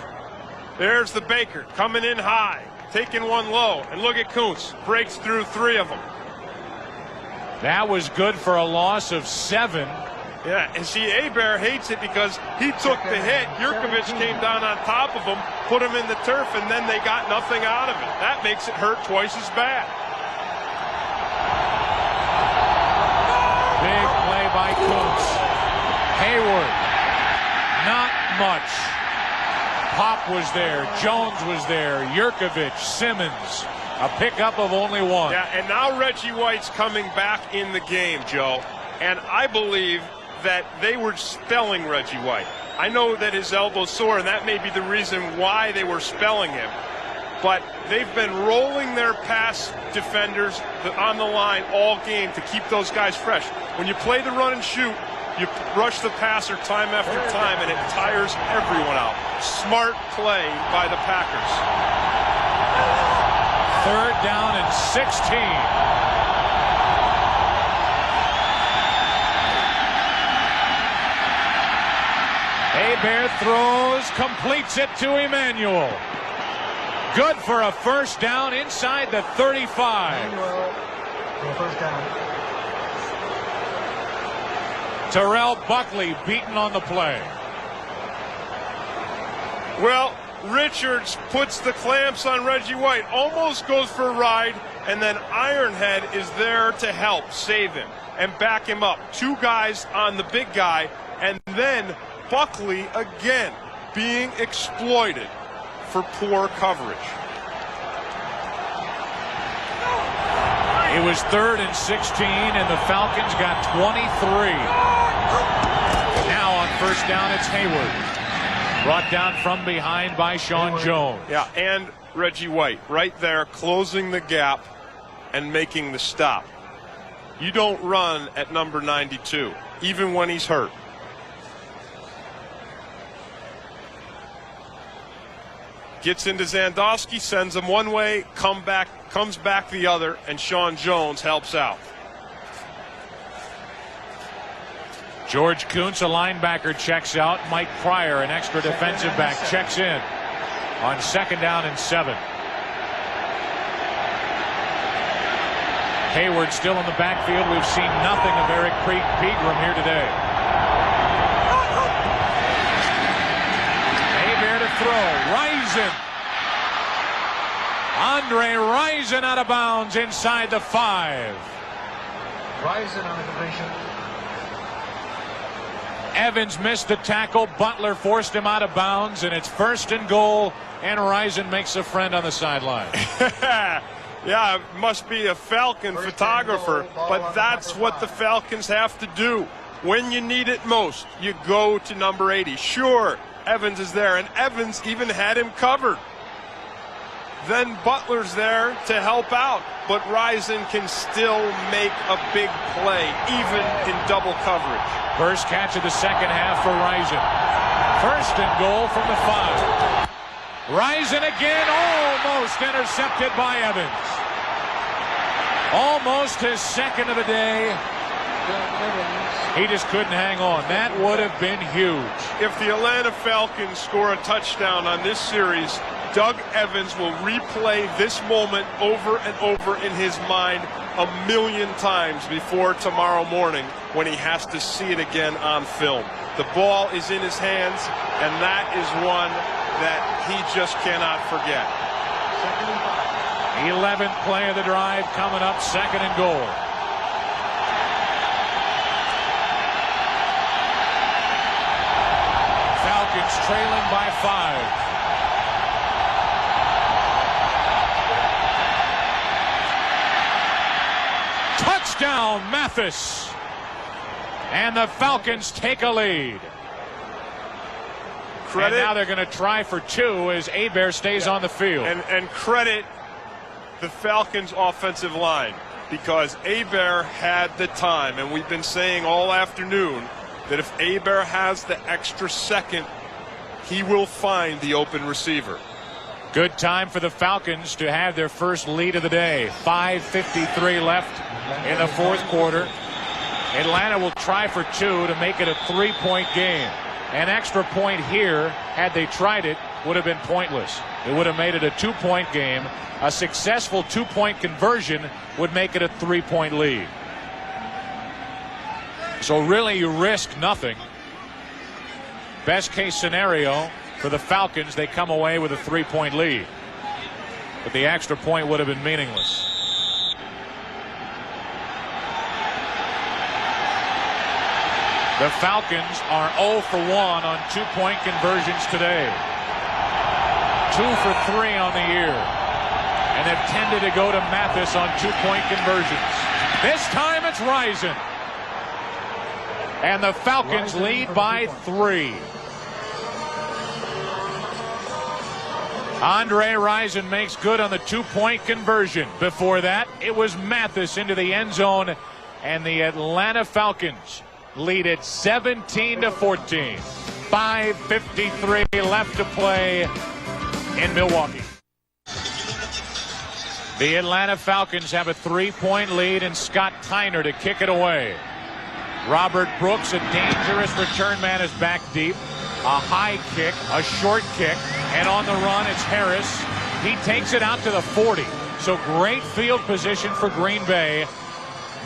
There's the Baker coming in high, taking one low, and look at Kuntz. Breaks through 3 of them. That was good for a loss of 7. Yeah, and see, Hebert hates it because he took the hit. Jurkovic came down on top of him, put him in the turf, and then they got nothing out of it. That makes it hurt twice as bad. Big play by Kuntz. Hayward, not much. Pop was there. Jones was there. Jurkovic, Simmons. A pickup of only 1. Yeah, and now Reggie White's coming back in the game, Joe. And I believe that they were spelling Reggie White. I know that his elbow's sore, and that may be the reason why they were spelling him. But they've been rolling their pass defenders on the line all game to keep those guys fresh. When you play the run and shoot, you rush the passer time after time, and it tires everyone out. Smart play by the Packers. 3rd down and 16. Hebert throws, completes it to Emmanuel. Good for a 1st down inside the 35. Terrell Buckley beaten on the play. Well, Richards puts the clamps on Reggie White, almost goes for a ride, and then Ironhead is there to help save him and back him up. 2 guys on the big guy, and then Buckley again being exploited for poor coverage. It was 3rd and 16, and the Falcons got 23. Now on 1st down, it's Hayward. Brought down from behind by Sean Jones. Yeah, and Reggie White right there closing the gap and making the stop. You don't run at number 92, even when he's hurt. Gets into Zandowski, sends him one way, comes back the other, and Sean Jones helps out. George Kuntz, a linebacker, checks out. Mike Pryor, an extra defensive back, checks in on 2nd down and 7. Hayward still in the backfield. We've seen nothing of Eric Pegram here today. Hebert to throw. Risen. Andre Rison out of bounds inside the 5. Rison on the completion. Evans missed the tackle. Butler forced him out of bounds, and it's 1st and goal, and Rison makes a friend on the sideline. Yeah, it must be a Falcon photographer, but that's what the Falcons have to do. When you need it most, you go to number 80. Sure, Evans is there, and Evans even had him covered. then Butler's there to help out. But Rison can still make a big play, even in double coverage. First catch of the second half for Rison. First and goal from the 5. Rison again, almost intercepted by Evans. Almost his second of the day. He just couldn't hang on. That would have been huge. If the Atlanta Falcons score a touchdown on this series, Doug Evans will replay this moment over and over in his mind 1,000,000 times before tomorrow morning when he has to see it again on film. The ball is in his hands, and that is one that he just cannot forget. 11th play of the drive coming up, second and goal. Falcons trailing by 5. Touchdown, Mathis. And the Falcons take a lead. And now they're going to try for 2 as Hebert stays on the field. And credit the Falcons offensive line, because Hebert had the time, and we've been saying all afternoon that if Hebert has the extra second, he will find the open receiver. Good time for the Falcons to have their first lead of the day. 5:53 left in the fourth quarter. Atlanta will try for 2 to make it a 3-point game. An extra point here, had they tried it, would have been pointless. It would have made it a 2-point game. A successful 2-point conversion would make it a 3-point lead. So really you risk nothing. Best case scenario for the Falcons, they come away with a 3-point lead. But the extra point would have been meaningless. The Falcons are 0 for 1 on 2-point conversions today. 2 for 3 on the year. And they've tended to go to Mathis on 2-point conversions. This time it's Rison. And the Falcons lead by 3. Andre Rison makes good on the 2-point conversion. Before that, it was Mathis into the end zone, and the Atlanta Falcons lead it 17-14. 5:53 left to play in Milwaukee. The Atlanta Falcons have a 3-point lead, and Scott Tyner to kick it away. Robert Brooks, a dangerous return man, is back deep. A high kick, a short kick, and on the run it's Harris. He takes it out to the 40. So great field position for Green Bay.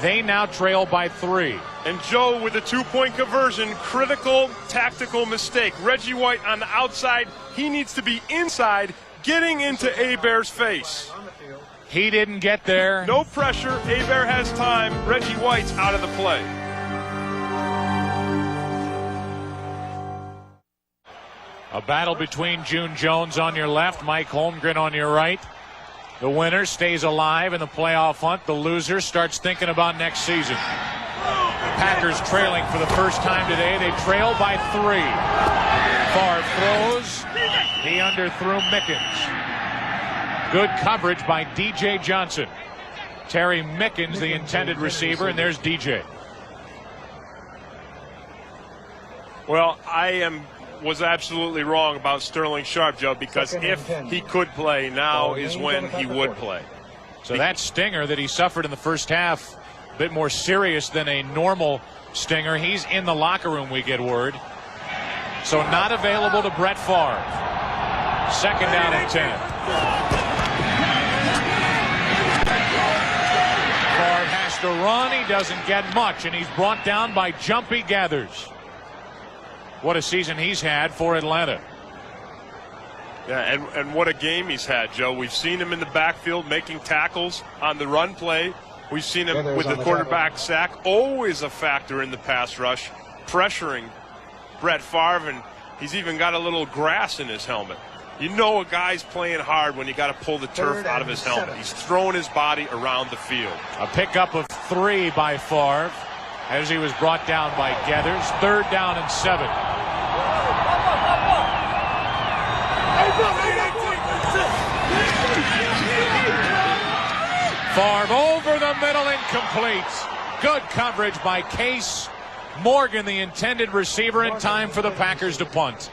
They now trail by 3. And Joe, with a 2-point conversion, critical tactical mistake. Reggie White on the outside. He needs to be inside, getting into Hebert's face. He didn't get there. No pressure. Hebert has time. Reggie White's out of the play. A battle between June Jones on your left, Mike Holmgren on your right. The winner stays alive in the playoff hunt. The loser starts thinking about next season. Packers trailing for the first time today. They trail by 3. Favre throws. He underthrew Mickens. Good coverage by DJ Johnson. Terry Mickens, the intended receiver, and there's DJ. Well, was absolutely wrong about Sterling Sharpe, Joe, because if he could play, now is when he would play. So that stinger that he suffered in the first half, a bit more serious than a normal stinger. He's in the locker room, we get word. So not available to Brett Favre. Second down and 10. Favre has to run. He doesn't get much, and he's brought down by Jumpy Gathers. What a season he's had for Atlanta. Yeah, and what a game he's had, Joe. We've seen him in the backfield making tackles on the run play. We've seen him with the quarterback sack. Always a factor in the pass rush, pressuring Brett Favre, and he's even got a little grass in his helmet. You know a guy's playing hard when you got to pull the turf out of his helmet. He's throwing his body around the field. A pickup of 3 by Favre as he was brought down by Gathers. 3rd down and 7. Favre over the middle, incomplete. Good coverage by Case Morgan, the intended receiver, in time for the Packers to punt.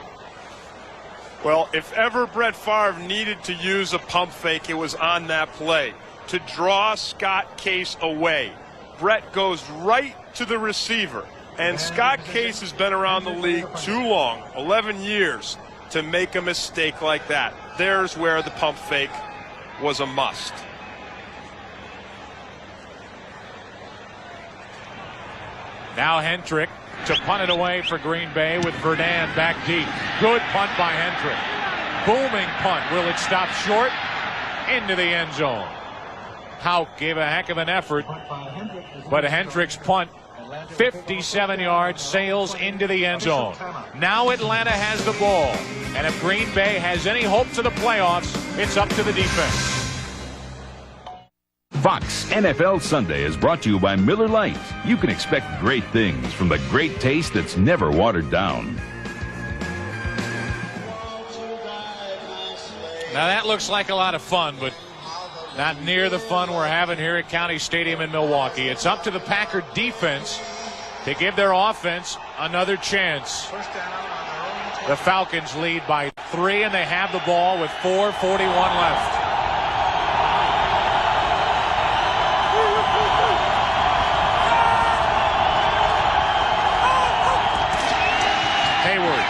Well, if ever Brett Favre needed to use a pump fake, it was on that play to draw Scott Case away. Brett goes right to the receiver, and Scott Case has been around the league too long, 11 years, to make a mistake like that. There's where the pump fake was a must. Now Hendrick to punt it away for Green Bay with Verdun back deep. Good punt by Hendrick. Booming punt. Will it stop short? Into the end zone. Houck gave a heck of an effort, but Hendrick's punt, 57 yards, sails into the end zone. Now Atlanta has the ball, and if Green Bay has any hopes of the playoffs, it's up to the defense. Fox NFL Sunday is brought to you by Miller Lite. You can expect great things from the great taste that's never watered down. Now that looks like a lot of fun, but not near the fun we're having here at County Stadium in Milwaukee. It's up to the Packer defense to give their offense another chance. The Falcons lead by 3, and they have the ball with 4:41 left. Hayward.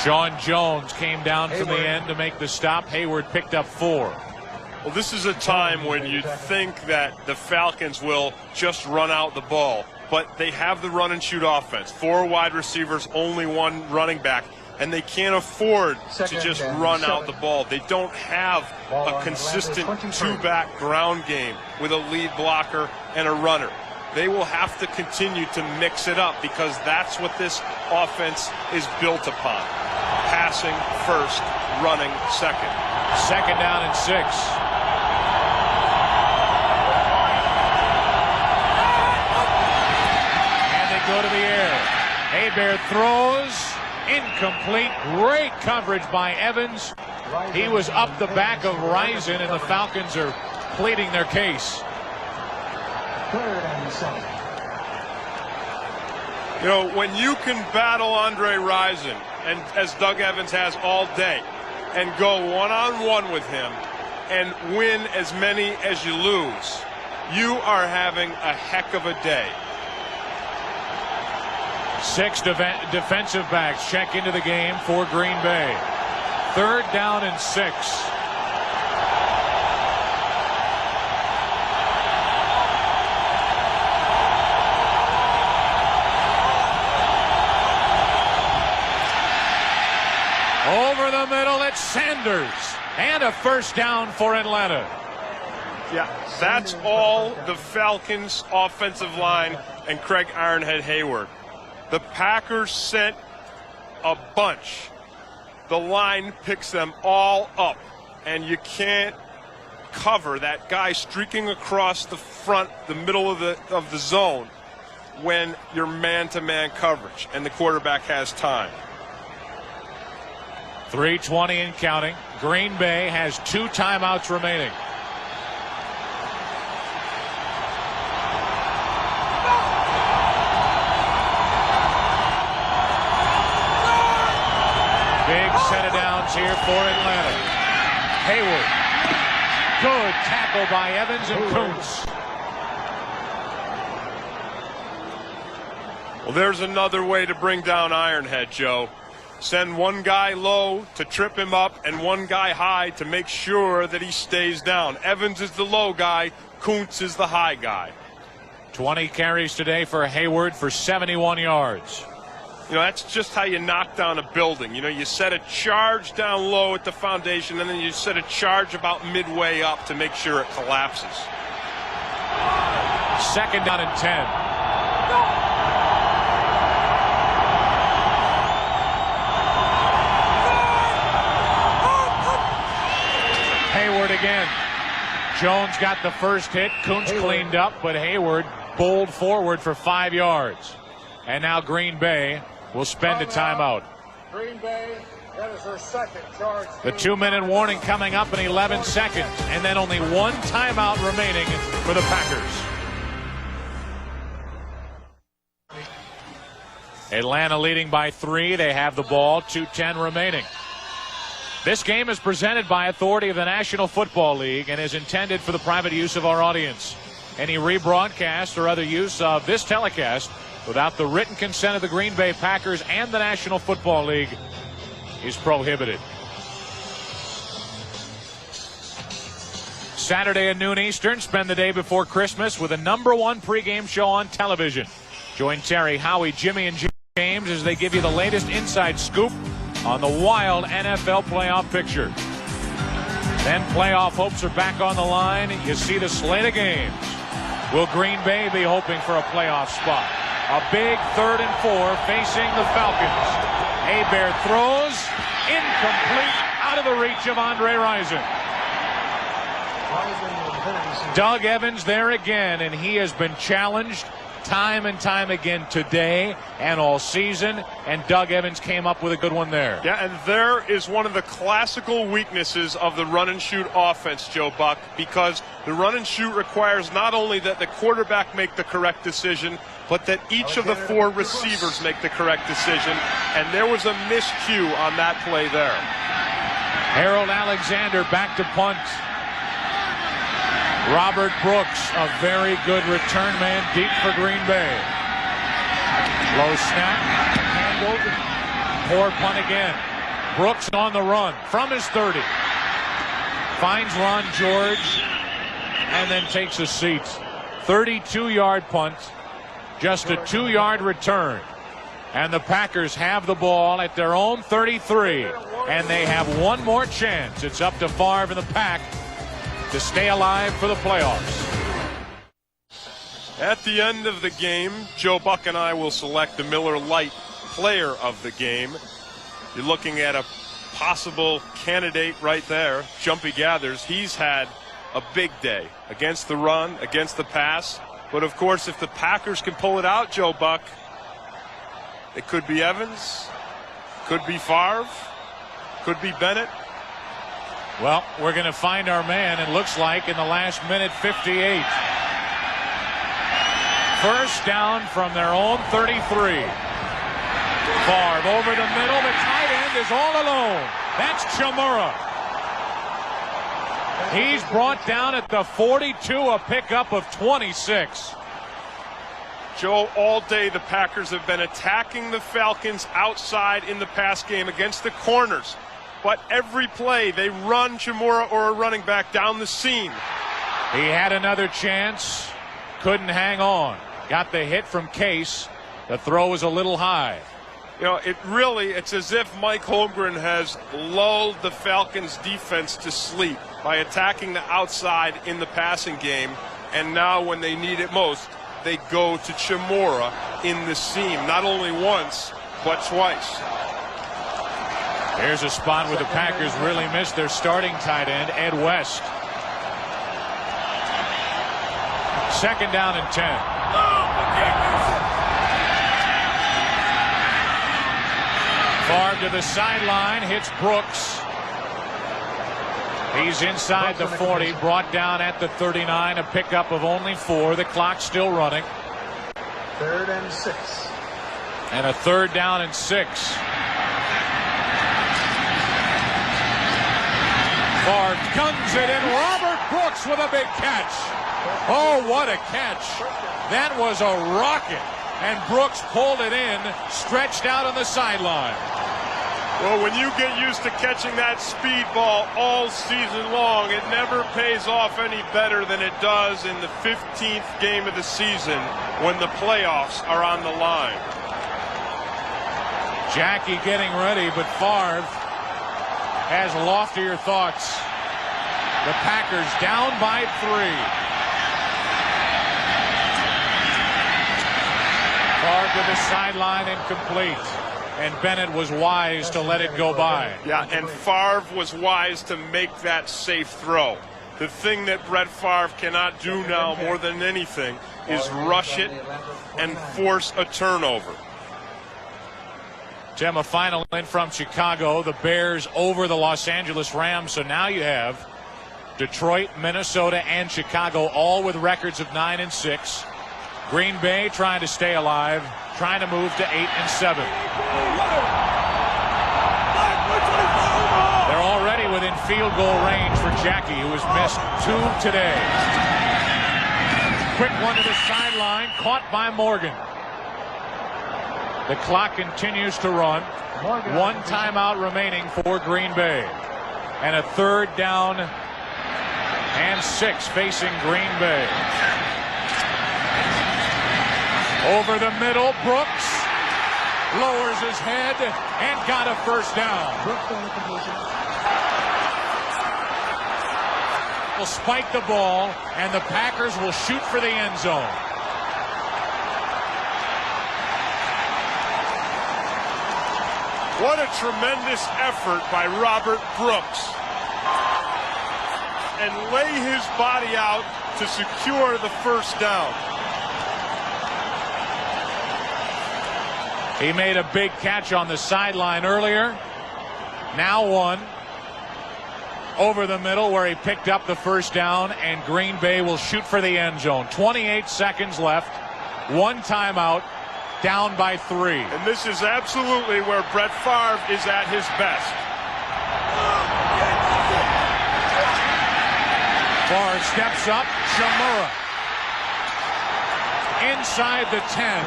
Sean Jones came down from the end to make the stop. Hayward picked up 4. Well, this is a time when you think that the Falcons will just run out the ball, but they have the run and shoot offense. 4 wide receivers, only 1 running back, and they can't afford to just run out the ball. They don't have a consistent 2-back ground game with a lead blocker and a runner. They will have to continue to mix it up because that's what this offense is built upon. Passing first, running second. 2nd down and 6. And they go to the air. Hebert throws. Incomplete. Great coverage by Evans. He was up the back of Rison, and the Falcons are pleading their case. 3rd and 7. You know, when you can battle Andre Rison, and as Doug Evans has all day, and go one-on-one with him and win as many as you lose, you are having a heck of a day. 6 defensive backs check into the game for Green Bay. 3rd down and 6. Over the middle, it's Sanders. And a 1st down for Atlanta. Yeah, that's all the Falcons' offensive line and Craig Ironhead Hayward. The Packers sent a bunch. The line picks them all up, and you can't cover that guy streaking across the front, the middle of the zone when you're man-to-man coverage and the quarterback has time. 3:20 and counting. Green Bay has 2 timeouts remaining. Big set of downs here for Atlanta. Hayward. Good tackle by Evans and Kuntz. Well, there's another way to bring down Ironhead, Joe. Send one guy low to trip him up and one guy high to make sure that he stays down. Evans is the low guy. Kuntz is the high guy. 20 carries today for Hayward for 71 yards. You know, that's just how you knock down a building. You know, you set a charge down low at the foundation, and then you set a charge about midway up to make sure it collapses. 2nd down and 10. Hayward again. Jones got the first hit. Kuntz cleaned up, but Hayward bowled forward for 5 yards. And now Green Bay will spend a timeout. Green Bay, That is her second charge. The 2-minute warning coming up in 11 seconds, and then only one timeout remaining for the Packers. Atlanta leading by 3. They have the ball. 2:10 remaining. This game is presented by authority of the National Football League and is intended for the private use of our audience. Any rebroadcast or other use of this telecast without the written consent of the Green Bay Packers and the National Football League is prohibited. Saturday at noon Eastern, spend the day before Christmas with a #1 pregame show on television. Join Terry, Howie, Jimmy, and James as they give you the latest inside scoop on the wild NFL playoff picture. Then playoff hopes are back on the line. You see the slate of games. Will Green Bay be hoping for a playoff spot? A big 3rd and 4 facing the Falcons. Hebert throws, incomplete, out of the reach of Andre Rison. Doug Evans there again, and he has been challenged time and time again today and all season, and Doug Evans came up with a good one there. Yeah, and there is one of the classical weaknesses of the run-and-shoot offense, Joe Buck, because the run-and-shoot requires not only that the quarterback make the correct decision, but that each of the 4 receivers make the correct decision, and there was a miscue on that play there. Harold Alexander back to punt. Robert Brooks, a very good return man deep for Green Bay. Low snap, handled, poor punt again. Brooks on the run from his 30. Finds Ron George and then takes a seat. 32-yard punt, just a 2-yard return. And the Packers have the ball at their own 33. And they have one more chance. It's up to Favre and the Pack to stay alive for the playoffs. At the end of the game, Joe Buck and I will select the Miller Lite player of the game. You're looking at a possible candidate right there, Jumpy Gathers. He's had a big day against the run, against the pass. But, of course, if the Packers can pull it out, Joe Buck, it could be Evans, could be Favre, could be Bennett. Well, we're going to find our man, it looks like, in the last minute 58. First down from their own 33. Favre over the middle. The tight end is all alone. That's Chamorro. He's brought down at the 42, a pickup of 26. Joe, all day the Packers have been attacking the Falcons outside in the pass game against the corners. But every play, they run Chamorro or a running back down the seam. He had another chance, couldn't hang on. Got the hit from Case. The throw was a little high. You know, it's as if Mike Holmgren has lulled the Falcons defense to sleep by attacking the outside in the passing game. And now when they need it most, they go to Chamorro in the seam, not only once, but twice. Here's a spot where the Packers really missed their starting tight end, Ed West. 2nd down and 10. Favre to the sideline, hits Brooks. He's inside the 40, brought down at the 39, a pickup of only 4. The clock still running. 3rd and 6. And a 3rd down and 6. Favre guns it in. Robert Brooks with a big catch. Oh, what a catch. That was a rocket. And Brooks pulled it in, stretched out on the sideline. Well, when you get used to catching that speed ball all season long, it never pays off any better than it does in the 15th game of the season when the playoffs are on the line. Jackie getting ready, but Favre has loftier thoughts. The Packers down by 3. Favre to the sideline, incomplete. And Bennett was wise to let it go by. Yeah, and Favre was wise to make that safe throw. The thing that Brett Favre cannot do now more than anything is rush it and force a turnover. Tim, a final in from Chicago. The Bears over the Los Angeles Rams. So now you have Detroit, Minnesota, and Chicago all with records of 9-6. Green Bay trying to stay alive, trying to move to 8-7. They're already within field goal range for Jackie, who has missed 2 today. Quick one to the sideline, caught by Morgan. The clock continues to run. 1 timeout remaining for Green Bay. And a 3rd down and 6 facing Green Bay. Over the middle, Brooks lowers his head and got a 1st down. Will spike the ball, and the Packers will shoot for the end zone. What a tremendous effort by Robert Brooks. And lay his body out to secure the 1st down. He made a big catch on the sideline earlier. Now one over the middle where he picked up the 1st down, and Green Bay will shoot for the end zone. 28 seconds left. 1 timeout. Down by 3. And this is absolutely where Brett Favre is at his best. Favre steps up. Shamura inside the 10.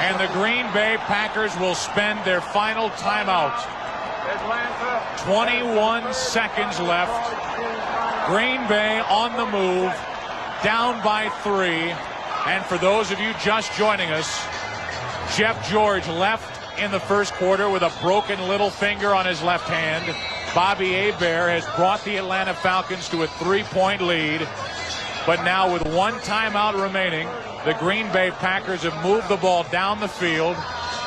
And the Green Bay Packers will spend their final timeout. 21 seconds left. Green Bay on the move. Down by 3. And for those of you just joining us, Jeff George left in the 1st quarter with a broken little finger on his left hand. Bobby Hebert has brought the Atlanta Falcons to a 3-point lead. But now with 1 timeout remaining, the Green Bay Packers have moved the ball down the field.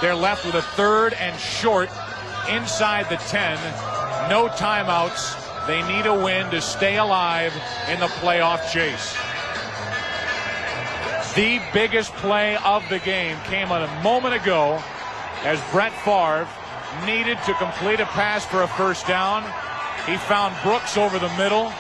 They're left with a 3rd and short inside the 10. No timeouts. They need a win to stay alive in the playoff chase. The biggest play of the game came a moment ago as Brett Favre needed to complete a pass for a 1st down. He found Brooks over the middle.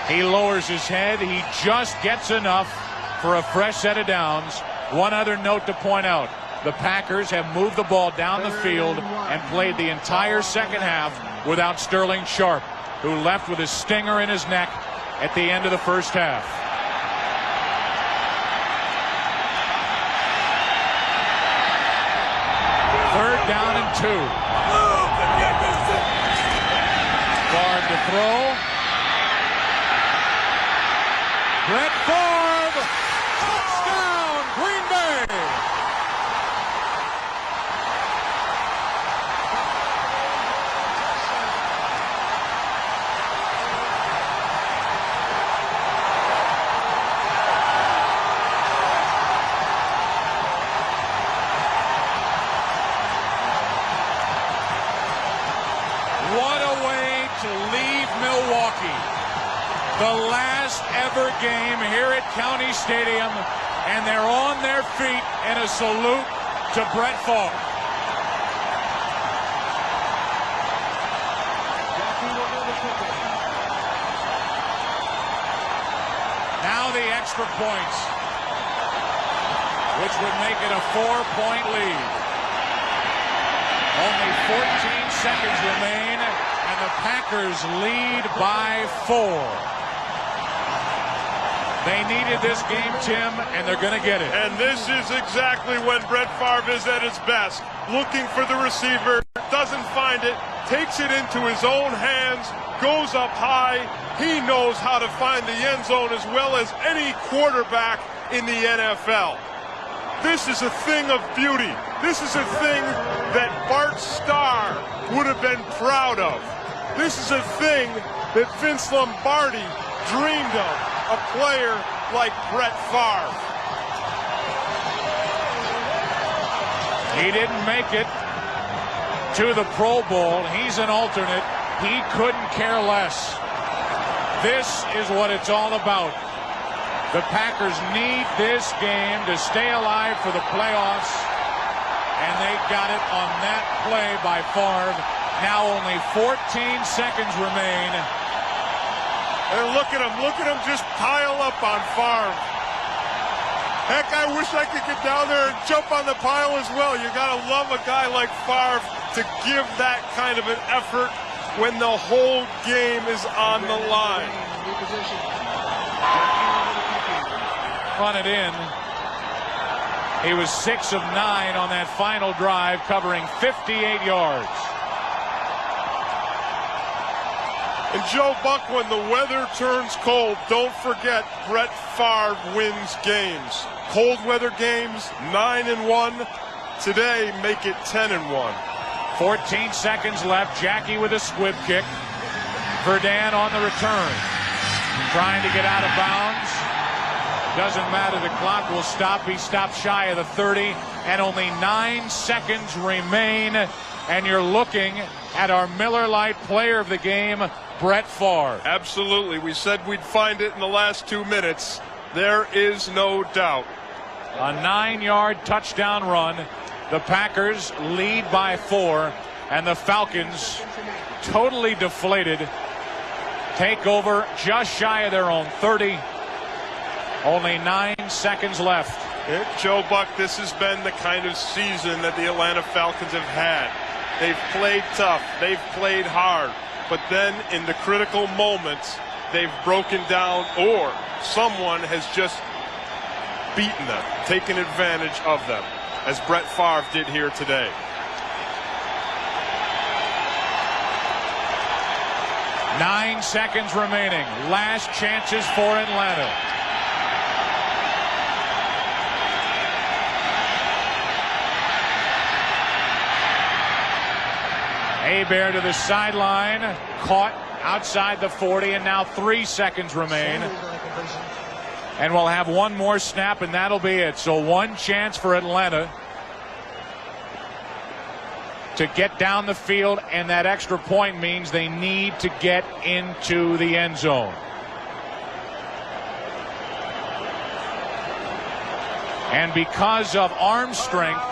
He lowers his head. He just gets enough for a fresh set of downs. One other note to point out. The Packers have moved the ball down the field and played the entire 2nd half without Sterling Sharp, who left with a stinger in his neck at the end of the 1st half. 3rd down and 2. Favre to throw. Brett Favre. Touchdown, Green Bay. The last ever game here at County Stadium, and they're on their feet in a salute to Brett Favre. Now the extra points, which would make it a 4-point lead. Only 14 seconds remain, and the Packers lead by 4. They needed this game, Tim, and they're going to get it. And this is exactly when Brett Favre is at his best. Looking for the receiver, doesn't find it, takes it into his own hands, goes up high. He knows how to find the end zone as well as any quarterback in the NFL. This is a thing of beauty. This is a thing that Bart Starr would have been proud of. This is a thing that Vince Lombardi dreamed of, a player like Brett Favre. He didn't make it to the Pro Bowl. He's an alternate. He couldn't care less. This is what it's all about. The Packers need this game to stay alive for the playoffs, And they got it on that play by Favre. Now only 14 seconds remain. And look at him just pile up on Favre. Heck, I wish I could get down there and jump on the pile as well. You gotta love a guy like Favre to give that kind of an effort when the whole game is on the line. Run it in. He was 6 of 9 on that final drive, covering 58 yards. And Joe Buck, when the weather turns cold, don't forget Brett Favre wins games. Cold weather games, 9-1. Today, make it 10-1. 14 seconds left. Jackie with a squib kick. Verdun on the return. Trying to get out of bounds. Doesn't matter. The clock will stop. He stopped shy of the 30. And only 9 seconds remain. And you're looking at our Miller Lite player of the game, Brett Favre. Absolutely. We said we'd find it in the last 2 minutes. There is no doubt. A 9-yard touchdown run. The Packers lead by 4, and the Falcons, totally deflated, take over just shy of their own 30. Only 9 seconds left. Joe Buck, this has been the kind of season that the Atlanta Falcons have had. They've played tough. They've played hard. But then in the critical moments, they've broken down, or someone has just beaten them, taken advantage of them, as Brett Favre did here today. Nine seconds remaining. Last chances for Atlanta. Hebert to the sideline, caught outside the 40, and now 3 seconds remain. And we'll have one more snap, and that'll be it. So one chance for Atlanta to get down the field, and that extra point means they need to get into the end zone. And because of arm strength,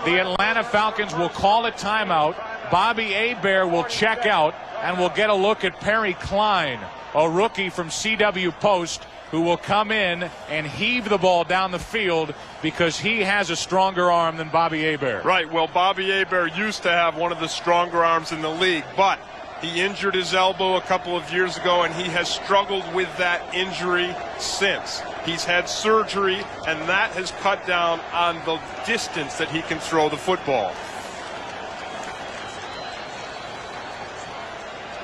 the Atlanta Falcons will call a timeout. Bobby Hebert will check out, and we'll get a look at Perry Klein, a rookie from CW Post, who will come in and heave the ball down the field because he has a stronger arm than Bobby Hebert. Right. Well, Bobby Hebert used to have one of the stronger arms in the league, but he injured his elbow a couple of years ago, and he has struggled with that injury since. He's had surgery, and that has cut down on the distance that he can throw the football.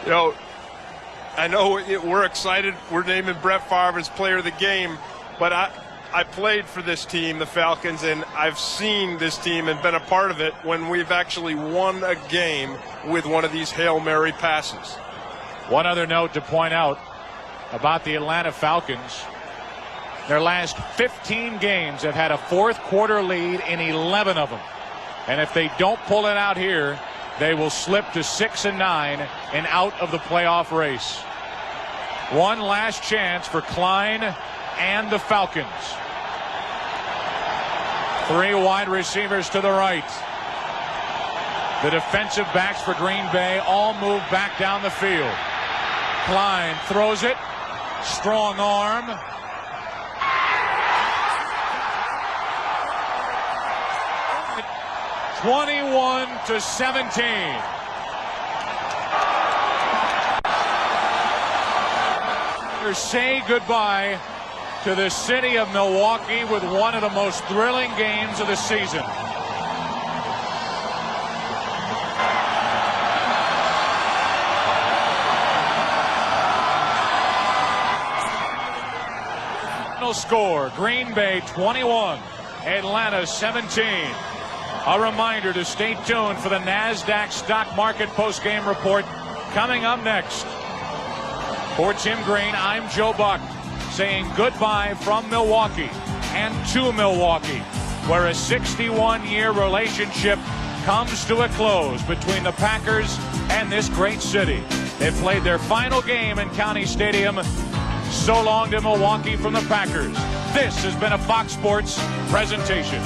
You know, I know we're excited. We're naming Brett Favre as player of the game, but I played for this team, the Falcons, and I've seen this team and been a part of it when we've actually won a game with one of these Hail Mary passes. One other note to point out about the Atlanta Falcons. Their last 15 games have had a fourth quarter lead in 11 of them. And if they don't pull it out here, they will slip to 6-9 and out of the playoff race. One last chance for Klein and the Falcons. 3 wide receivers to the right. The defensive backs for Green Bay all move back down the field. Klein throws it. Strong arm. (21-17). Say goodbye to the city of Milwaukee with one of the most thrilling games of the season. Final score: Green Bay 21, Atlanta 17. A reminder to stay tuned for the NASDAQ stock market post-game report coming up next. For Tim Green, I'm Joe Buck, saying goodbye from Milwaukee and to Milwaukee, where a 61-year relationship comes to a close between the Packers and this great city. They've played their final game in County Stadium. So long to Milwaukee from the Packers. This has been a Fox Sports presentation.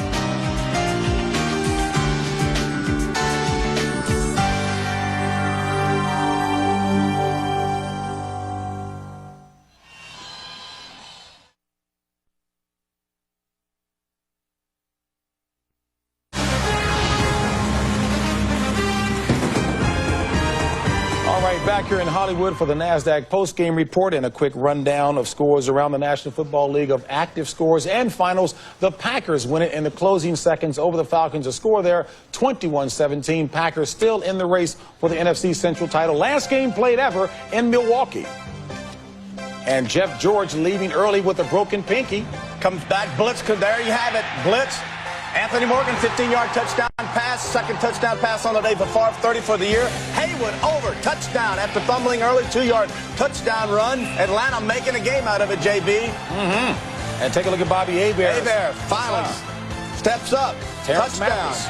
All right, back here in Hollywood for the NASDAQ post-game report and a quick rundown of scores around the National Football League of active scores and finals. The Packers win it in the closing seconds over the Falcons. A score there, 21-17. Packers still in the race for the NFC Central title. Last game played ever in Milwaukee. And Jeff George leaving early with a broken pinky. Comes back, blitz, there you have it, blitz. Anthony Morgan, 15-yard touchdown pass, second touchdown pass on the day for Favre, 30 for the year. Haywood over, touchdown after fumbling early, 2-yard touchdown run. Atlanta making a game out of it, JB. And take a look at Bobby Hebert. Hebert finally steps up, Terrence touchdown. Mathis.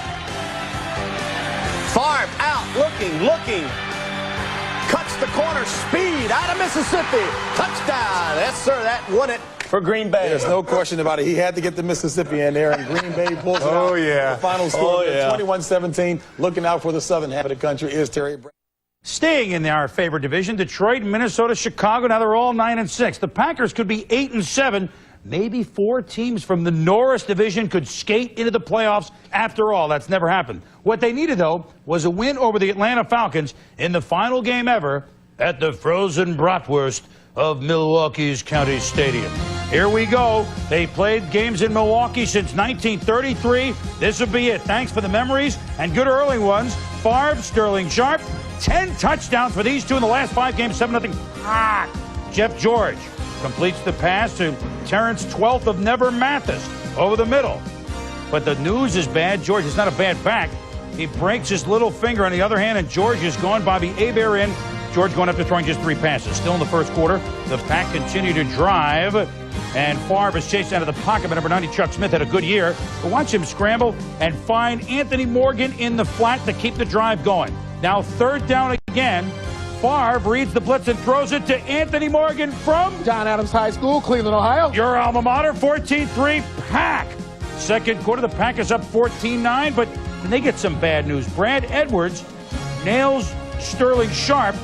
Favre out, looking. Cuts the corner, speed out of Mississippi. Touchdown. Yes, sir, that won it for Green Bay. There's no question about it. He had to get the Mississippi in there, and Green Bay pulls it out. The final score, 21-17. Looking out for the southern half of the country is Terry Brown. Staying in our favorite division, Detroit, Minnesota, Chicago, now they're all 9-6. The Packers could be 8-7. Maybe 4 teams from the Norris division could skate into the playoffs after all. That's never happened. What they needed, though, was a win over the Atlanta Falcons in the final game ever at the frozen bratwurst of Milwaukee's County Stadium. Here we go. They played games in Milwaukee since 1933. This will be it. Thanks for the memories and good early ones. Favre, Sterling Sharp, 10 touchdowns for these two in the last 5 games, 7-0. Jeff George completes the pass to Terrence 12th of Never Mathis over the middle. But the news is bad. George is not a bad back. He breaks his little finger on the other hand, and George is gone. Bobby Hebert in. George going up to throwing just 3 passes. Still in the first quarter, the Pack continue to drive, and Favre is chased out of the pocket by number 90, Chuck Smith, had a good year. But watch him scramble and find Anthony Morgan in the flat to keep the drive going. Now 3rd down again. Favre reads the blitz and throws it to Anthony Morgan from John Adams High School, Cleveland, Ohio. Your alma mater, 14-3 Pack. Second quarter, the Pack is up 14-9, but then they get some bad news. Brad Edwards nails Sterling Sharp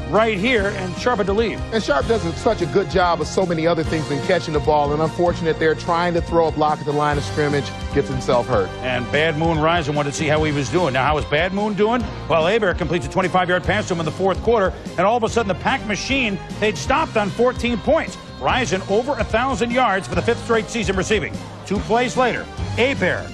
right here, and Sharp had to leave. And Sharp does such a good job of so many other things than catching the ball, and unfortunate they're trying to throw a block at the line of scrimmage, gets himself hurt. And Bad Moon Rising wanted to see how he was doing. Now, how is Bad Moon doing? Well, Hebert completes a 25-yard pass to him in the 4th quarter, and all of a sudden the Pack machine, they'd stopped on 14 points. Rising over 1,000 yards for the 5th straight season receiving. 2 plays later, Hebert.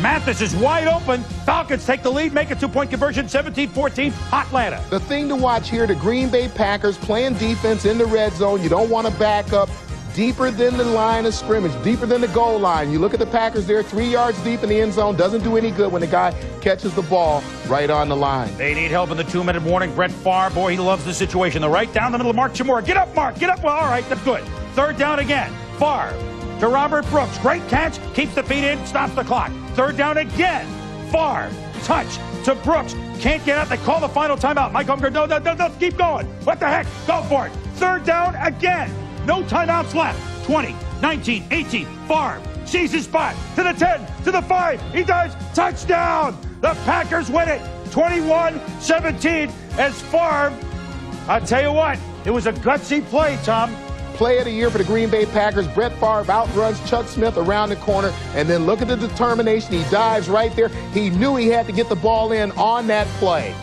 Mathis is wide open. Falcons take the lead, make a 2-point conversion, 17-14, Atlanta. The thing to watch here, the Green Bay Packers playing defense in the red zone. You don't want to back up deeper than the line of scrimmage, deeper than the goal line. You look at the Packers there, 3 yards deep in the end zone. Doesn't do any good when the guy catches the ball right on the line. They need help in the 2-minute warning. Brett Favre, boy, he loves the situation. The right down the middle of Mark Chimura. Get up, Mark, get up. Well, all right, that's good. 3rd down again. Favre to Robert Brooks. Great catch. Keeps the feet in. Stops the clock. 3rd down again. Favre. Touch to Brooks. Can't get out. They call the final timeout. Mike Holmgren. No. Keep going. What the heck? Go for it. 3rd down again. No timeouts left. 20, 19, 18. Favre sees his spot. To the 10. To the 5. He dives. Touchdown. The Packers win it. 21-17 as Favre. I'll tell you what. It was a gutsy play, Tom. Play of the year for the Green Bay Packers. Brett Favre outruns Chuck Smith around the corner, and then look at the determination. He dives right there. He knew he had to get the ball in on that play.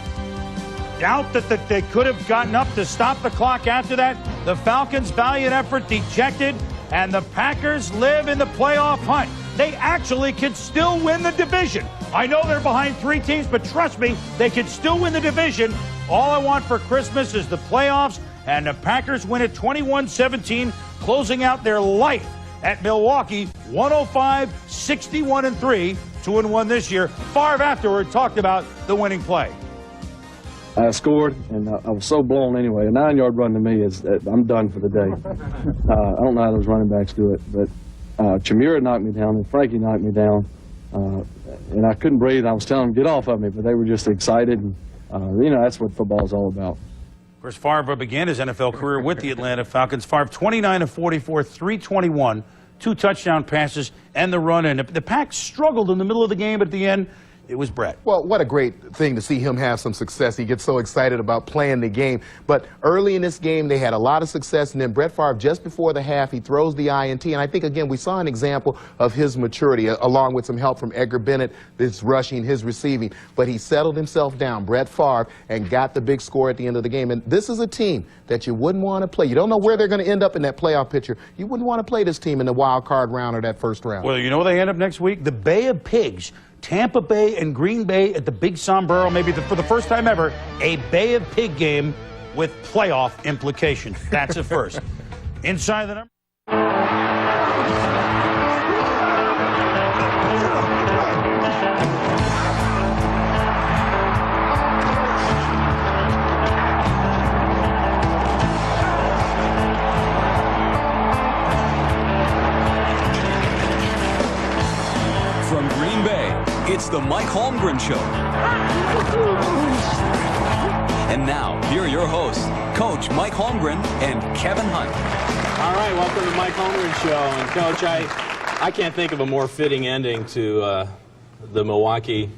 Doubt that they could have gotten up to stop the clock after that. The Falcons' valiant effort dejected, and the Packers live in the playoff hunt. They actually can still win the division. I know they're behind 3 teams, but trust me, they can still win the division. All I want for Christmas is the playoffs. And the Packers win it 21-17, closing out their life at Milwaukee, 105-61-3, 2-1 this year. Favre afterward talked about the winning play. I scored, and I was so blown anyway. A 9-yard run to me is I'm done for the day. I don't know how those running backs do it, but Chimura knocked me down, and Frankie knocked me down, and I couldn't breathe. I was telling them, get off of me, but they were just excited, and that's what football's all about. Of course, Favre began his NFL career with the Atlanta Falcons. Favre 29-44, 321, 2 touchdown passes, and the run in. The Pack struggled in the middle of the game, but at the end, it was Brett. Well, what a great thing to see him have some success. He gets so excited about playing the game. But early in this game, they had a lot of success, and then Brett Favre, just before the half, he throws the INT. And I think, again, we saw an example of his maturity, along with some help from Edgar Bennett, his rushing, his receiving. But he settled himself down, Brett Favre, and got the big score at the end of the game. And this is a team that you wouldn't want to play. You don't know where they're going to end up in that playoff picture. You wouldn't want to play this team in the wild card round or that first round. Well, you know where they end up next week? The Bay of Pigs. Tampa Bay and Green Bay at the Big Sombrero, maybe for the first time ever, a Bay of Pig game with playoff implications. That's a first. Inside the number. From Green Bay, it's the Mike Holmgren Show. And now, here are your hosts, Coach Mike Holmgren and Kevin Hunt. All right, welcome to Mike Holmgren Show. And, Coach, I can't think of a more fitting ending to the Milwaukee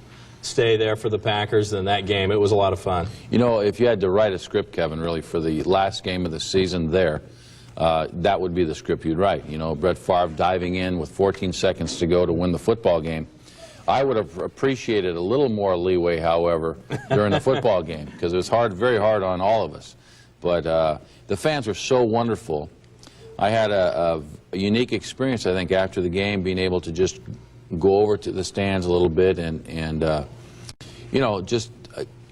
stay there for the Packers than that game. It was a lot of fun. You know, if you had to write a script, Kevin, really, for the last game of the season there, that would be the script you'd write. You know, Brett Favre diving in with 14 seconds to go to win the football game. I would have appreciated a little more leeway, however, during the football game, because it was very hard on all of us. But the fans were so wonderful. I had a unique experience, I think, after the game, being able to just go over to the stands a little bit and you know, just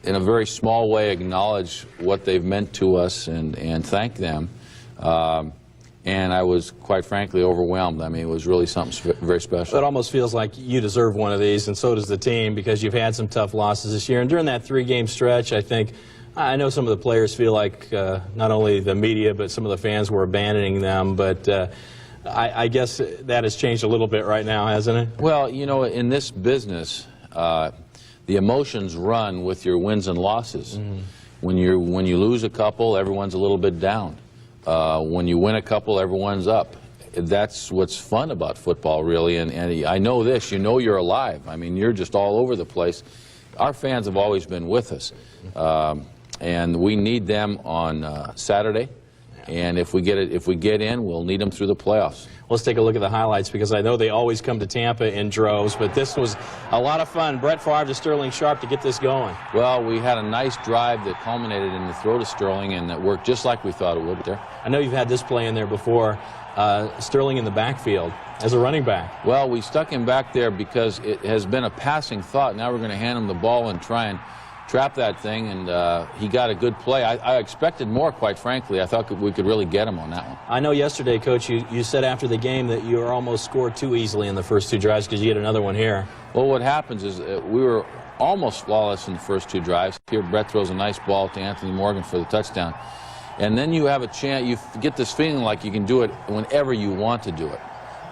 in a very small way acknowledge what they've meant to us and thank them. And I was, quite frankly, overwhelmed. I mean, it was really something very special. It almost feels like you deserve one of these, and so does the team, because you've had some tough losses this year. And during that three-game stretch, I know some of the players feel like not only the media, but some of the fans were abandoning them. But I guess that has changed a little bit right now, hasn't it? Well, you know, in this business, the emotions run with your wins and losses. Mm-hmm. When you lose a couple, everyone's a little bit down. When you win a couple, everyone's up. That's what's fun about football, really. And I know this, you know you're alive. I mean, you're just all over the place. Our fans have always been with us. And we need them on Saturday. And if we get in, we'll need them through the playoffs. Let's take a look at the highlights, because I know they always come to Tampa in droves, but this was a lot of fun. Brett Favre to Sterling Sharp to get this going. Well, we had a nice drive that culminated in the throw to Sterling, and it worked just like we thought it would there. I know you've had this play in there before, Sterling in the backfield as a running back. Well, we stuck him back there because it has been a passing thought. Now we're going to hand him the ball and try and trap that thing, and he got a good play. I expected more, quite frankly. I thought we could really get him on that one. I know yesterday, Coach, you said after the game that you were almost scored too easily in the first two drives because you had another one here. Well, what happens is we were almost flawless in the first two drives. Here, Brett throws a nice ball to Anthony Morgan for the touchdown. And then you have a chance, you get this feeling like you can do it whenever you want to do it.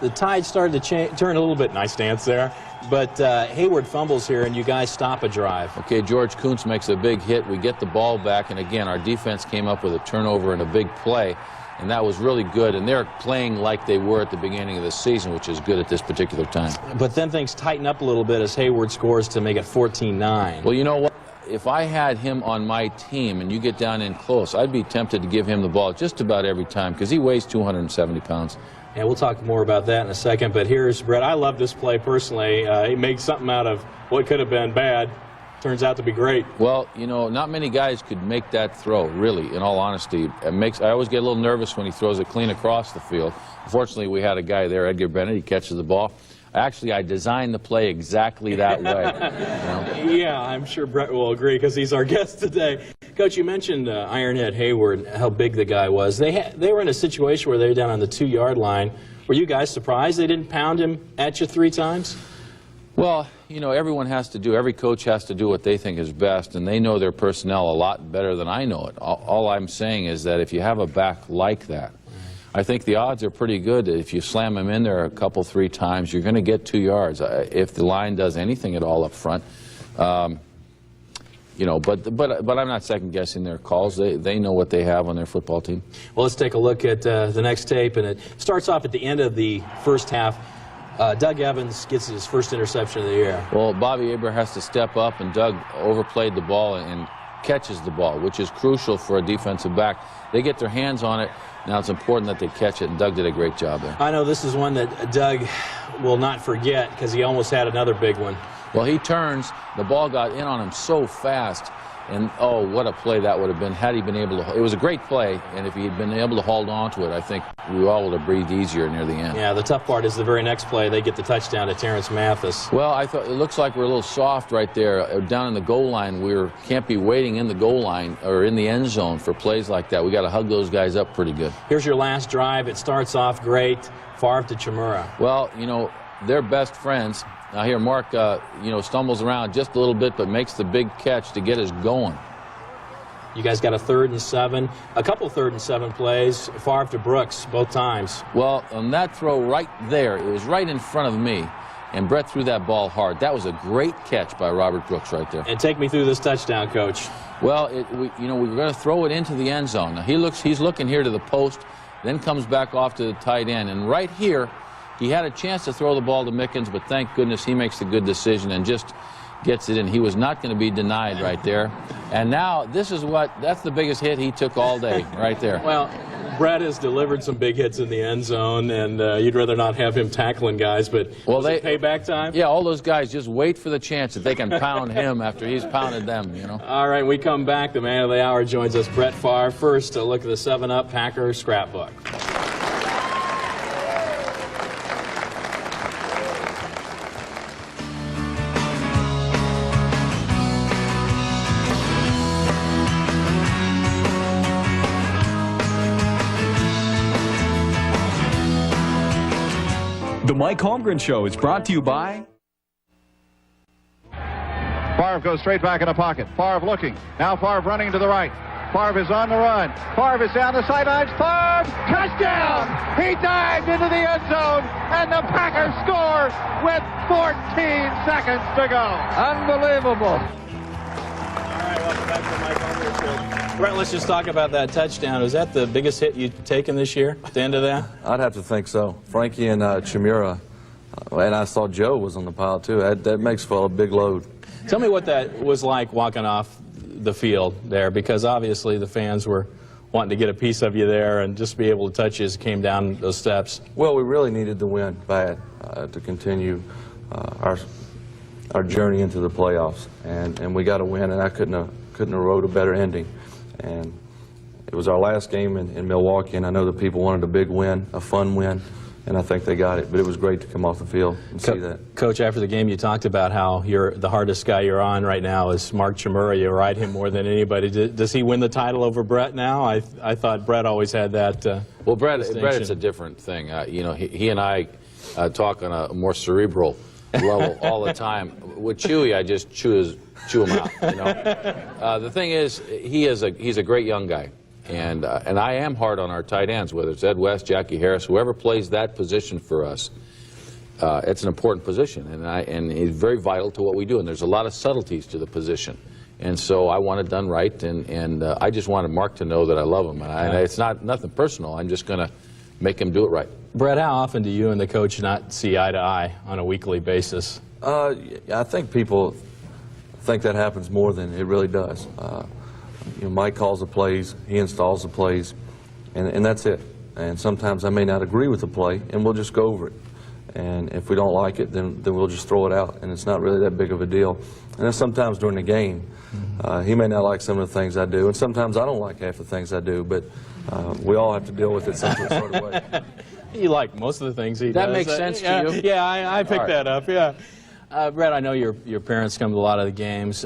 The tide started to turn a little bit. Nice stance there. But Hayward fumbles here, and you guys stop a drive. Okay, George Kuntz makes a big hit. We get the ball back, and again, our defense came up with a turnover and a big play, and that was really good. And they're playing like they were at the beginning of the season, which is good at this particular time. But then things tighten up a little bit as Hayward scores to make it 14-9. Well, you know what? If I had him on my team and you get down in close, I'd be tempted to give him the ball just about every time because he weighs 270 pounds. And we'll talk more about that in a second. But here's Brett. I love this play personally. He makes something out of what could have been bad. Turns out to be great. Well, you know, not many guys could make that throw, really, in all honesty. I always get a little nervous when he throws it clean across the field. Fortunately, we had a guy there, Edgar Bennett. He catches the ball. Actually, I designed the play exactly that way. You know? Yeah, I'm sure Brett will agree because he's our guest today. Coach, you mentioned Ironhead Hayward, how big the guy was. They were in a situation where they were down on the 2-yard line. Were you guys surprised they didn't pound him at you 3 times? Well, you know, every coach has to do what they think is best, and they know their personnel a lot better than I know it. All I'm saying is that if you have a back like that, I think the odds are pretty good that if you slam him in there a couple, 3 times, you're going to get 2 yards. If the line does anything at all up front, you know, but I'm not second-guessing their calls. They know what they have on their football team. Well, let's take a look at the next tape, and it starts off at the end of the first half. Doug Evans gets his first interception of the year. Well, Bobby Aber has to step up, and Doug overplayed the ball and catches the ball, which is crucial for a defensive back. They get their hands on it. Now it's important that they catch it, and Doug did a great job there. I know this is one that Doug will not forget because he almost had another big one. Well, he turns. The ball got in on him so fast. And, oh, what a play that would have been had he been able to. It was a great play, and if he had been able to hold on to it, I think we all would have breathed easier near the end. Yeah, the tough part is the very next play. They get the touchdown to Terrence Mathis. Well, I thought it looks like we're a little soft right there. Down in the goal line, we can't be waiting in the goal line or in the end zone for plays like that. We got to hug those guys up pretty good. Here's your last drive. It starts off great. Favre to Chimura. Well, you know, they're best friends. Now here, Mark, you know, stumbles around just a little bit, but makes the big catch to get us going. You guys got a 3rd and 7, a couple 3rd and 7 plays. Favre to Brooks both times. Well, on that throw right there, it was right in front of me, and Brett threw that ball hard. That was a great catch by Robert Brooks right there. And take me through this touchdown, Coach. Well, you know, we were going to throw it into the end zone. Now he's looking here to the post, then comes back off to the tight end, and right here, he had a chance to throw the ball to Mickens, but thank goodness he makes the good decision and just gets it in. He was not going to be denied right there. And now that's the biggest hit he took all day right there. Well, Brett has delivered some big hits in the end zone, and you'd rather not have him tackling guys, but well, they payback time? Yeah, all those guys just wait for the chance that they can pound him after he's pounded them, you know. All right, we come back. The man of the hour joins us, Brett Favre. First, a look at the 7-Up Packer scrapbook. The Mike Holmgren Show is brought to you by... Favre goes straight back in the pocket. Favre looking. Now Favre running to the right. Favre is on the run. Favre is down the sidelines. Favre, touchdown! He dived into the end zone, and the Packers score with 14 seconds to go. Unbelievable. All right, welcome back to the Mike Holmgren Show. Brett, let's just talk about that touchdown. Was that the biggest hit you've taken this year at the end of that? I'd have to think so. Frankie and Chimura, and I saw Joe was on the pile too. That makes for a big load. Tell me what that was like walking off the field there, because obviously the fans were wanting to get a piece of you there, and just be able to touch you as you came down those steps. Well, we really needed the win bad to continue our journey into the playoffs, and we got a win, and I couldn't have wrote a better ending. And it was our last game in Milwaukee, and I know the people wanted a big win, a fun win, and I think they got it. But it was great to come off the field and see that. Coach, after the game, you talked about how the hardest guy you're on right now is Mark Chimura. You ride him more than anybody. Does he win the title over Brett now? I thought Brett always had that. Well, Brett, it's a different thing. You know, he and I talk on a more cerebral level all the time. With Chewy, I just chew him out. You know, the thing is, he's a great young guy, and I am hard on our tight ends, whether it's Ed West, Jackie Harris, whoever plays that position for us. It's an important position, and he's very vital to what we do. And there's a lot of subtleties to the position, and so I want it done right. And I just wanted Mark to know that I love him, and it's nothing personal. I'm just going to make him do it right. Brett, how often do you and the coach not see eye to eye on a weekly basis? I think people think that happens more than it really does. You know, Mike calls the plays, he installs the plays, and that's it. And sometimes I may not agree with the play, and we'll just go over it. And if we don't like it, then we'll just throw it out, and it's not really that big of a deal. And then sometimes during the game, he may not like some of the things I do, and sometimes I don't like half the things I do, but we all have to deal with it some sort of way. You like most of the things he does. That makes sense to you? Yeah, I picked that up, yeah. Brett, I know your parents come to a lot of the games,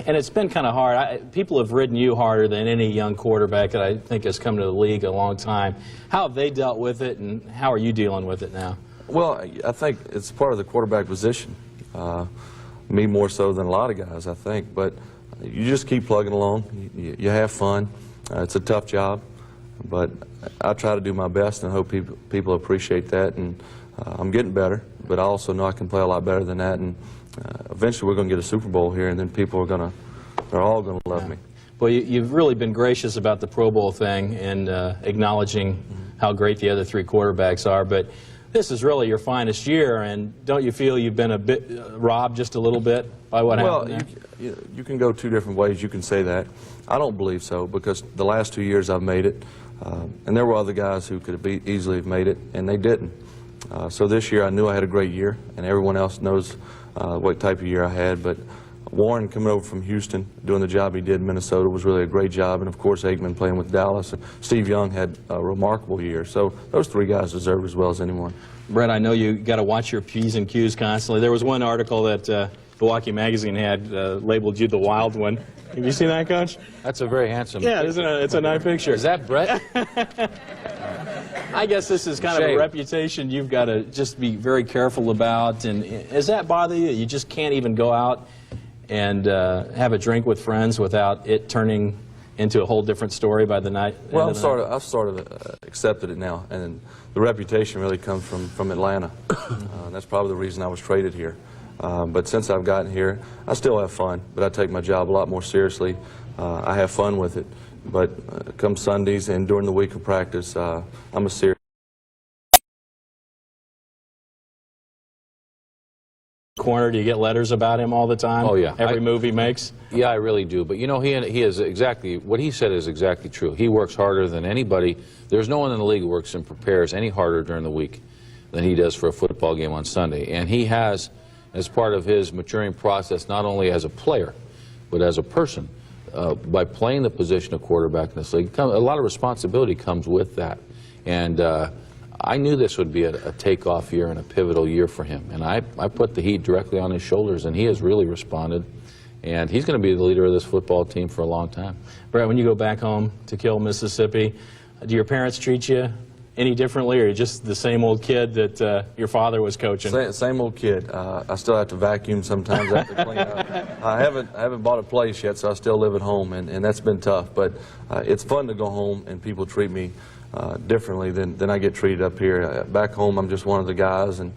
and it's been kind of hard. People have ridden you harder than any young quarterback that I think has come to the league a long time. How have they dealt with it, and how are you dealing with it now? Well, I think it's part of the quarterback position. Me more so than a lot of guys, I think. But you just keep plugging along. You have fun. It's a tough job, but I try to do my best and hope people appreciate that. And I'm getting better, but I also know I can play a lot better than that. And eventually we're going to get a Super Bowl here, and then people are they're all going to love me. Well, you've really been gracious about the Pro Bowl thing and acknowledging how great the other three quarterbacks are. But this is really your finest year, and don't you feel you've been a bit robbed just a little bit by what happened there? You can go two different ways. You can say that. I don't believe so, because the last 2 years I've made it, and there were other guys who could have easily have made it, and they didn't. So this year I knew I had a great year, and everyone else knows what type of year I had. But Warren coming over from Houston, doing the job he did in Minnesota was really a great job, and of course Aikman playing with Dallas. And Steve Young had a remarkable year. So those three guys deserve as well as anyone. Brett, I know you got to watch your P's and Q's constantly. There was one article that Milwaukee Magazine had labeled you the wild one. Have you seen that, Coach? That's a very handsome picture. Isn't it? It's a nice picture. Is that Brett? I guess this is kind of a reputation you've got to just be very careful about. And does that bother you? You just can't even go out and have a drink with friends without it turning into a whole different story by the night? Well, I've sort of accepted it now, and the reputation really comes from Atlanta. That's probably the reason I was traded here. But since I've gotten here, I still have fun, but I take my job a lot more seriously. I have fun with it. But come Sundays and during the week of practice, I'm a serious corner. Do you get letters about him all the time? Oh, yeah. Every move he makes? Yeah, I really do. But, you know, he is exactly, what he said is exactly true. He works harder than anybody. There's no one in the league who works and prepares any harder during the week than he does for a football game on Sunday. And he has, as part of his maturing process, not only as a player, but as a person, by playing the position of quarterback in this league, a lot of responsibility comes with that. And I knew this would be a takeoff year and a pivotal year for him. And I put the heat directly on his shoulders, and he has really responded. And he's going to be the leader of this football team for a long time. Brett, when you go back home to Kill, Mississippi, do your parents treat you any differently, or are you just the same old kid that your father was coaching? Same old kid. I still have to vacuum sometimes. I have to clean up. I haven't bought a place yet, so I still live at home, and that's been tough. But it's fun to go home and people treat me differently than I get treated up here. Back home, I'm just one of the guys, and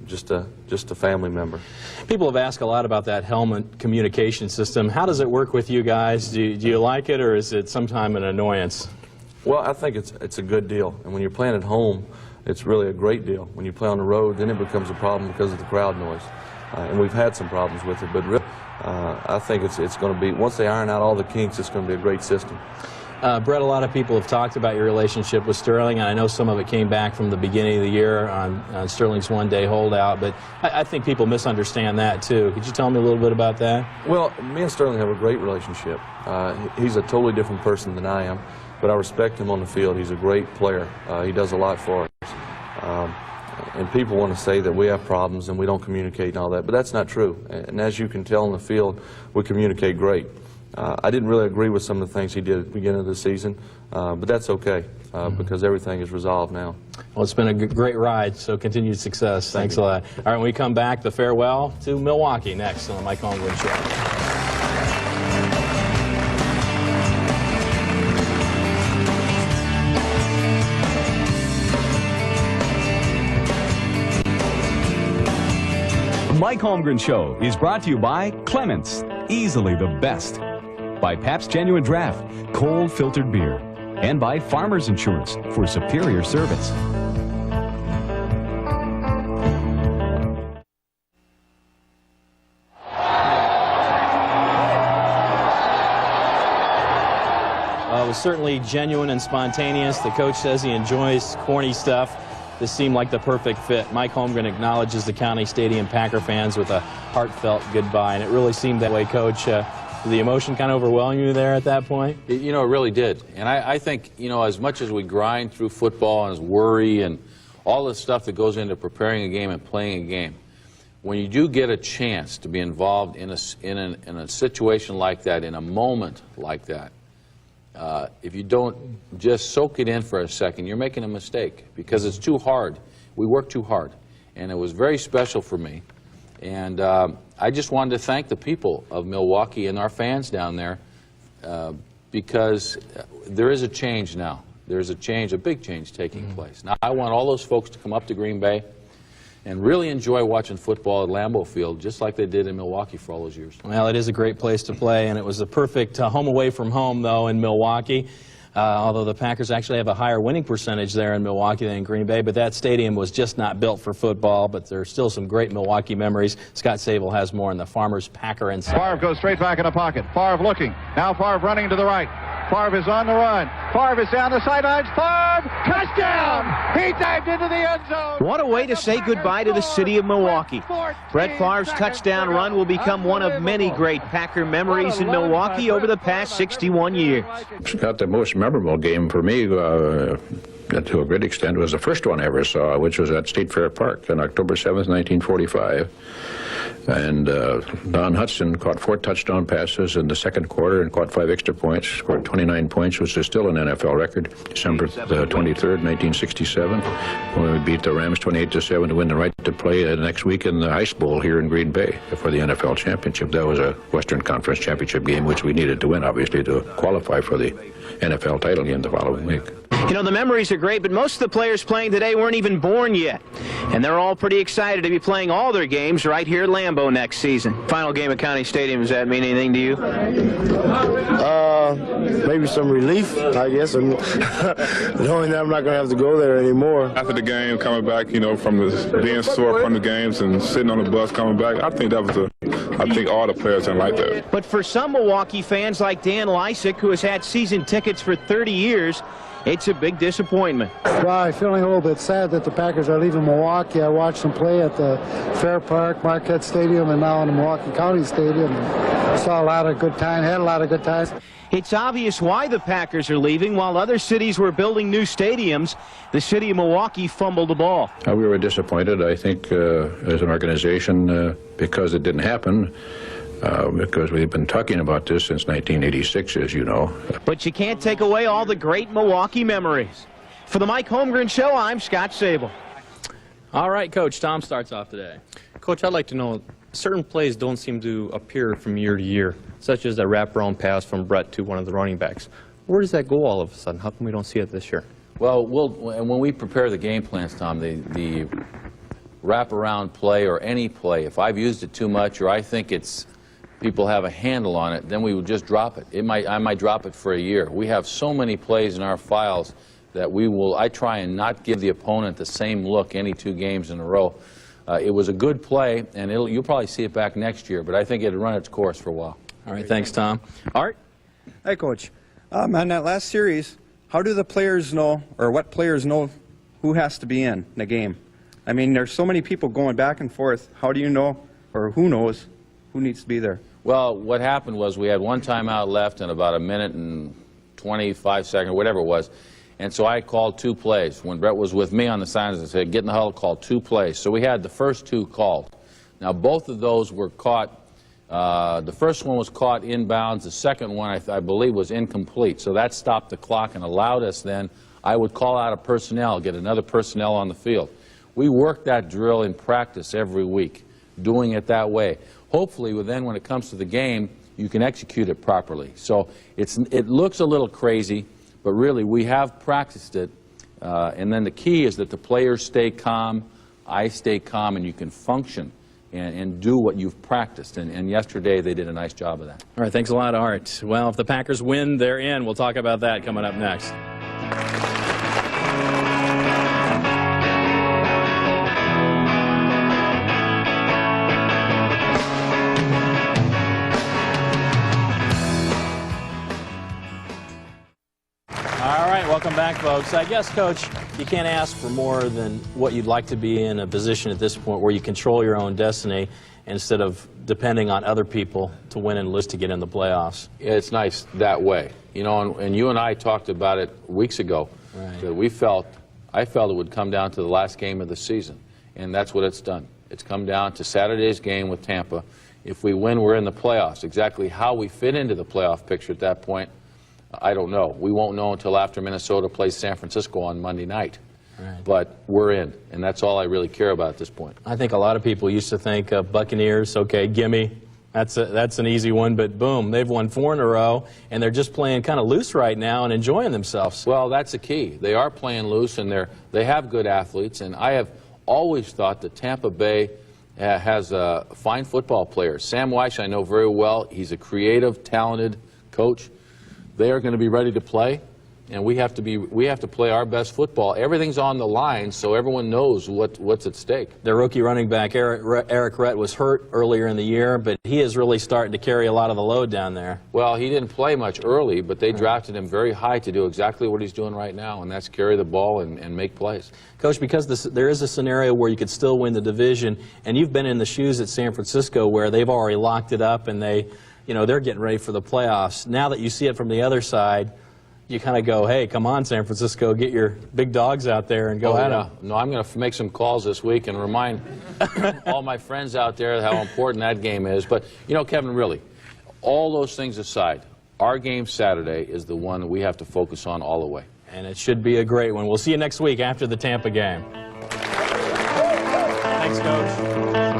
just a family member. People have asked a lot about that helmet communication system. How does it work with you guys? Do you like it, or is it sometimes an annoyance? Well, I think it's a good deal, and when you're playing at home, it's really a great deal. When you play on the road, then it becomes a problem because of the crowd noise, and we've had some problems with it. But really, I think it's going to be, once they iron out all the kinks, it's going to be a great system. Brett, a lot of people have talked about your relationship with Sterling, and I know some of it came back from the beginning of the year on Sterling's one-day holdout, but I think people misunderstand that too. Could you tell me a little bit about that? Well, me and Sterling have a great relationship. He's a totally different person than I am, but I respect him on the field. He's a great player. He does a lot for us. And people want to say that we have problems and we don't communicate and all that, but that's not true. And as you can tell in the field, we communicate great. I didn't really agree with some of the things he did at the beginning of the season, but that's okay because everything is resolved now. Well, it's been a great ride, so continued success. Thanks a lot. All right, when we come back, the farewell to Milwaukee next on the Mike Holmgren Show. Mike Holmgren Show is brought to you by Clements, easily the best. By Pabst Genuine Draft, cold filtered beer. And by Farmers Insurance for superior service. It was certainly genuine and spontaneous. The coach says he enjoys corny stuff. This seemed like the perfect fit. Mike Holmgren acknowledges the County Stadium Packer fans with a heartfelt goodbye, and it really seemed that way, Coach. The emotion kind of overwhelmed you there at that point? You know, it really did. And I think, you know, as much as we grind through football and worry and all the stuff that goes into preparing a game and playing a game, when you do get a chance to be involved in a situation like that, in a moment like that, if you don't just soak it in for a second, you're making a mistake because it's too hard. We work too hard. And it was very special for me. And I just wanted to thank the people of Milwaukee and our fans down there because there is a change now. There's a change, a big change taking place. Now, I want all those folks to come up to Green Bay and really enjoy watching football at Lambeau Field, just like they did in Milwaukee for all those years. Well, it is a great place to play, and it was the perfect home away from home, though, in Milwaukee. although the Packers actually have a higher winning percentage there in Milwaukee than in Green Bay, but that stadium was just not built for football, but there's still some great Milwaukee memories. Scott Sable has more on the Farmers, Packer, and Favre goes straight back in the pocket. Favre looking. Now Favre running to the right. Favre is on the run. Favre is down the sidelines. Favre, touchdown! He dived into the end zone. What a way to say goodbye to the city of Milwaukee. Brett Favre's touchdown run will become one of many great Packer memories in Milwaukee over the past 61 years. Scott, the most memorable game for me, to a great extent, was the first one I ever saw, which was at State Fair Park on October 7th, 1945. And Don Hudson caught 4 touchdown passes in the second quarter and caught 5 extra points, scored 29 points, which is still an NFL record. December 23rd, 1967, when we beat the Rams 28-7 to win the right to play the next week in the Ice Bowl here in Green Bay for the NFL championship. That was a Western Conference championship game, which we needed to win, obviously, to qualify for the NFL title game the following week. You know, the memories are great, but most of the players playing today weren't even born yet. And they're all pretty excited to be playing all their games right here at Lambeau next season. Final game at County Stadium, does that mean anything to you? Maybe some relief, I guess. Knowing that I'm not going to have to go there anymore. After the game, coming back, you know, from being sore from the games and sitting on the bus coming back, I think that was I think all the players didn't like that. But for some Milwaukee fans like Dan Lysick, who has had season tickets for 30 years, it's a big disappointment. Well, I'm feeling a little bit sad that the Packers are leaving Milwaukee. I watched them play at the Fair Park, Marquette Stadium, and now in the Milwaukee County Stadium. And saw a lot of good time, had a lot of good times. It's obvious why the Packers are leaving. While other cities were building new stadiums, the city of Milwaukee fumbled the ball. We were disappointed, I think, as an organization, because it didn't happen. Because we've been talking about this since 1986, as you know. But you can't take away all the great Milwaukee memories. For the Mike Holmgren Show, I'm Scott Sable. All right, Coach, Tom starts off today. Coach, I'd like to know, certain plays don't seem to appear from year to year, such as that wraparound pass from Brett to one of the running backs. Where does that go all of a sudden? How come we don't see it this year? Well, when we prepare the game plans, Tom, the wraparound play or any play, if I've used it too much or I think people have a handle on it, then we would just drop it. I might drop it for a year. We have so many plays in our files that I try and not give the opponent the same look any 2 games in a row. It was a good play, and you'll probably see it back next year, but I think it'll run its course for a while. All right, thanks, Tom. Art? Hi, Coach. On that last series, how do the players know, or what players know who has to be in the game? I mean, there's so many people going back and forth. How do you know, or who knows, who needs to be there? Well, what happened was we had 1 timeout left and about 1 minute and 25 seconds, whatever it was. And so I called 2 plays. When Brett was with me on the sidelines, I said, get in the huddle, call 2 plays. So we had the first 2 called. Now, both of those were caught. The first one was caught inbounds. The second one, I believe, was incomplete. So that stopped the clock and allowed us then, I would call out a personnel, get another personnel on the field. We worked that drill in practice every week, doing it that way. Hopefully, then when it comes to the game, you can execute it properly. So it looks a little crazy, but really we have practiced it. And then the key is that the players stay calm, I stay calm, and you can function and do what you've practiced. And yesterday they did a nice job of that. All right, thanks a lot, Art. Well, if the Packers win, they're in. We'll talk about that coming up next. Welcome back, folks. I guess, Coach, you can't ask for more than what you'd like to be in a position at this point where you control your own destiny instead of depending on other people to win and lose to get in the playoffs. It's nice that way. You know, and you and I talked about it weeks ago. Right. That I felt it would come down to the last game of the season, and that's what it's done. It's come down to Saturday's game with Tampa. If we win, we're in the playoffs. Exactly how we fit into the playoff picture at that point, I don't know. We won't know until after Minnesota plays San Francisco on Monday night. Right. But we're in, and that's all I really care about at this point. I think a lot of people used to think Buccaneers, okay, gimme. That's an easy one, but boom, they've won 4 in a row, and they're just playing kind of loose right now and enjoying themselves. Well, that's the key. They are playing loose, and they have good athletes, and I have always thought that Tampa Bay has fine football players. Sam Weiss I know very well. He's a creative, talented coach. They are going to be ready to play, and we have to play our best football. Everything's on the line, so everyone knows what's at stake. Their rookie running back Eric Rhett was hurt earlier in the year, but he is really starting to carry a lot of the load down there. Well, he didn't play much early, but they drafted him very high to do exactly what he's doing right now, and that's carry the ball and make plays. Coach, because there is a scenario where you could still win the division, and you've been in the shoes at San Francisco where they've already locked it up and they're getting ready for the playoffs. Now that you see it from the other side, you kind of go, hey, come on, San Francisco, get your big dogs out there and go at them. No, I'm going to make some calls this week and remind all my friends out there how important that game is. But, Kevin, really, all those things aside, our game Saturday is the one that we have to focus on all the way. And it should be a great one. We'll see you next week after the Tampa game. Thanks, Coach.